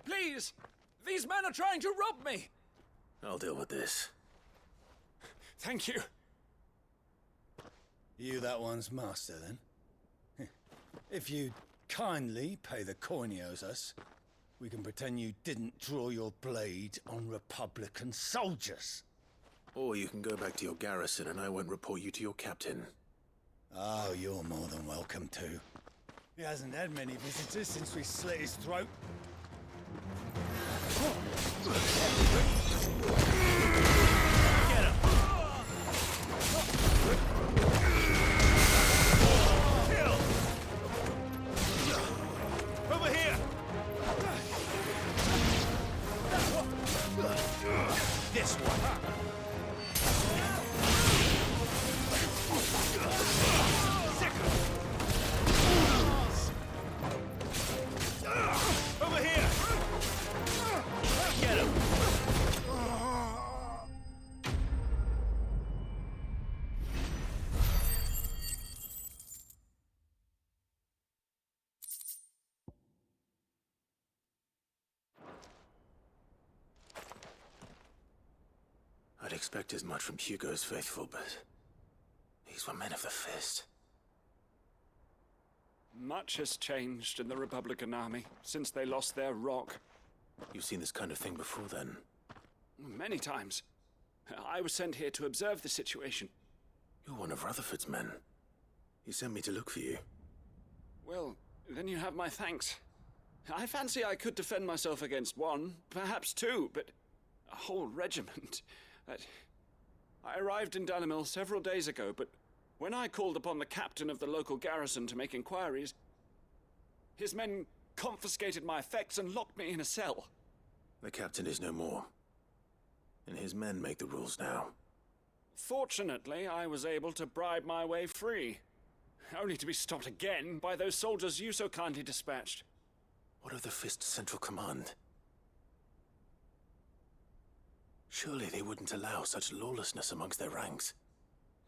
Please! These men are trying to rob me! I'll deal with this. Thank you. You that one's master, then? If you kindly pay the coin he owes us, we can pretend you didn't draw your blade on Republican soldiers. Or you can go back to your garrison and I won't report you to your captain. Oh, you're more than welcome to. He hasn't had many visitors since we slit his throat. Get him! Kill! Over here! This one! Over here! Get him! expect as much from Hugo's faithful, but these were men of the fist. Much has changed in the Republican army since they lost their rock. You've seen this kind of thing before, then? Many times. I was sent here to observe the situation. You're one of Rutherford's men. He sent me to look for you. Well, then you have my thanks. I fancy I could defend myself against one, perhaps two, but a whole regiment. I arrived in Dalimil several days ago, but when I called upon the captain of the local garrison to make inquiries, his men confiscated my effects and locked me in a cell. The captain is no more, and his men make the rules now. Fortunately, I was able to bribe my way free, only to be stopped again by those soldiers you so kindly dispatched. What of the Fist Central Command? Surely they wouldn't allow such lawlessness amongst their ranks.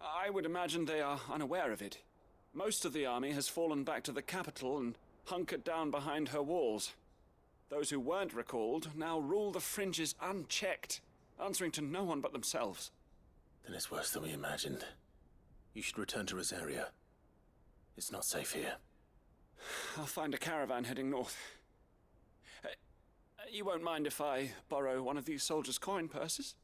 I would imagine they are unaware of it. Most of the army has fallen back to the capital and hunkered down behind her walls. Those who weren't recalled now rule the fringes unchecked, answering to no one but themselves. Then it's worse than we imagined. You should return to Rosaria. It's not safe here. I'll find a caravan heading north. You won't mind if I borrow one of these soldiers' coin purses?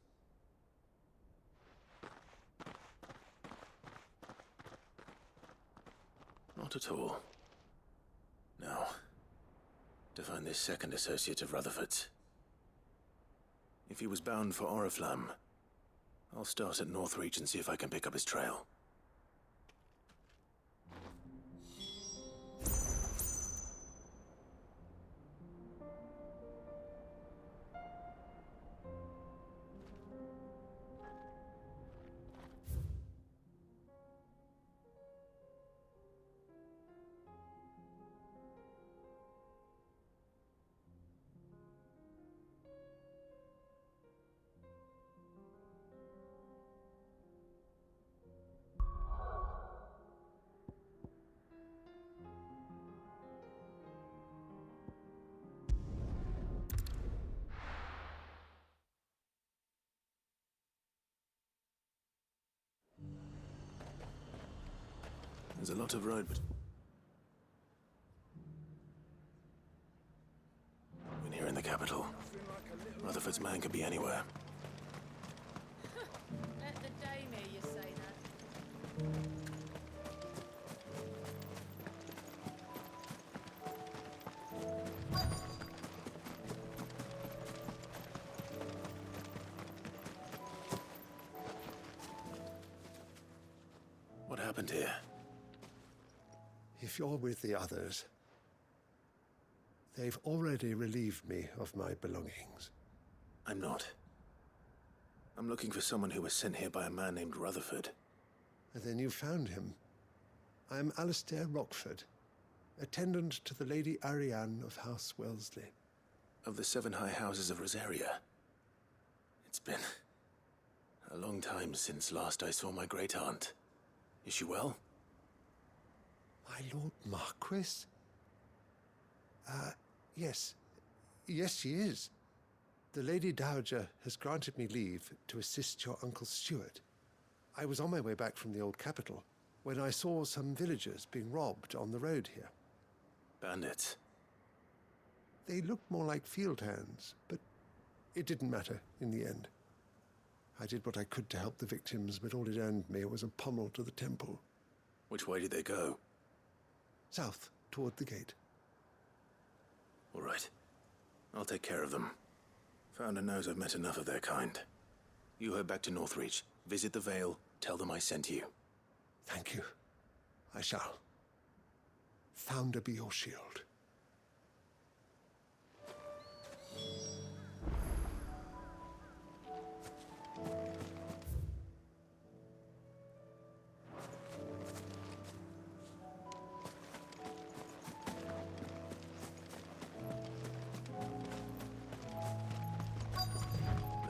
Not at all. Now, to find this second associate of Rutherford's. If he was bound for Oriflamme, I'll start at Northreach and see if I can pick up his trail. There's a lot of road, but... When here in the capital, Rutherford's man could be anywhere. Let the dame hear you say that. What happened here? If you're with the others, they've already relieved me of my belongings. I'm not. I'm looking for someone who was sent here by a man named Rutherford. And then you found him. I'm Alistair Rockford, attendant to the Lady Ariane of House Wellesley. Of the 7 high houses of Rosaria. It's been a long time since last I saw my great-aunt. Is she well? My Lord Marquis? Yes. Yes, she is. The Lady Dowager has granted me leave to assist your Uncle Stuart. I was on my way back from the old capital when I saw some villagers being robbed on the road here. Bandits? They looked more like field hands, but it didn't matter in the end. I did what I could to help the victims, but all it earned me was a pommel to the temple. Which way did they go? South, toward the gate. All right. I'll take care of them. Founder knows I've met enough of their kind. You head back to Northreach, visit the Vale, tell them I sent you. Thank you. I shall. Founder be your shield.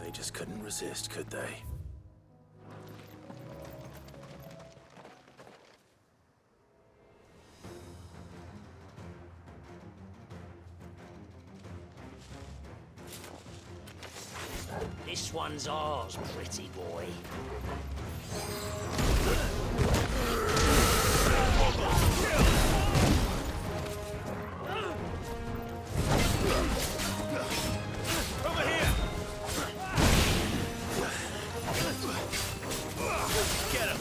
They just couldn't resist, could they? This one's ours, pretty boy. Over here! Get him!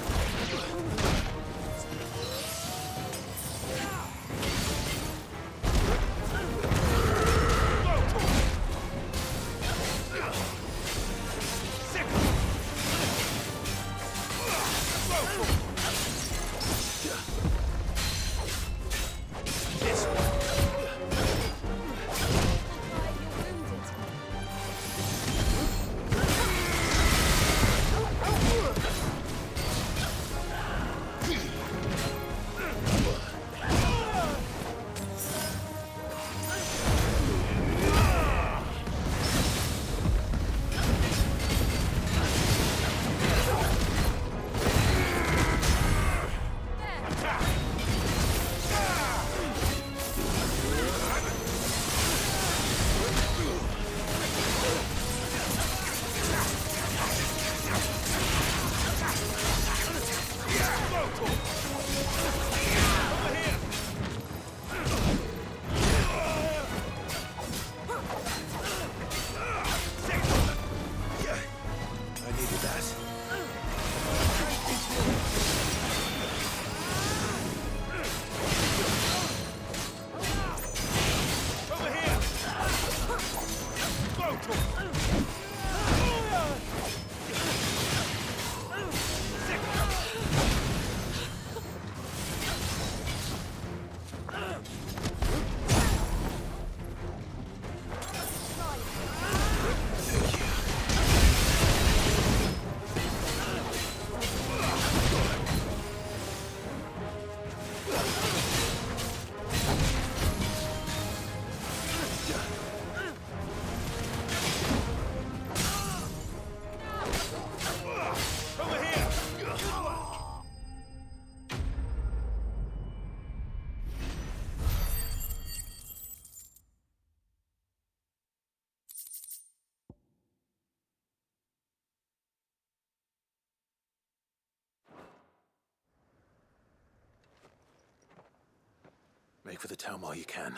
Make for the town while you can.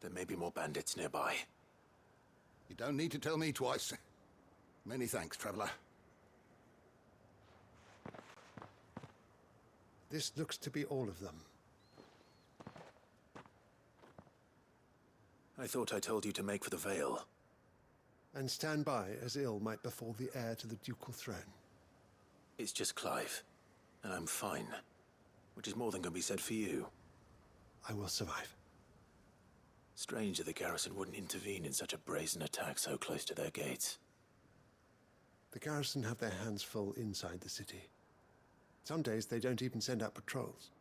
There may be more bandits nearby. You don't need to tell me twice. Many thanks, traveler. This looks to be all of them. I thought I told you to make for the Vale. And stand by as ill might befall the heir to the ducal throne. It's just Clive, and I'm fine. Which is more than can be said for you. I will survive. Strange that the garrison wouldn't intervene in such a brazen attack so close to their gates. The garrison have their hands full inside the city. Some days they don't even send out patrols.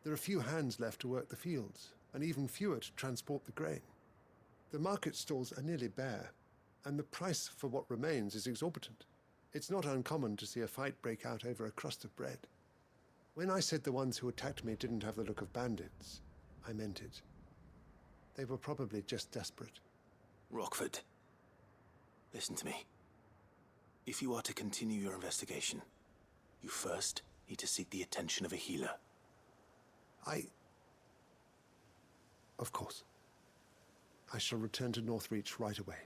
There are few hands left to work the fields, and even fewer to transport the grain. The market stalls are nearly bare, and the price for what remains is exorbitant. It's not uncommon to see a fight break out over a crust of bread. When I said the ones who attacked me didn't have the look of bandits, I meant it. They were probably just desperate. Rockford, listen to me. If you are to continue your investigation, you first need to seek the attention of a healer. Of course. I shall return to Northreach right away.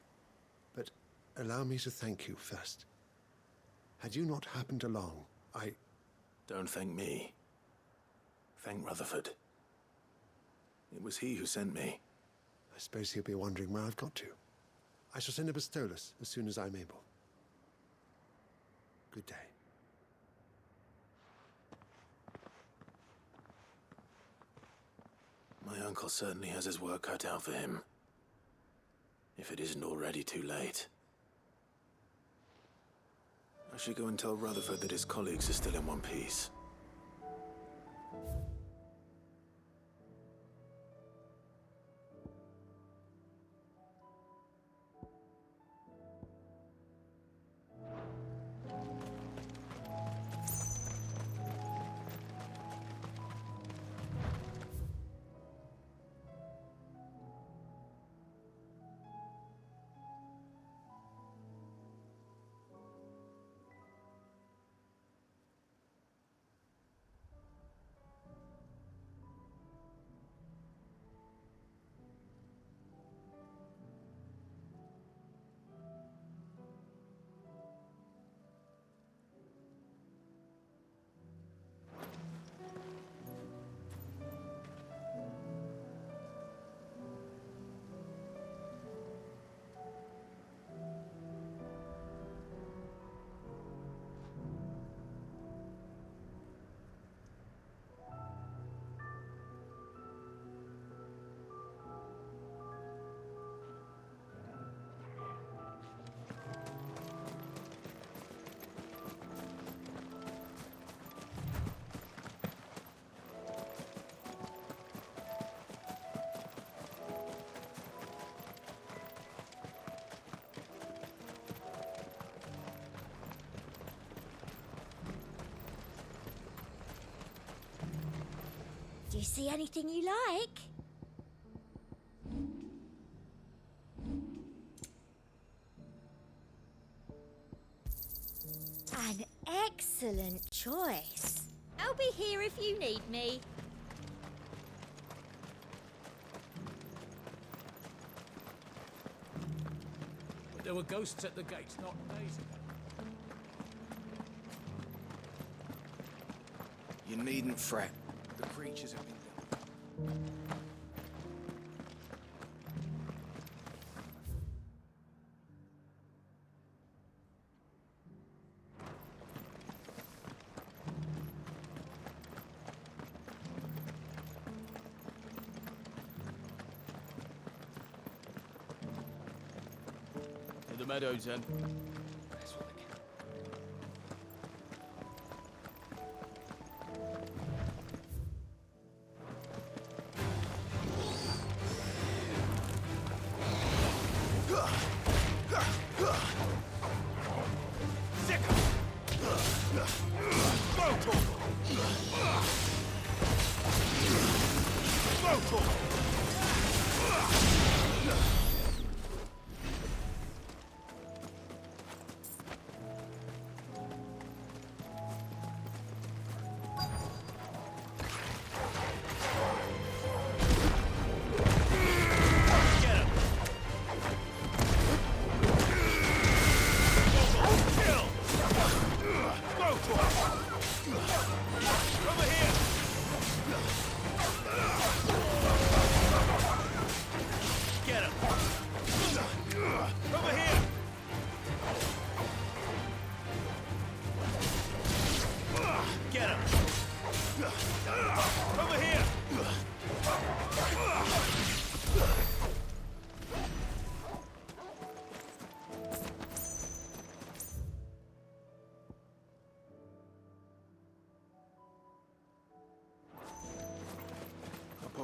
But allow me to thank you first. Had you not happened along, Don't thank me. Thank Rutherford. It was he who sent me. I suppose he'll be wondering where I've got to. I shall send a Bastolus as soon as I'm able. Good day. My uncle certainly has his work cut out for him. If it isn't already too late. I should go and tell Rutherford that his colleagues are still in one piece. see anything you like? An excellent choice. I'll be here if you need me. There were ghosts at the gates not days ago. You needn't fret. The creatures have been... In the meadows, then.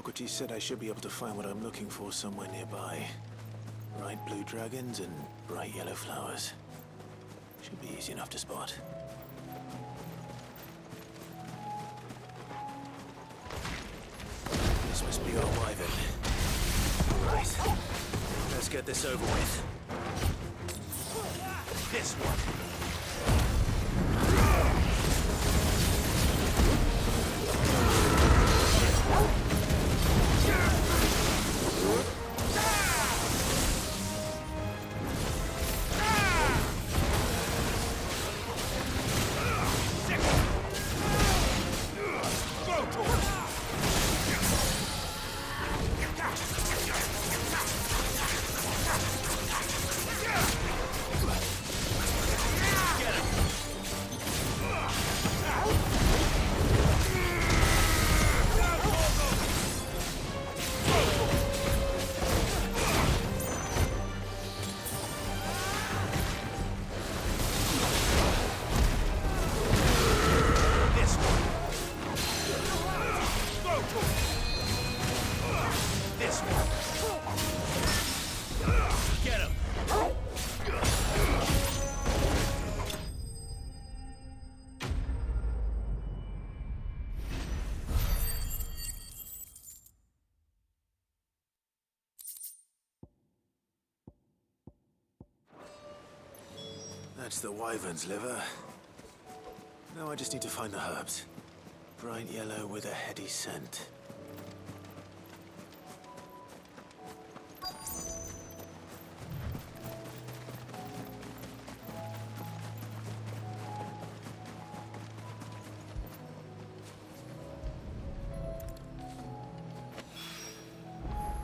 Hippocrates said I should be able to find what I'm looking for somewhere nearby. Bright blue dragons and bright yellow flowers. Should be easy enough to spot. This must be our wyvern. Right. Let's get this over with. This one. That's the wyvern's liver. Now I just need to find the herbs. Bright yellow with a heady scent.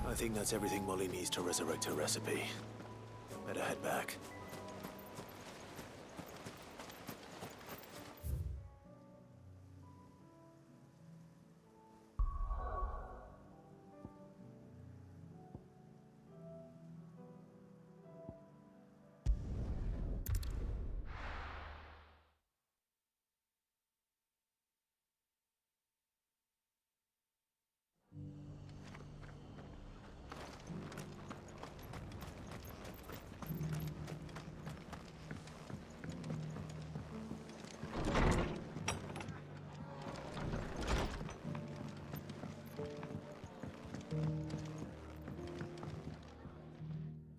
I think that's everything Molly needs to resurrect her recipe. Better head back.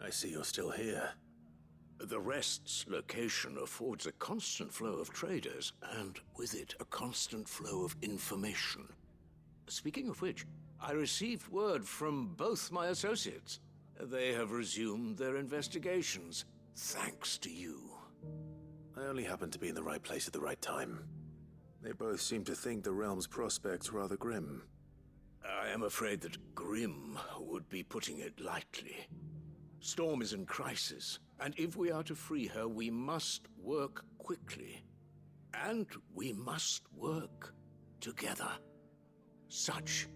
I see you're still here. The Rest's location affords a constant flow of traders, and with it, a constant flow of information. Speaking of which, I received word from both my associates. They have resumed their investigations, thanks to you. I only happened to be in the right place at the right time. They both seem to think the realm's prospects rather grim. I am afraid that grim would be putting it lightly. Storm is in crisis, and if we are to free her, we must work quickly. And we must work together. Such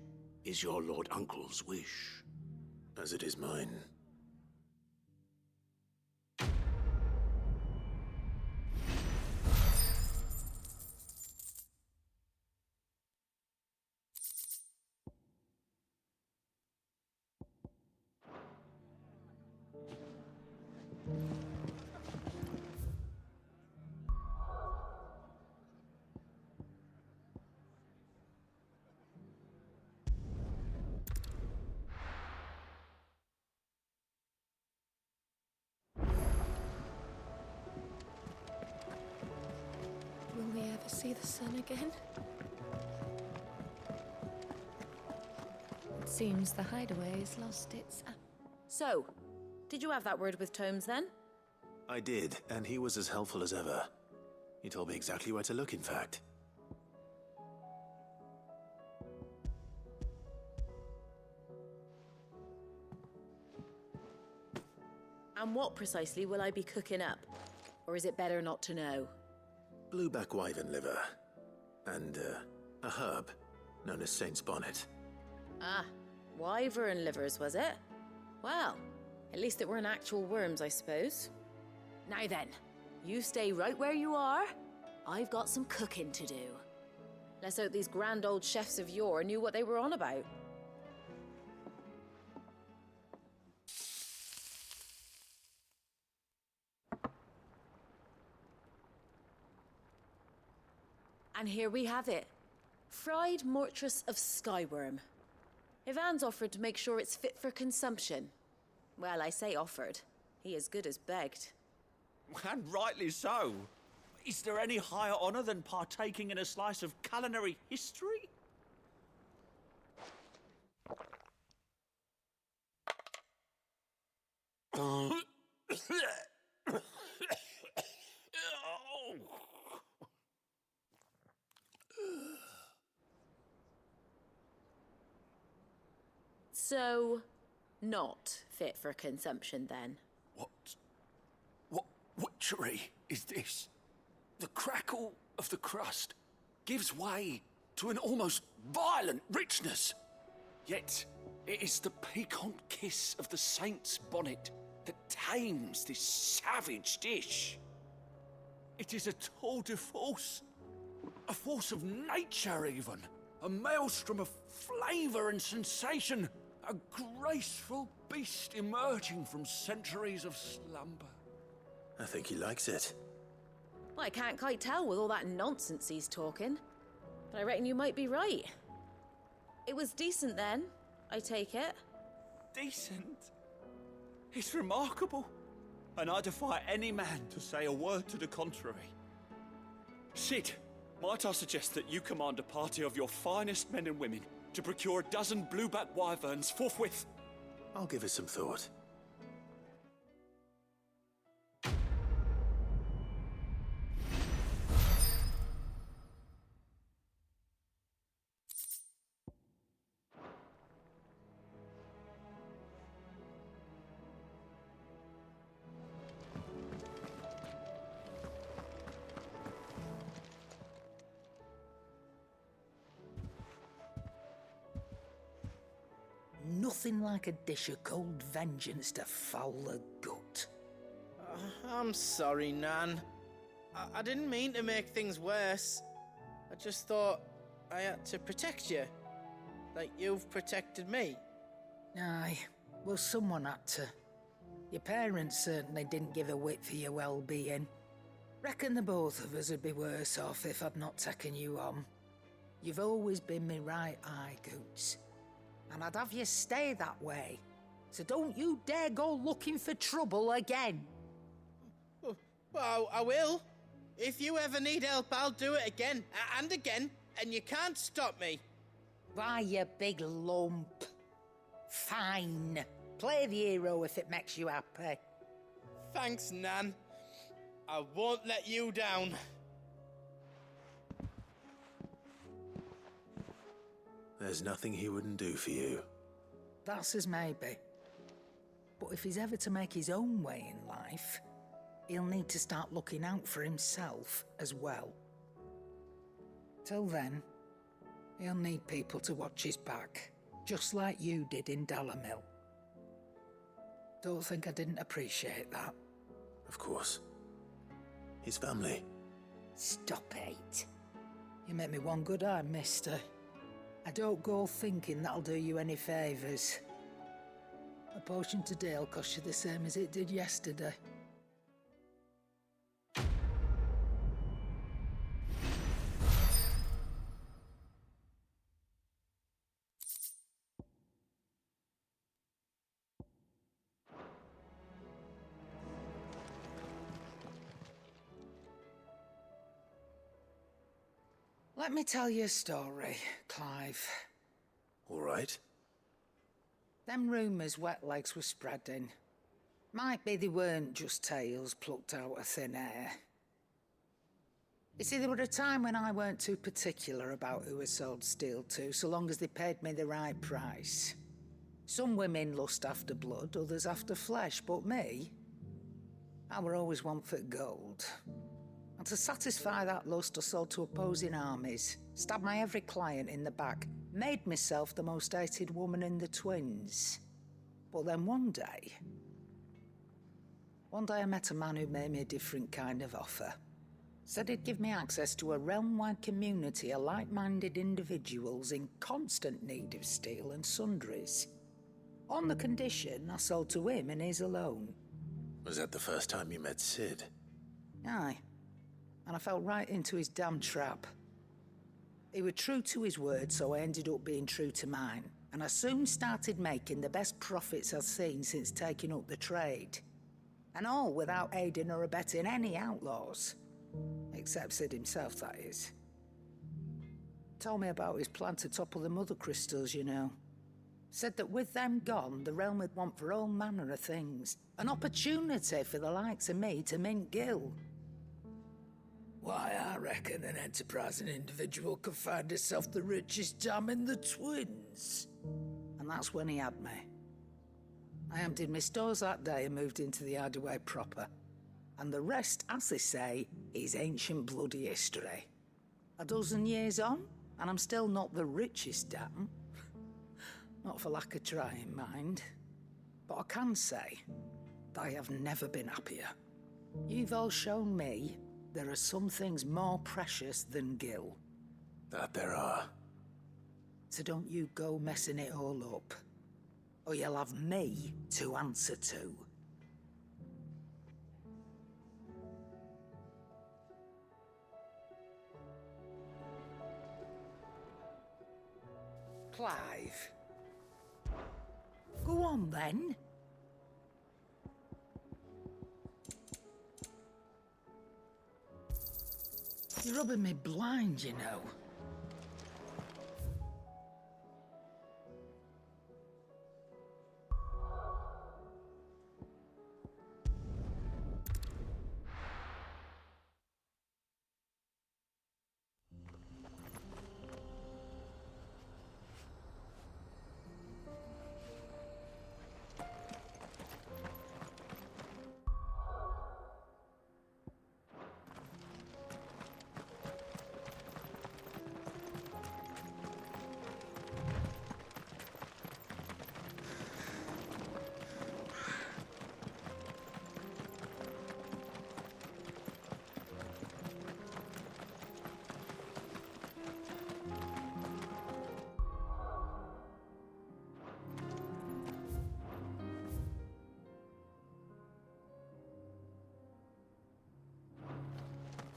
is your Lord Uncle's wish. As it is mine. Will we ever see the sun again? It seems the hideaway has lost its... So, did you have that word with Tomes then? I did, and he was as helpful as ever. He told me exactly where to look, in fact. And what precisely will I be cooking up? Or is it better not to know? Blueback wyvern liver. And, a herb known as Saint's Bonnet. Ah, wyvern livers, was it? Well, at least it weren't actual worms, I suppose. Now then, you stay right where you are. I've got some cooking to do. Let's hope these grand old chefs of yore knew what they were on about. And here we have it. Fried mortress of skyworm. Ivan's offered to make sure it's fit for consumption. Well, I say offered. He as good as begged. And rightly so. Is there any higher honor than partaking in a slice of culinary history? So, not fit for consumption then? What witchery is this? The crackle of the crust gives way to an almost violent richness. Yet, it is the piquant kiss of the saint's bonnet that tames this savage dish. It is a tour de force. A force of nature, even. A maelstrom of flavour and sensation. A graceful beast emerging from centuries of slumber. I think he likes it. Well, I can't quite tell with all that nonsense he's talking. But I reckon you might be right. It was decent then, I take it. Decent? It's remarkable. And I defy any man to say a word to the contrary. Sid, might I suggest that you command a party of your finest men and women to procure a dozen blueback wyverns forthwith? I'll give it some thought. Nothing like a dish of cold vengeance to foul the gut. I'm sorry, Nan. I didn't mean to make things worse. I just thought I had to protect you. Like you've protected me. Aye, well, someone had to. Your parents certainly didn't give a whit for your well-being. Reckon the both of us would be worse off if I'd not taken you on. You've always been me right eye, Goots. And I'd have you stay that way. So don't you dare go looking for trouble again. Well, I will. If you ever need help, I'll do it again and again, and you can't stop me. Why, you big lump. Fine. Play the hero if it makes you happy. Thanks, Nan. I won't let you down. There's nothing he wouldn't do for you. That's as maybe. But if he's ever to make his own way in life, he'll need to start looking out for himself as well. Till then, he'll need people to watch his back, just like you did in Dalamil. Don't think I didn't appreciate that. Of course. His family. Stop it. You make me one good eye, mister. I don't go thinking that'll do you any favours. A potion today'll cost you the same as it did yesterday. Let me tell you a story, Clive. All right. Them rumours Wetlegs were spreading. Might be they weren't just tales plucked out of thin air. You see, there were a time when I weren't too particular about who I sold steel to, so long as they paid me the right price. Some women lust after blood, others after flesh, but me, I were always one for gold. And to satisfy that lust, I sold to opposing armies, stabbed my every client in the back, made myself the most hated woman in the Twins. But then one day I met a man who made me a different kind of offer. Said he'd give me access to a realm-wide community of like-minded individuals in constant need of steel and sundries. On the condition I sold to him and his alone. Was that the first time you met Sid? Aye. And I fell right into his damn trap. He was true to his word, so I ended up being true to mine. And I soon started making the best profits I've seen since taking up the trade. And all without aiding or abetting any outlaws. Except Sid himself, that is. Told me about his plan to topple the Mother Crystals, you know. Said that with them gone, the realm would want for all manner of things. An opportunity for the likes of me to mint Gil. Why, I reckon an enterprising individual could find himself the richest dam in the Twins. And that's when he had me. I emptied my stores that day and moved into the Hideaway proper. And the rest, as they say, is ancient bloody history. A dozen years on, and I'm still not the richest dam. Not for lack of trying, mind. But I can say that I have never been happier. You've all shown me there are some things more precious than Gil. That there are. So don't you go messing it all up, or you'll have me to answer to. Clive. Go on, then. You're rubbing me blind, you know.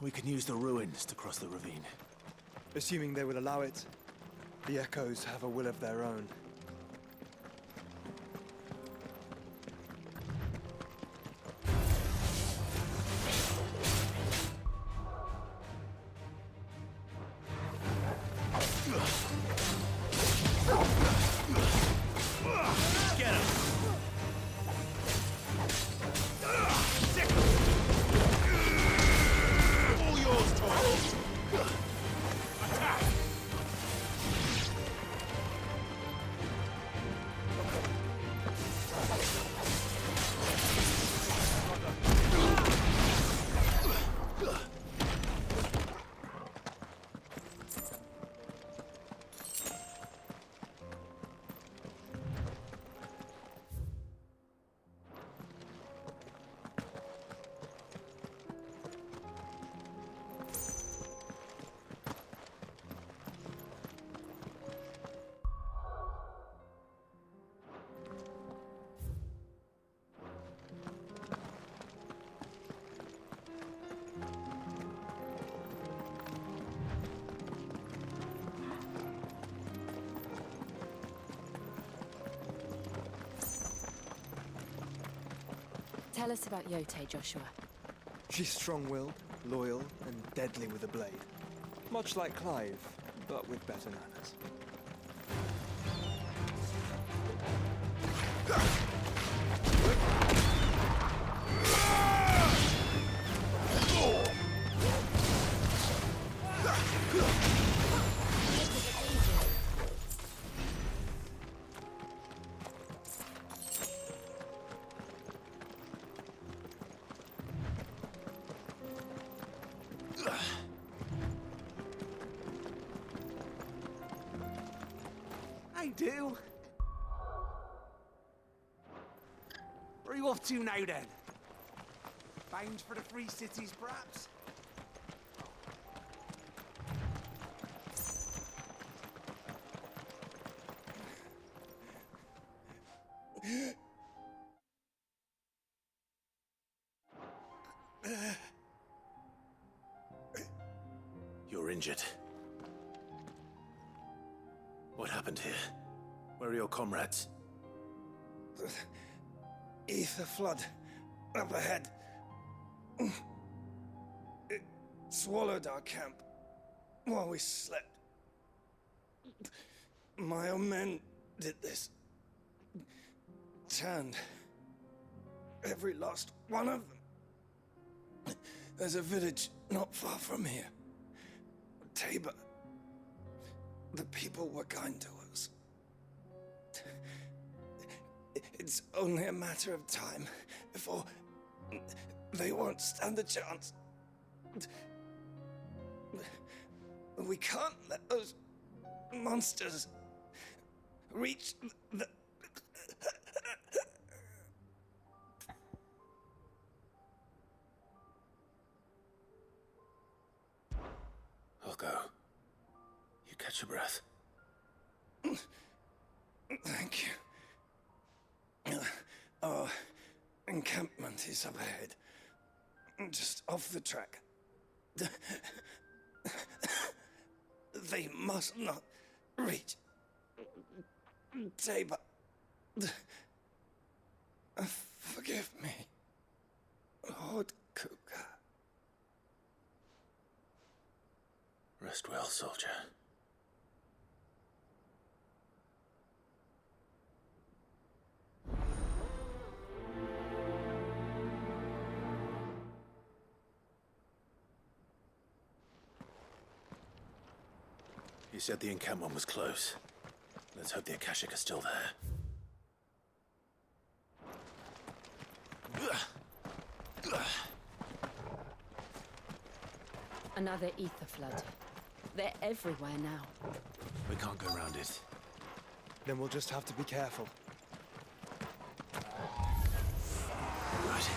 We can use the ruins to cross the ravine. Assuming they will allow it. The Echoes have a will of their own. Tell us about Yote, Joshua. She's strong-willed, loyal, and deadly with a blade. Much like Clive, but with better manners. I do. Where are you off to now, then? Bound for the Free Cities, perhaps? You're injured. What happened here? Where are your comrades? Ether flood up ahead. It swallowed our camp while we slept. My own men did this. Turned every last one of them. There's a village not far from here. Tabor. The people were kind to us. It's only a matter of time before they won't stand a chance. We can't let those monsters reach the... I'll go. You catch your breath. Thank you. Our encampment is up ahead. Just off the track. They must not reach Tabor. Forgive me, Lord Kuka. Rest well, soldier. You said the encampment was close. Let's hope the Akashic are still there. Another ether flood. They're everywhere now. We can't go around it. Then we'll just have to be careful. Right.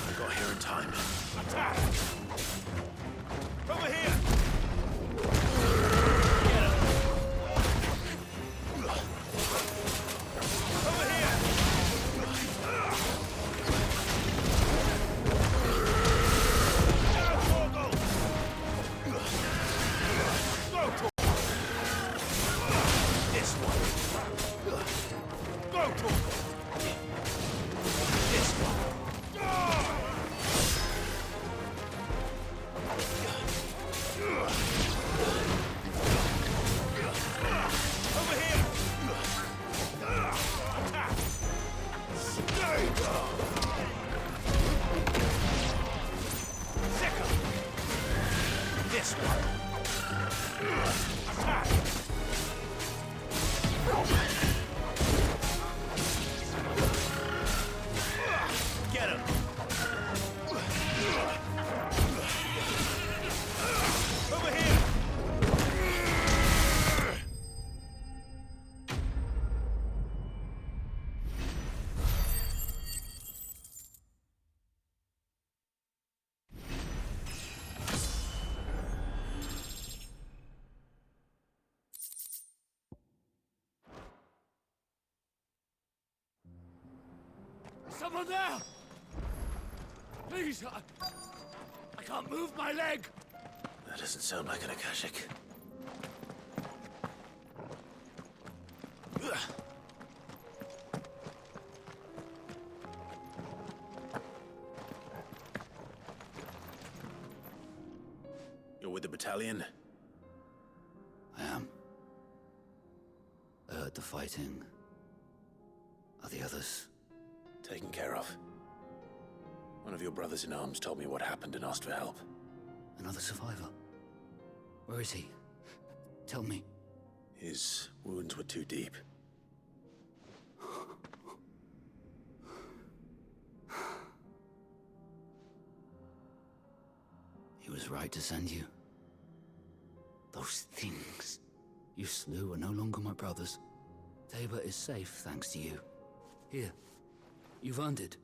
I got here in time. Attack! Over here! Someone there! Please, I can't move my leg! That doesn't sound like an Akashic. You're with the battalion? I am. I heard the fighting. Are the others? Taken care of. One of your brothers in arms told me what happened and asked for help. Another survivor? Where is he? Tell me. His wounds were too deep. He was right to send you. Those things you slew are no longer my brothers. Tabor is safe thanks to you. Here, you've earned it.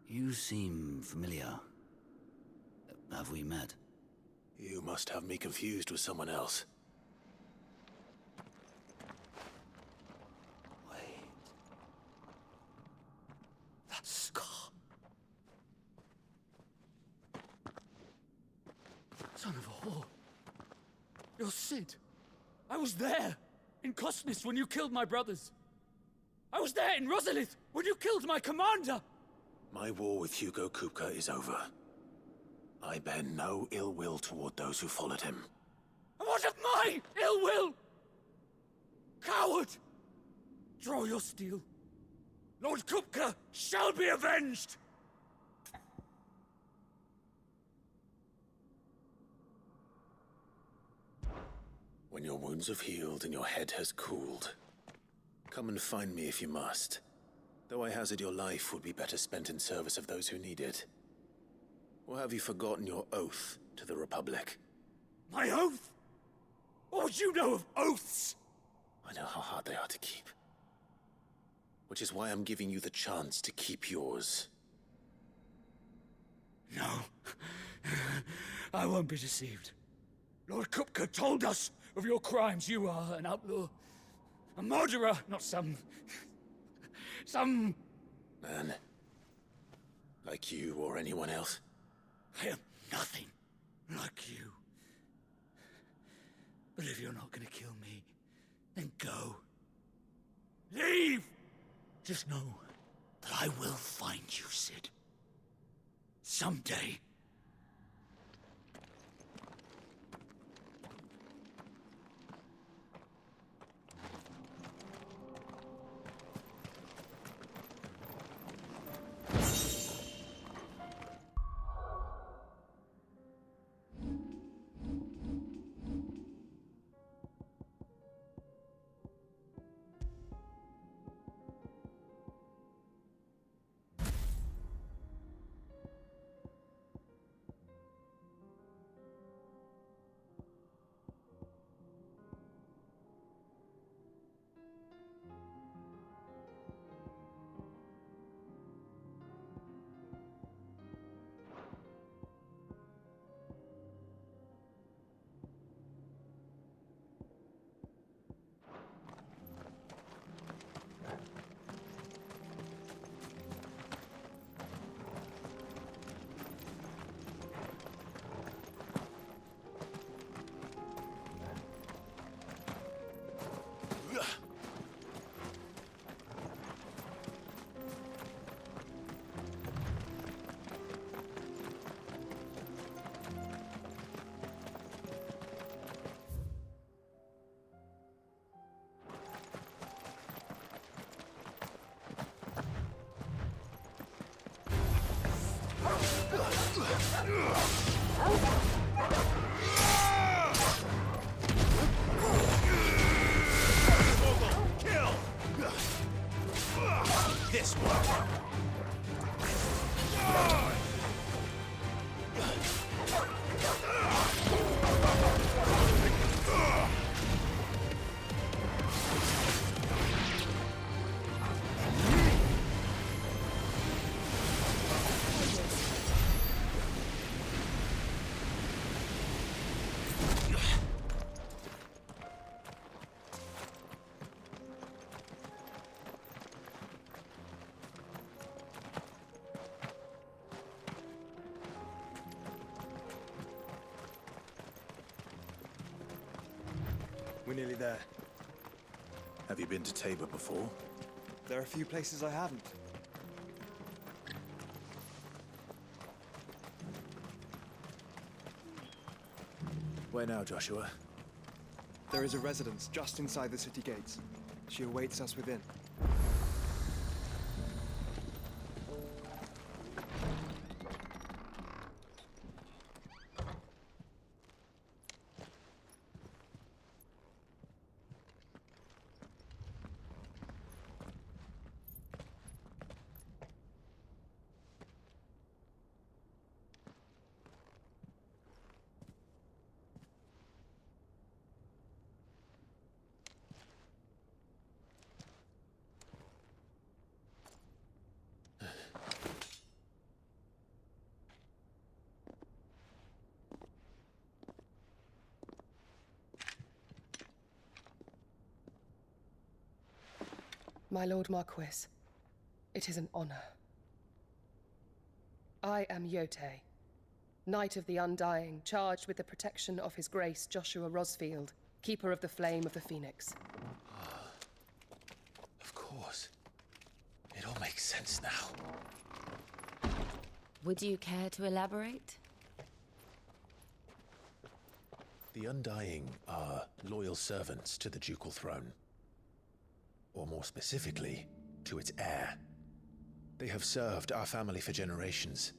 You seem familiar. Have we met? You must have me confused with someone else. Wait. That scar. Son of a whore. You're Cid. I was there, in Cosnis, when you killed my brothers. I was there in Rosalith, when you killed my commander. My war with Hugo Kupka is over. I bear no ill will toward those who followed him. And what of my ill will? Coward! Draw your steel. Lord Kupka shall be avenged! When your wounds have healed and your head has cooled, come and find me if you must. Though I hazard your life would be better spent in service of those who need it. Or have you forgotten your oath to the Republic? My oath? What would you know of oaths? I know how hard they are to keep. Which is why I'm giving you the chance to keep yours. No. I won't be deceived. Lord Kupka told us of your crimes. You are an outlaw. A murderer, not some man. Like you or anyone else. I am nothing like you. But if you're not gonna kill me, then go. Leave! Just know that I will find you, Cid. Someday. This one. We're nearly there. Have you been to Tabor before? There are a few places I haven't. Where now, Joshua? There is a residence just inside the city gates. She awaits us within. My Lord Marquis, it is an honor. I am Yotei, Knight of the Undying, charged with the protection of His Grace Joshua Rosfield, Keeper of the Flame of the Phoenix. Of course. It all makes sense now. Would you care to elaborate? The Undying are loyal servants to the ducal throne. Or more specifically, to its heir. They have served our family for generations,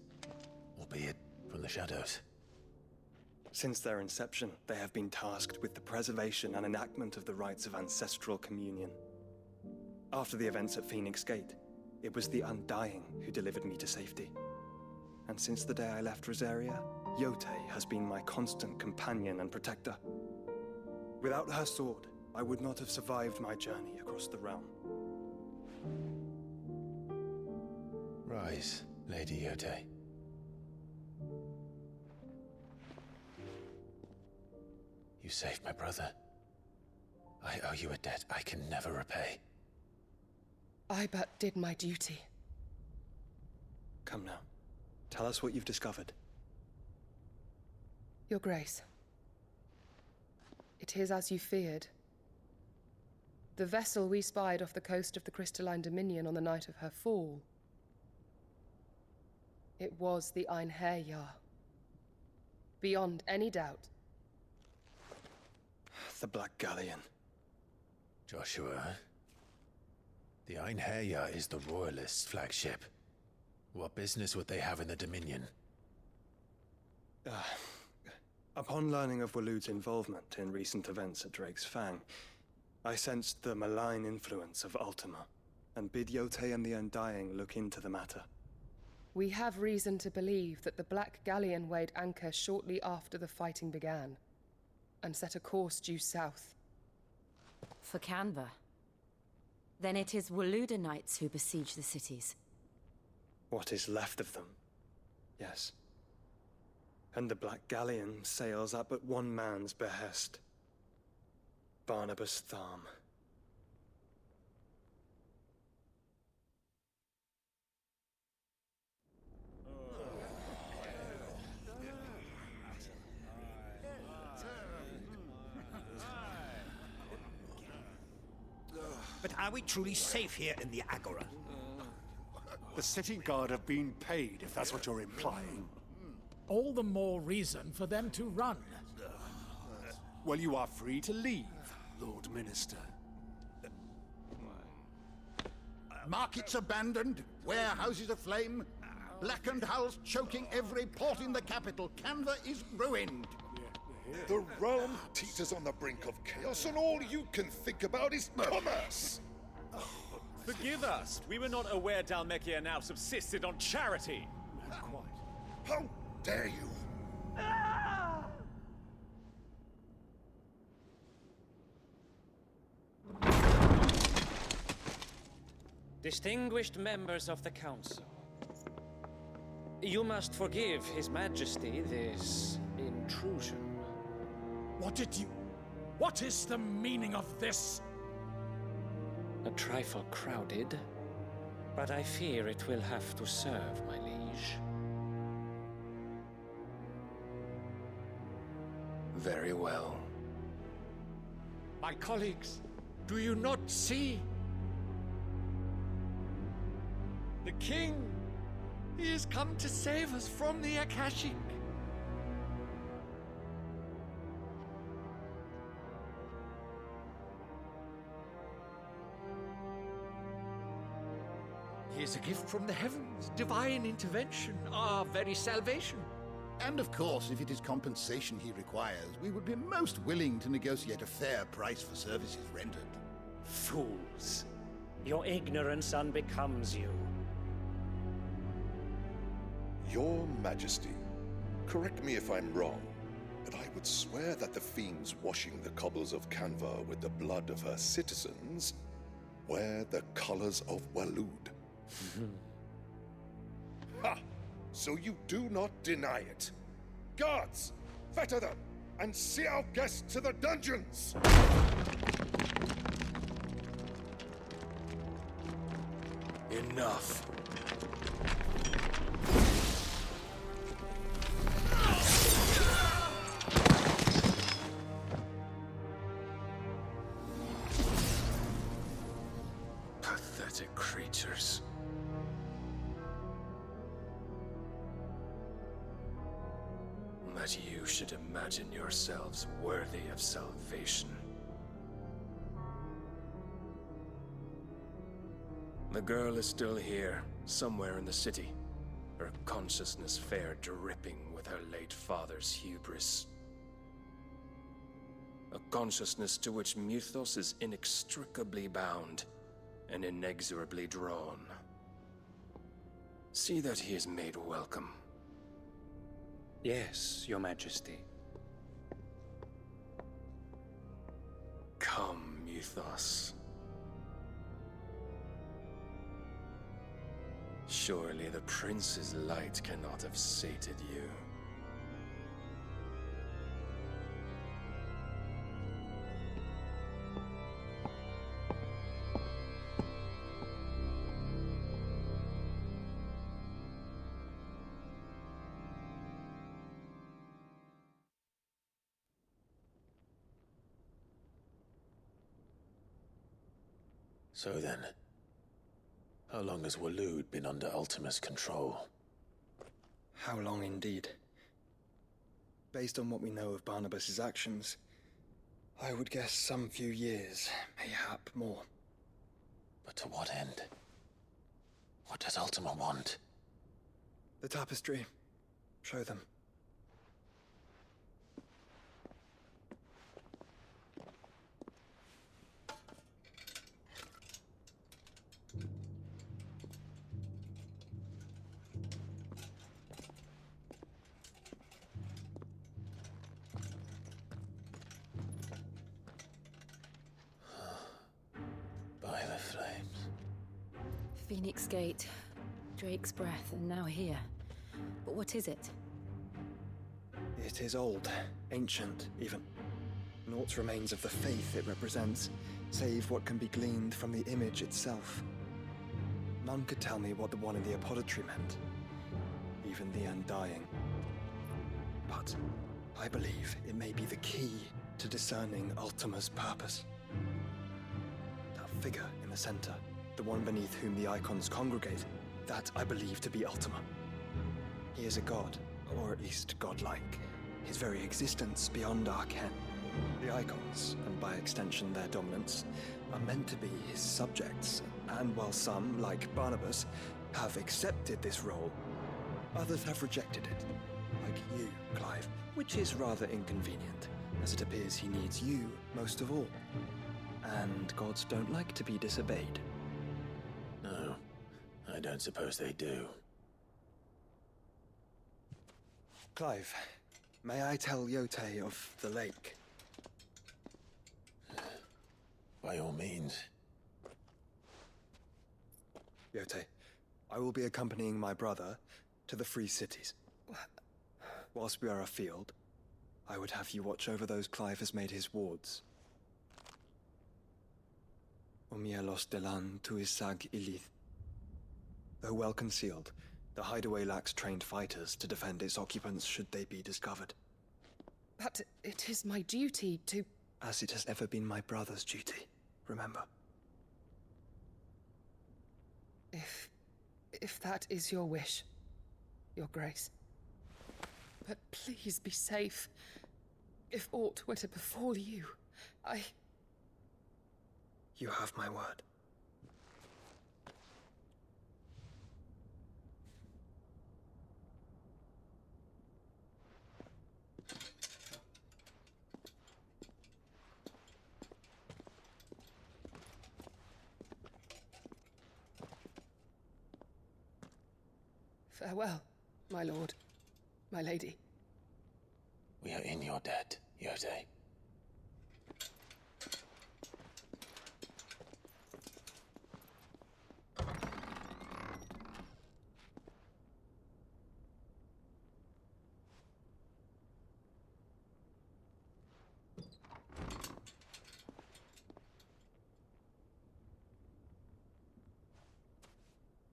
albeit from the shadows. Since their inception, they have been tasked with the preservation and enactment of the rites of ancestral communion. After the events at Phoenix Gate, it was the Undying who delivered me to safety. And since the day I left Rosaria, Yotei has been my constant companion and protector. Without her sword, I would not have survived my journey across the realm. Rise, Lady Yotei. You saved my brother. I owe you a debt I can never repay. I but did my duty. Come now. Tell us what you've discovered. Your Grace. It is as you feared. The vessel we spied off the coast of the Crystalline Dominion on the night of her fall. It was the Einherjar. Beyond any doubt. The Black Galleon. Joshua, the Einherjar is the Royalists' flagship. What business would they have in the Dominion? Upon learning of Waloed's involvement in recent events at Drake's Fang, I sensed the malign influence of Ultima, and bid Yotei and the Undying look into the matter. We have reason to believe that the Black Galleon weighed anchor shortly after the fighting began, and set a course due south. For Canva. Then it is Waloed Knights who besiege the cities. What is left of them, yes. And the Black Galleon sails at but one man's behest. Barnabas Tharm. But are we truly safe here in the Agora? The city guard have been paid, if that's what you're implying. All the more reason for them to run. Well, you are free to leave, Lord Minister. Markets abandoned, warehouses aflame, blackened hulls choking every port in the capital. Canva is ruined. The realm teeters on the brink of chaos, and all you can think about is commerce. Forgive us. We were not aware Dhalmekia now subsisted on charity. How dare you? Distinguished members of the Council, you must forgive His Majesty this intrusion. What is the meaning of this? A trifle crowded, but I fear it will have to serve, my liege. Very well. My colleagues, do you not see? The king, he has come to save us from the Akashic. He is a gift from the heavens, divine intervention, our very salvation. And of course, if it is compensation he requires, we would be most willing to negotiate a fair price for services rendered. Fools. Your ignorance unbecomes you. Your Majesty, correct me if I'm wrong, but I would swear that the fiends washing the cobbles of Canva with the blood of her citizens wear the colors of Waloed. Ha! So you do not deny it. Guards, fetter them, and see our guests to the dungeons! Enough. Pathetic creatures. That you should imagine yourselves worthy of salvation. The girl is still here, somewhere in the city, her consciousness fair dripping with her late father's hubris. A consciousness to which Mythos is inextricably bound and inexorably drawn. See that he is made welcome. Yes, Your Majesty. Come, Mythos. Surely the prince's light cannot have sated you. So then, how long has Waloed been under Ultima's control? How long indeed? Based on what we know of Barnabas's actions, I would guess some few years, mayhap more. But to what end? What does Ultima want? The tapestry. Show them. By the flames. Phoenix Gate, Drake's Breath, and now here. But what is it? It is old, ancient, even. Naught remains of the faith it represents, save what can be gleaned from the image itself. None could tell me what the one in the apothecary meant, even the Undying. But I believe it may be the key to discerning Ultima's purpose. That figure in the center, the one beneath whom the icons congregate, that I believe to be Ultima. He is a god, or at least godlike. His very existence beyond our ken. The icons, and by extension their dominance, are meant to be his subjects, and while some, like Barnabas, have accepted this role, others have rejected it. Like you, Clive, which is rather inconvenient, as it appears he needs you most of all. And gods don't like to be disobeyed. No, I don't suppose they do. Clive, may I tell Yote of the lake? By all means. Yote, I will be accompanying my brother to the Free Cities. Whilst we are afield, I would have you watch over those Clive has made his wards. Omielos delan tuisag ilith. Though well concealed, the hideaway lacks trained fighters to defend its occupants should they be discovered. But it is my duty to... as it has ever been my brother's duty, remember? If that is your wish, Your Grace. But please be safe. If aught were to befall you, You have my word. Farewell, my lord, my lady. We are in your debt, Yotei.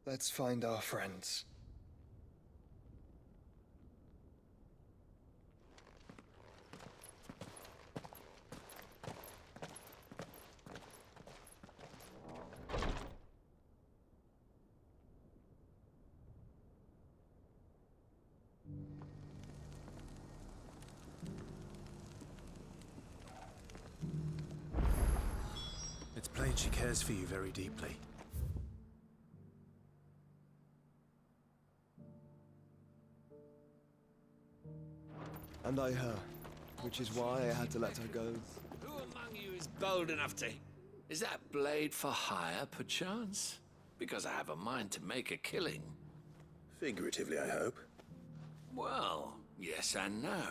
Let's find our friends. It's plain she cares for you very deeply. And I her, which is why I had to let her go. Who among you is bold enough to... Is that blade for hire, perchance? Because I have a mind to make a killing. Figuratively, I hope. Well, yes and no.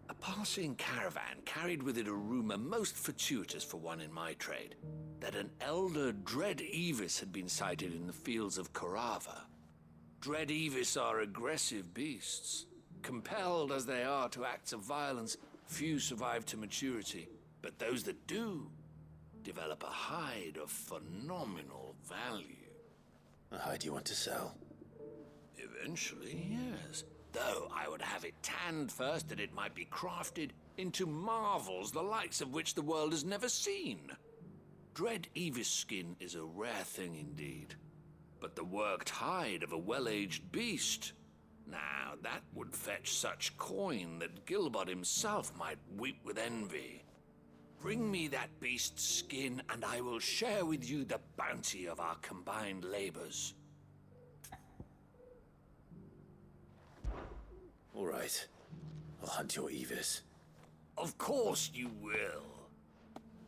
A passing caravan carried with it a rumor most fortuitous for one in my trade, that an elder Dread Evis had been sighted in the fields of Korava. Dread Evis are aggressive beasts. Compelled as they are to acts of violence, few survive to maturity, but those that do develop a hide of phenomenal value. A hide you want to sell? Eventually, yes. Though I would have it tanned first that it might be crafted into marvels the likes of which the world has never seen. Dread Evis skin is a rare thing indeed, but the worked hide of a well-aged beast... Now, that would fetch such coin that Gilbert himself might weep with envy. Bring me that beast's skin, and I will share with you the bounty of our combined labors. All right. I'll hunt your Evis. Of course you will.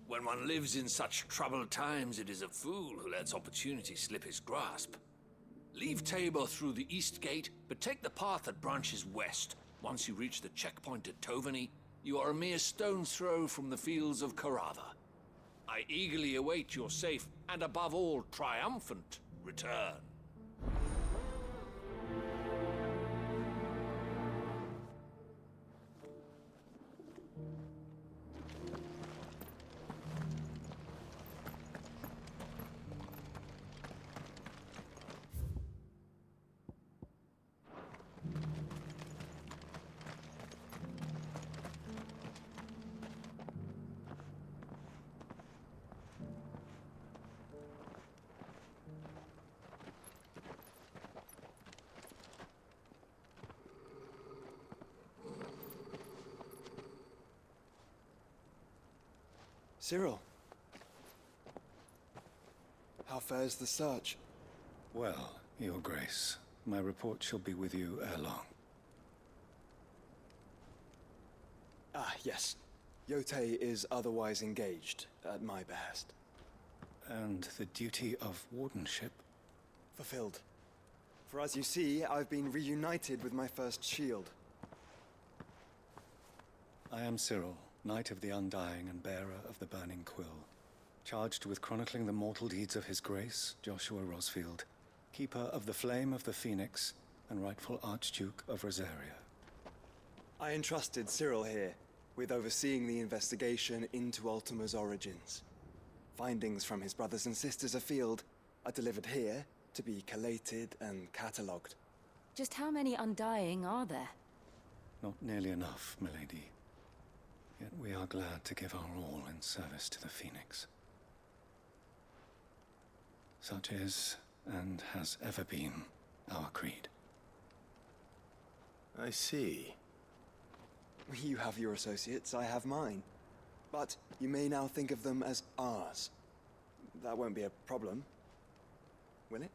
When one lives in such troubled times, it is a fool who lets opportunity slip his grasp. Leave Tabor through the east gate, but take the path that branches west. Once you reach the checkpoint at Tovani, you are a mere stone's throw from the fields of Korava. I eagerly await your safe, and above all, triumphant return. Cyril. How fares the search? Well, Your Grace, my report shall be with you ere long. Ah, yes. Yotei is otherwise engaged, at my behest. And the duty of wardenship? Fulfilled. For as you see, I've been reunited with my first shield. I am Cyril, Knight of the Undying and bearer of the Burning Quill, charged with chronicling the mortal deeds of His Grace, Joshua Rosfield, Keeper of the Flame of the Phoenix and rightful Archduke of Rosaria. I entrusted Cyril here with overseeing the investigation into Ultima's origins. Findings from his brothers and sisters afield are delivered here to be collated and catalogued. Just how many Undying are there? Not nearly enough, milady. Yet we are glad to give our all in service to the Phoenix. Such is, and has ever been, our creed. I see. You have your associates, I have mine. But you may now think of them as ours. That won't be a problem, will it?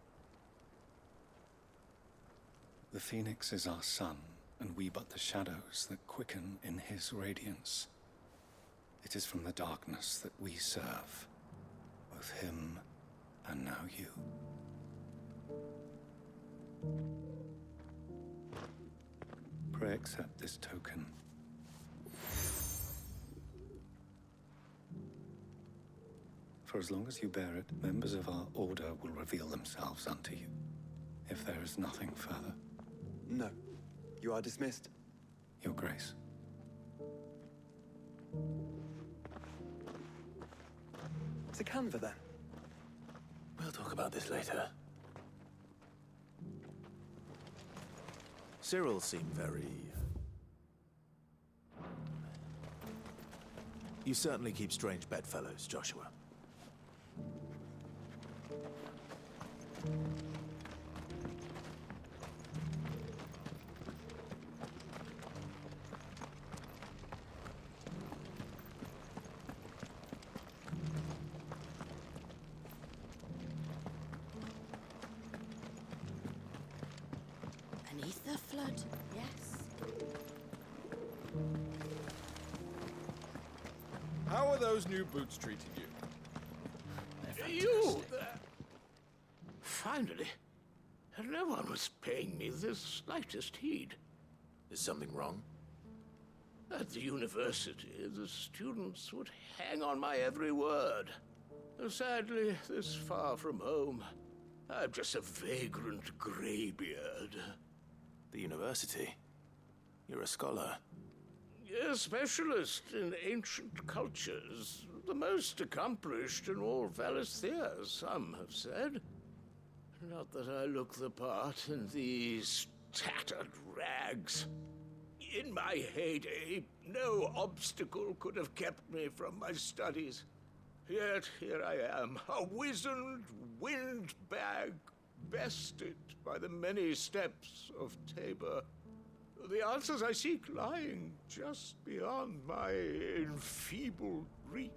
The Phoenix is our sun, and we but the shadows that quicken in his radiance. It is from the darkness that we serve, both him and now you. Pray accept this token. For as long as you bear it, members of our order will reveal themselves unto you. If there is nothing further. No. You are dismissed. Your Grace. To Canva, then. We'll talk about this later. Cyril seemed very... You certainly keep strange bedfellows, Joshua. Beneath the flood, yes. How are those new boots treating you? You! Finally. No one was paying me the slightest heed. Is something wrong? At the university, the students would hang on my every word. Sadly, this far from home, I'm just a vagrant graybeard. The university? You're a scholar. A specialist in ancient cultures. The most accomplished in all Valisthea, some have said. Not that I look the part in these tattered rags. In my heyday, no obstacle could have kept me from my studies. Yet here I am, a wizened windbag, bested by the many steps of Tabor. The answers I seek lying just beyond my enfeebled reach.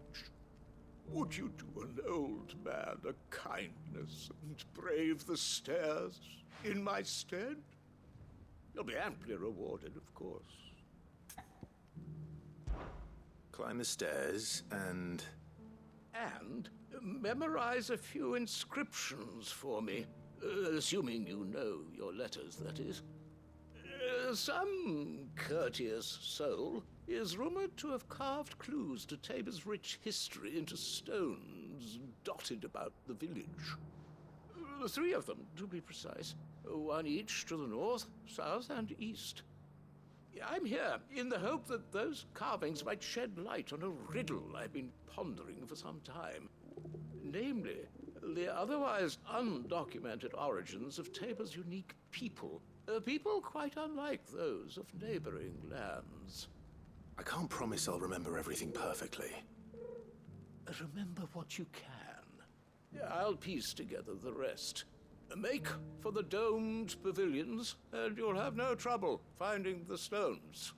Would you do an old man a kindness and brave the stairs in my stead? You'll be amply rewarded, of course. Climb the stairs and... And memorize a few inscriptions for me, assuming you know your letters, that is. Some courteous soul is rumored to have carved clues to Tabor's rich history into stones dotted about the village. 3 of them, to be precise. 1 each to the north, south, and east. I'm here in the hope that those carvings might shed light on a riddle I've been pondering for some time. Namely, the otherwise undocumented origins of Tabor's unique people. People quite unlike those of neighboring lands. I can't promise I'll remember everything perfectly. Remember what you can. I'll piece together the rest. Make for the domed pavilions, and you'll have no trouble finding the stones.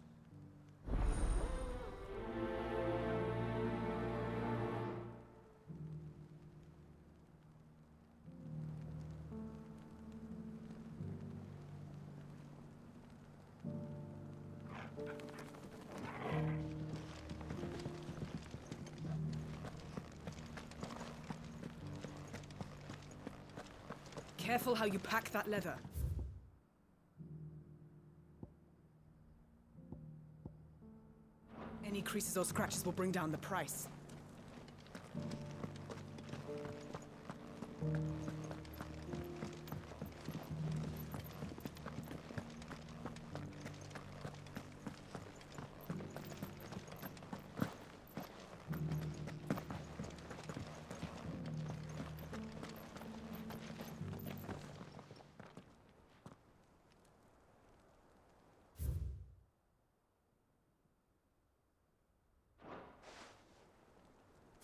Careful how you pack that leather. Any creases or scratches will bring down the price.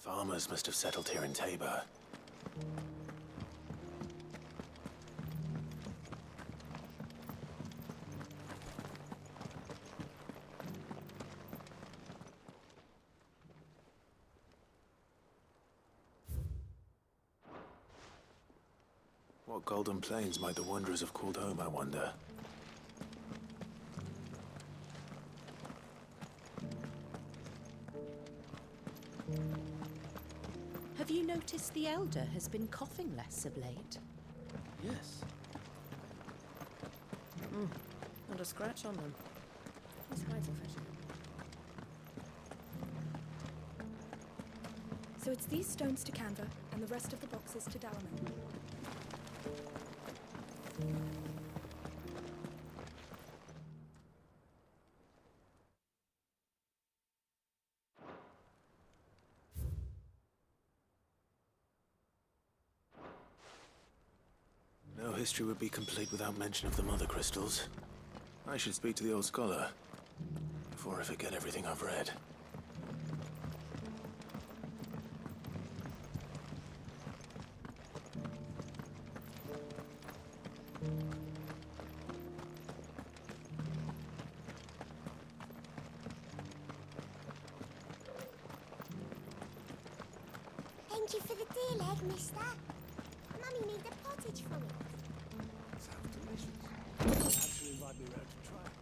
Farmers must have settled here in Tabor. What golden plains might the wanderers have called home, I wonder? Have you noticed the Elder has been coughing less of late? Yes. Not a scratch on them. His hides are fetching. So it's these stones to Canva, and the rest of the boxes to Dalaman. No history would be complete without mention of the Mother Crystals. I should speak to the old scholar before I forget everything I've read. Thank you for the deal egg, mister. Mummy made a pottage from it. Sounds delicious. Actually invite me round to try it.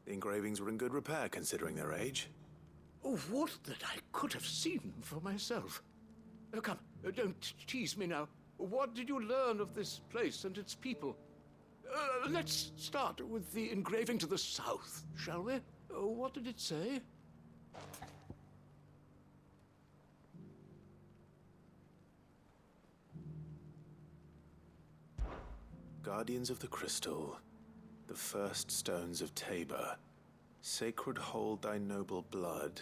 The engravings were in good repair considering their age. Oh, would that I could have seen them for myself. Oh, come, don't tease me now. What did you learn of this place and its people? Let's start with the engraving to the south, shall we? What did it say? Guardians of the Crystal, the first stones of Tabor, sacred hold thy noble blood,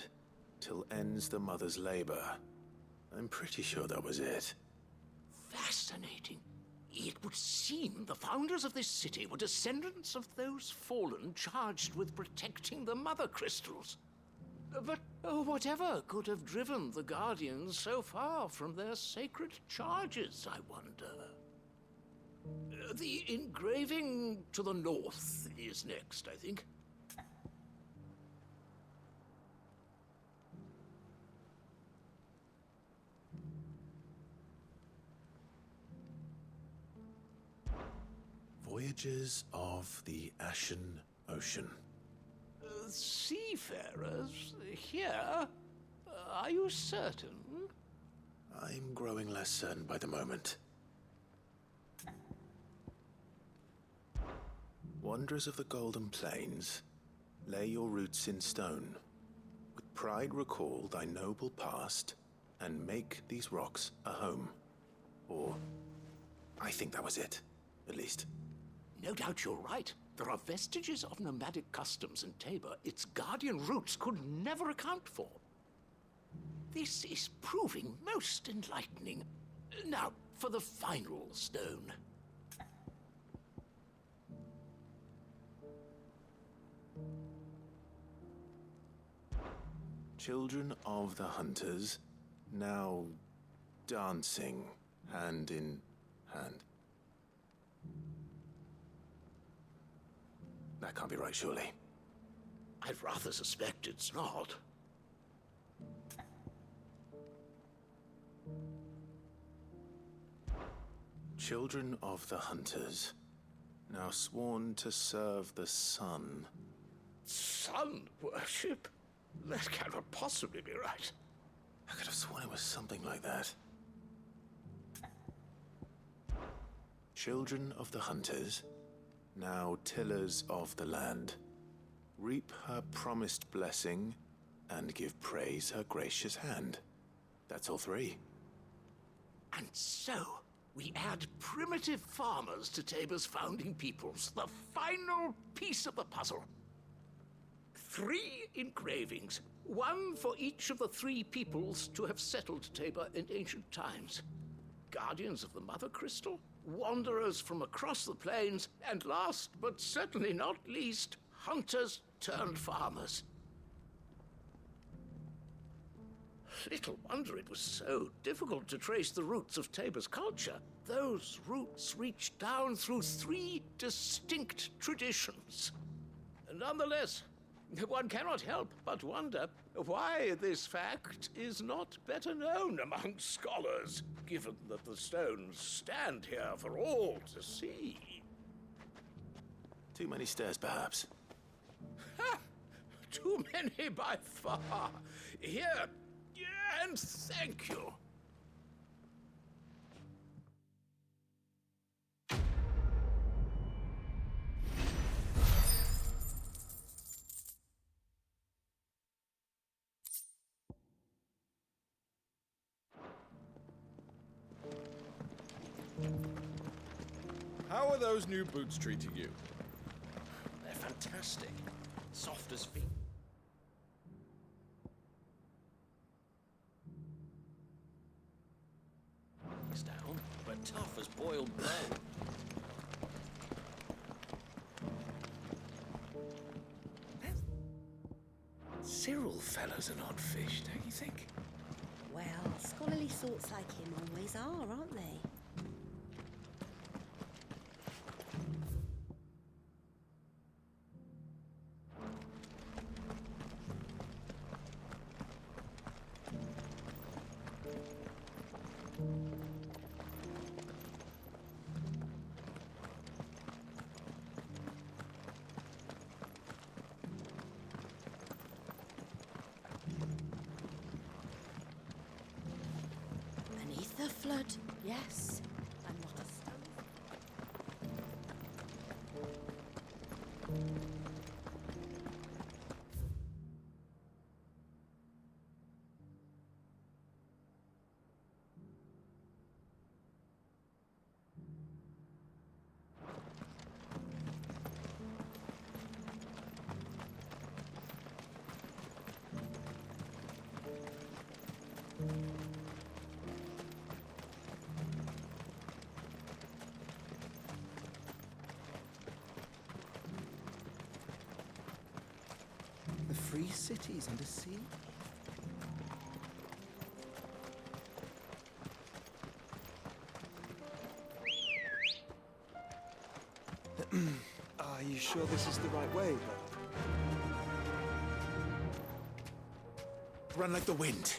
till ends the mother's labor. I'm pretty sure that was it. Fascinating. It would seem the founders of this city were descendants of those fallen charged with protecting the Mother Crystals. But whatever could have driven the Guardians so far from their sacred charges, I wonder? The engraving to the north is next, I think. Voyages of the Ashen Ocean. Seafarers here? Are you certain? I'm growing less certain by the moment. Wanderers of the Golden Plains, lay your roots in stone. With pride recall thy noble past, and make these rocks a home. Or, I think that was it, at least. No doubt you're right. There are vestiges of nomadic customs in Tabor its guardian roots could never account for. This is proving most enlightening. Now, for the final stone. Children of the Hunters, now dancing hand in hand. That can't be right, surely. I'd rather suspect it's not. Children of the Hunters, now sworn to serve the sun. Sun worship? That cannot possibly be right. I could have sworn it was something like that. Children of the Hunters, now tillers of the land, reap her promised blessing and give praise her gracious hand. That's all three. And so, we add primitive farmers to Tabor's founding peoples, the final piece of the puzzle. 3 engravings, one for each of the 3 peoples to have settled Tabor in ancient times. guardians of the Mother Crystal, wanderers from across the plains, and last but certainly not least, hunters turned farmers. Little wonder it was so difficult to trace the roots of Tabor's culture. Those roots reach down through 3 distinct traditions. Nonetheless, one cannot help but wonder why this fact is not better known among scholars, given that the stones stand here for all to see. Too many stairs, perhaps. Ha! Too many by far. Here, and thank you. How are those new boots treating you? They're fantastic. Soft as feet. Down, but tough as boiled bone. Cyril fellow's an odd fish, don't you think? Well, scholarly sorts like him always are, aren't they? The flood, yes, and what a The free cities under sea? Are you sure this is the right way, brother? Run like the wind.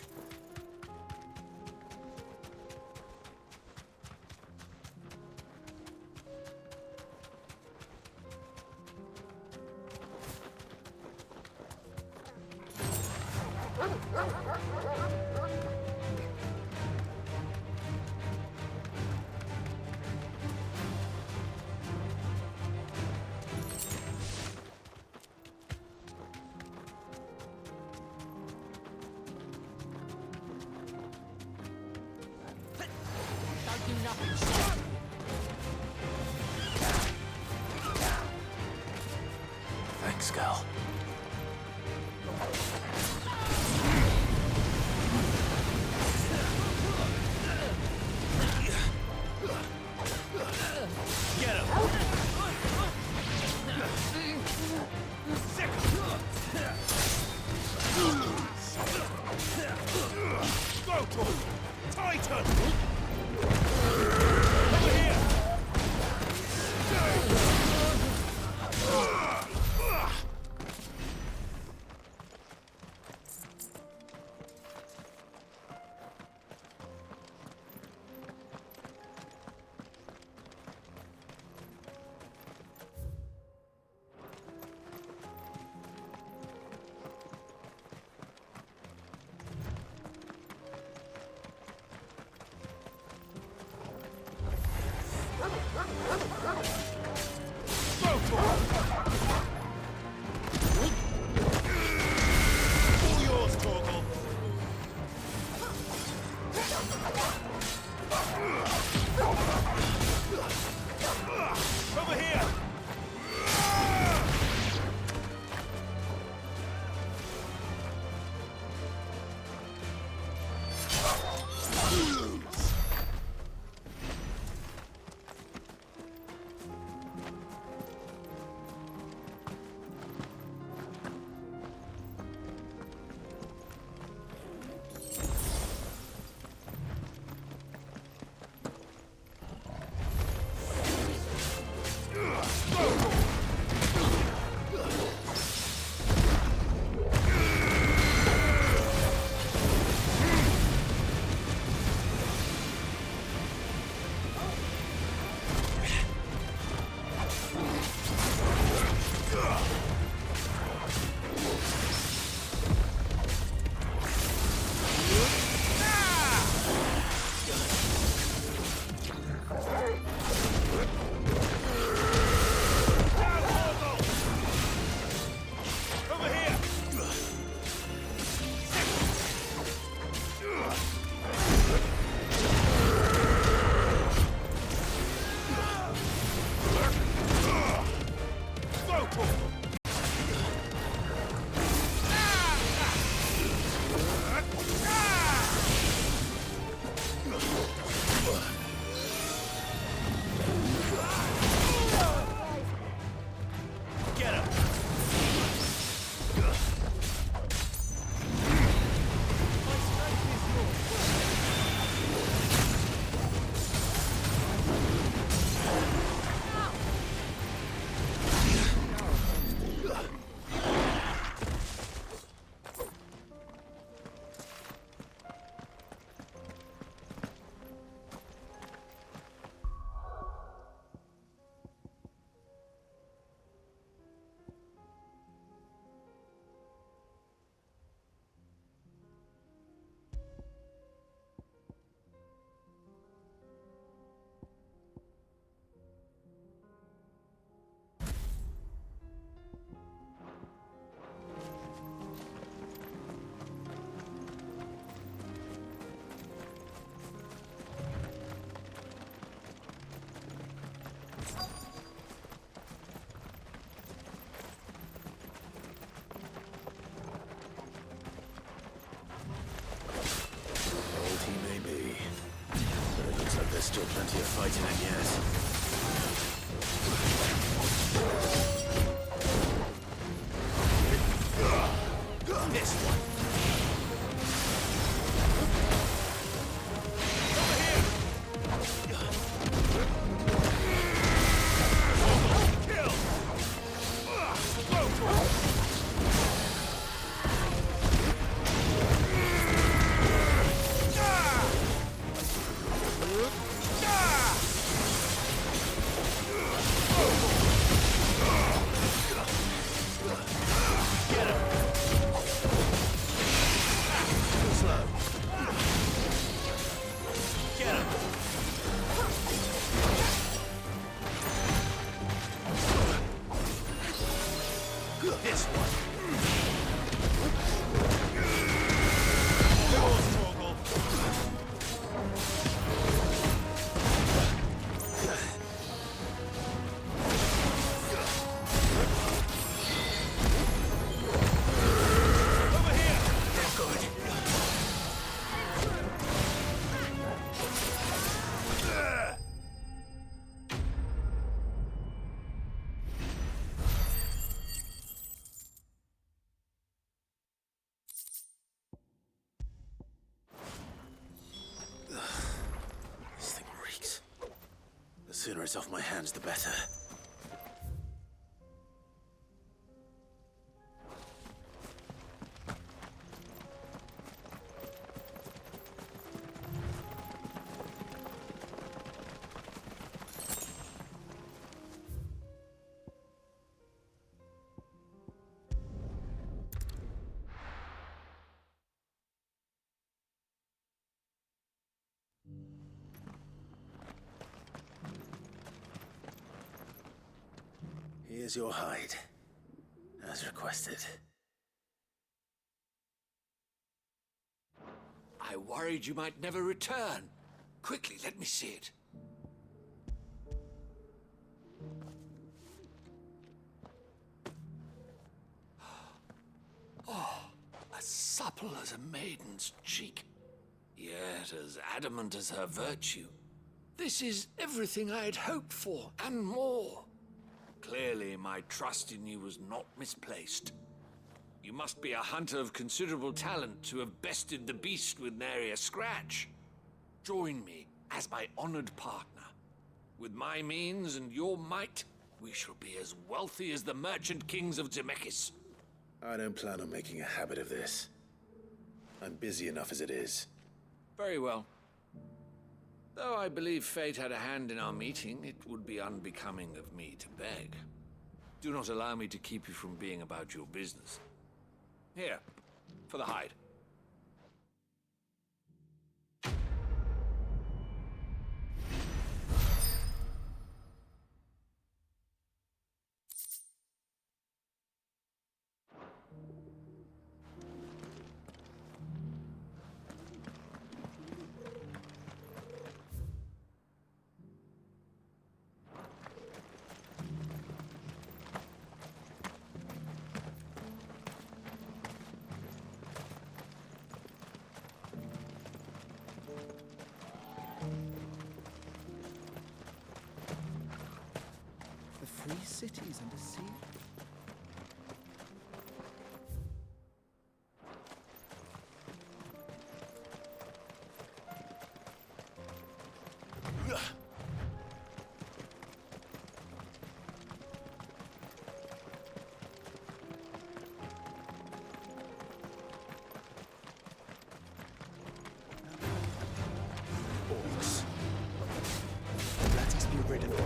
Thanks, Gal. Get him! Go to him! Titan! Over here! All yours, Torgal. Over here. There's still plenty of fighting in yet. This one. The sooner it's off my hands, the better. Here's your hide, as requested. I worried you might never return. Quickly, let me see it. Oh, as supple as a maiden's cheek, yet as adamant as her virtue. This is everything I had hoped for, and more. Clearly, my trust in you was not misplaced. You must be a hunter of considerable talent to have bested the beast with nary a scratch. Join me as my honored partner. With my means and your might, we shall be as wealthy as the merchant kings of Zemeckis. I don't plan on making a habit of this. I'm busy enough as it is. Very well. Though I believe fate had a hand in our meeting, it would be unbecoming of me to beg. Do not allow me to keep you from being about your business. Here, for the hide. cities and a sea. Orcs. Let us be rid of them.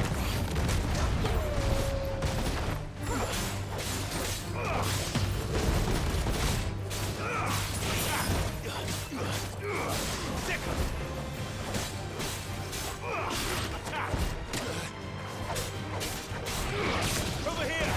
Over here!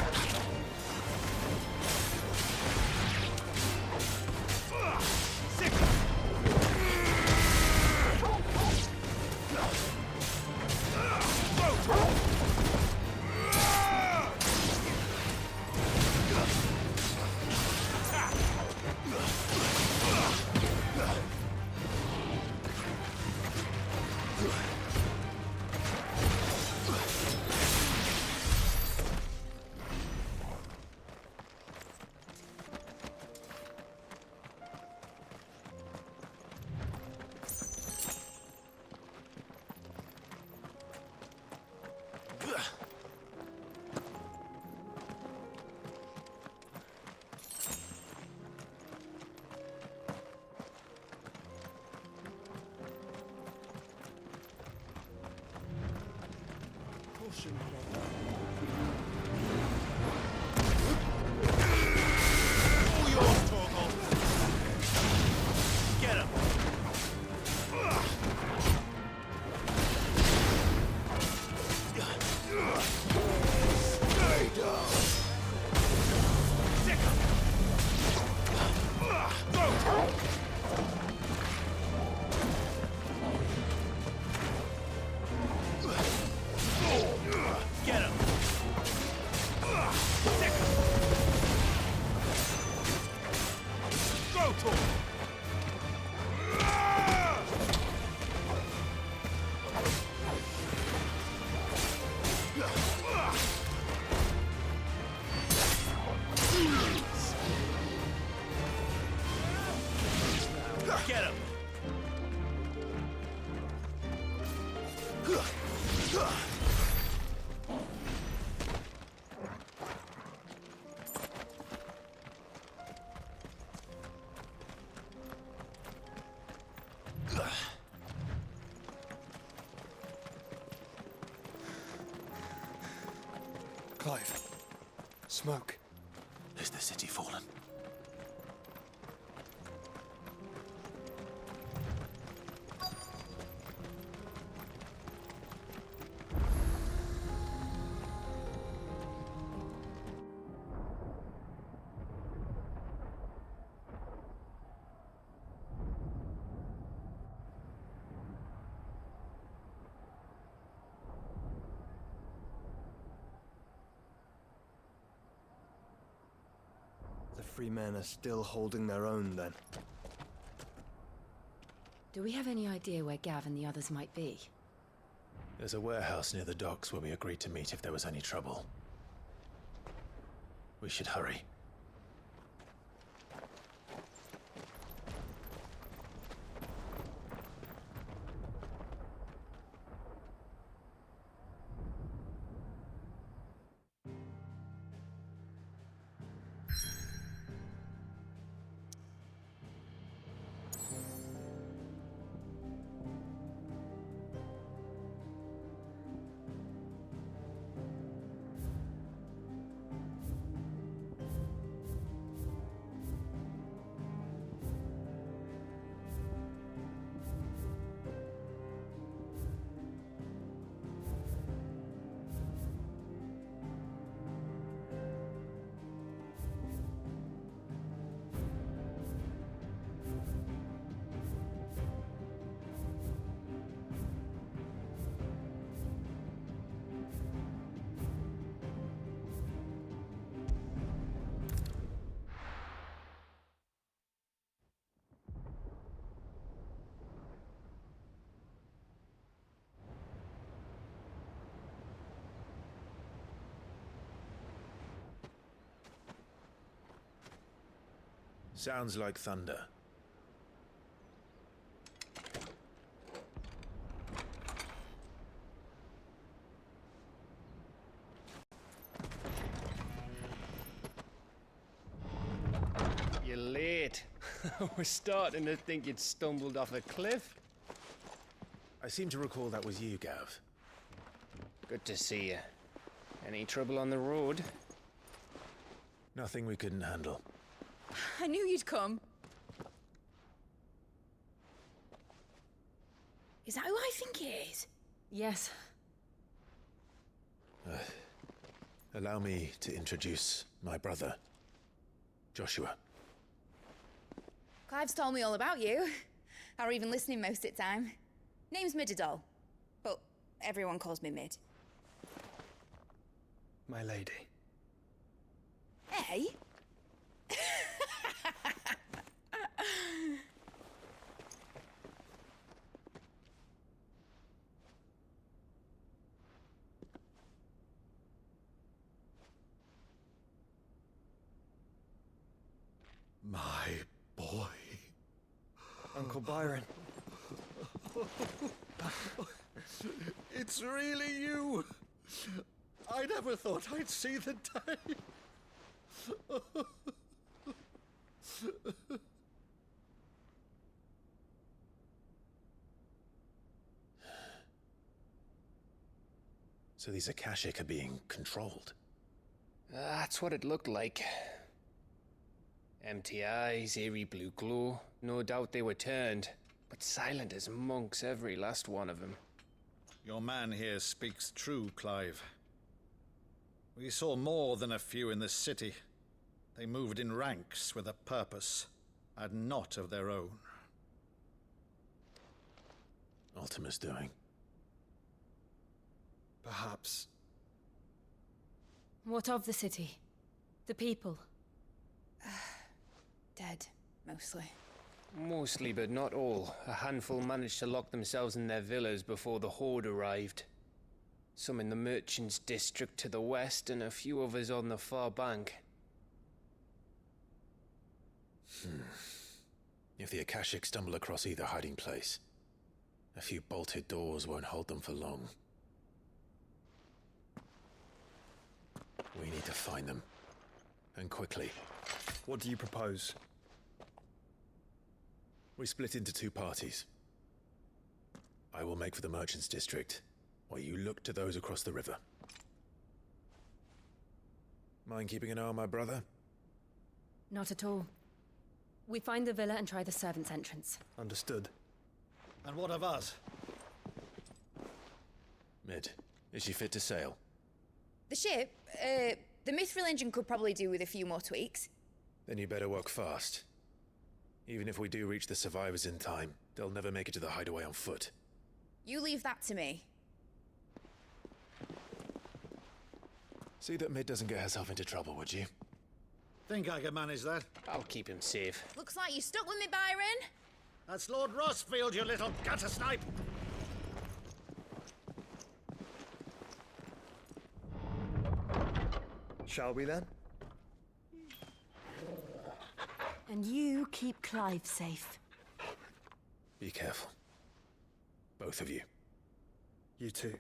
All yours, Torgal. Get him. Stay down. Sick him. Go. Get him! Sick him! Go, Tor! Get him! Clive. Smoke. Is the city fallen? The free men are still holding their own, then. Do we have any idea where Gav and the others might be? There's a warehouse near the docks where we agreed to meet if there was any trouble. We should hurry. Sounds like thunder. You're late. We're starting to think you'd stumbled off a cliff. I seem to recall that was you, Gav. Good to see you. Any trouble on the road? Nothing we couldn't handle. I knew you'd come. Is that who I think it is? Yes. Allow me to introduce my brother, Joshua. Clive's told me all about you. Or even listening most of the time. Name's Mididol, but everyone calls me Mid. My lady. Hey? My boy. Uncle Byron. It's really you. I never thought I'd see the day. So these Akashic are being controlled? That's what it looked like. Empty eyes, eerie blue glow. No doubt they were turned, but silent as monks, every last one of them. Your man here speaks true, Clive. We saw more than a few in the city. They moved in ranks with a purpose, and not of their own. Ultima's doing. Perhaps. What of the city? The people? Dead, mostly. Mostly, but not all. A handful managed to lock themselves in their villas before the Horde arrived. Some in the Merchants' District to the west, and a few others on the far bank. If the Akashic stumble across either hiding place, a few bolted doors won't hold them for long. We need to find them. And quickly. What do you propose? We split into two parties. I will make for the Merchants' District, while you look to those across the river. Mind keeping an eye on my brother? Not at all. We find the villa and try the servants' entrance. Understood. And what of us? Mid, is she fit to sail? The ship, the Mithril engine could probably do with a few more tweaks. Then you better work fast. Even if we do reach the survivors in time, they'll never make it to the hideaway on foot. You leave that to me. See that Mid doesn't get herself into trouble, would you? Think I can manage that? I'll keep him safe. Looks like you stuck with me, Byron. That's Lord Rossfield, you little gutter snipe! Shall we then? And you keep Clive safe. Be careful. Both of you. You too.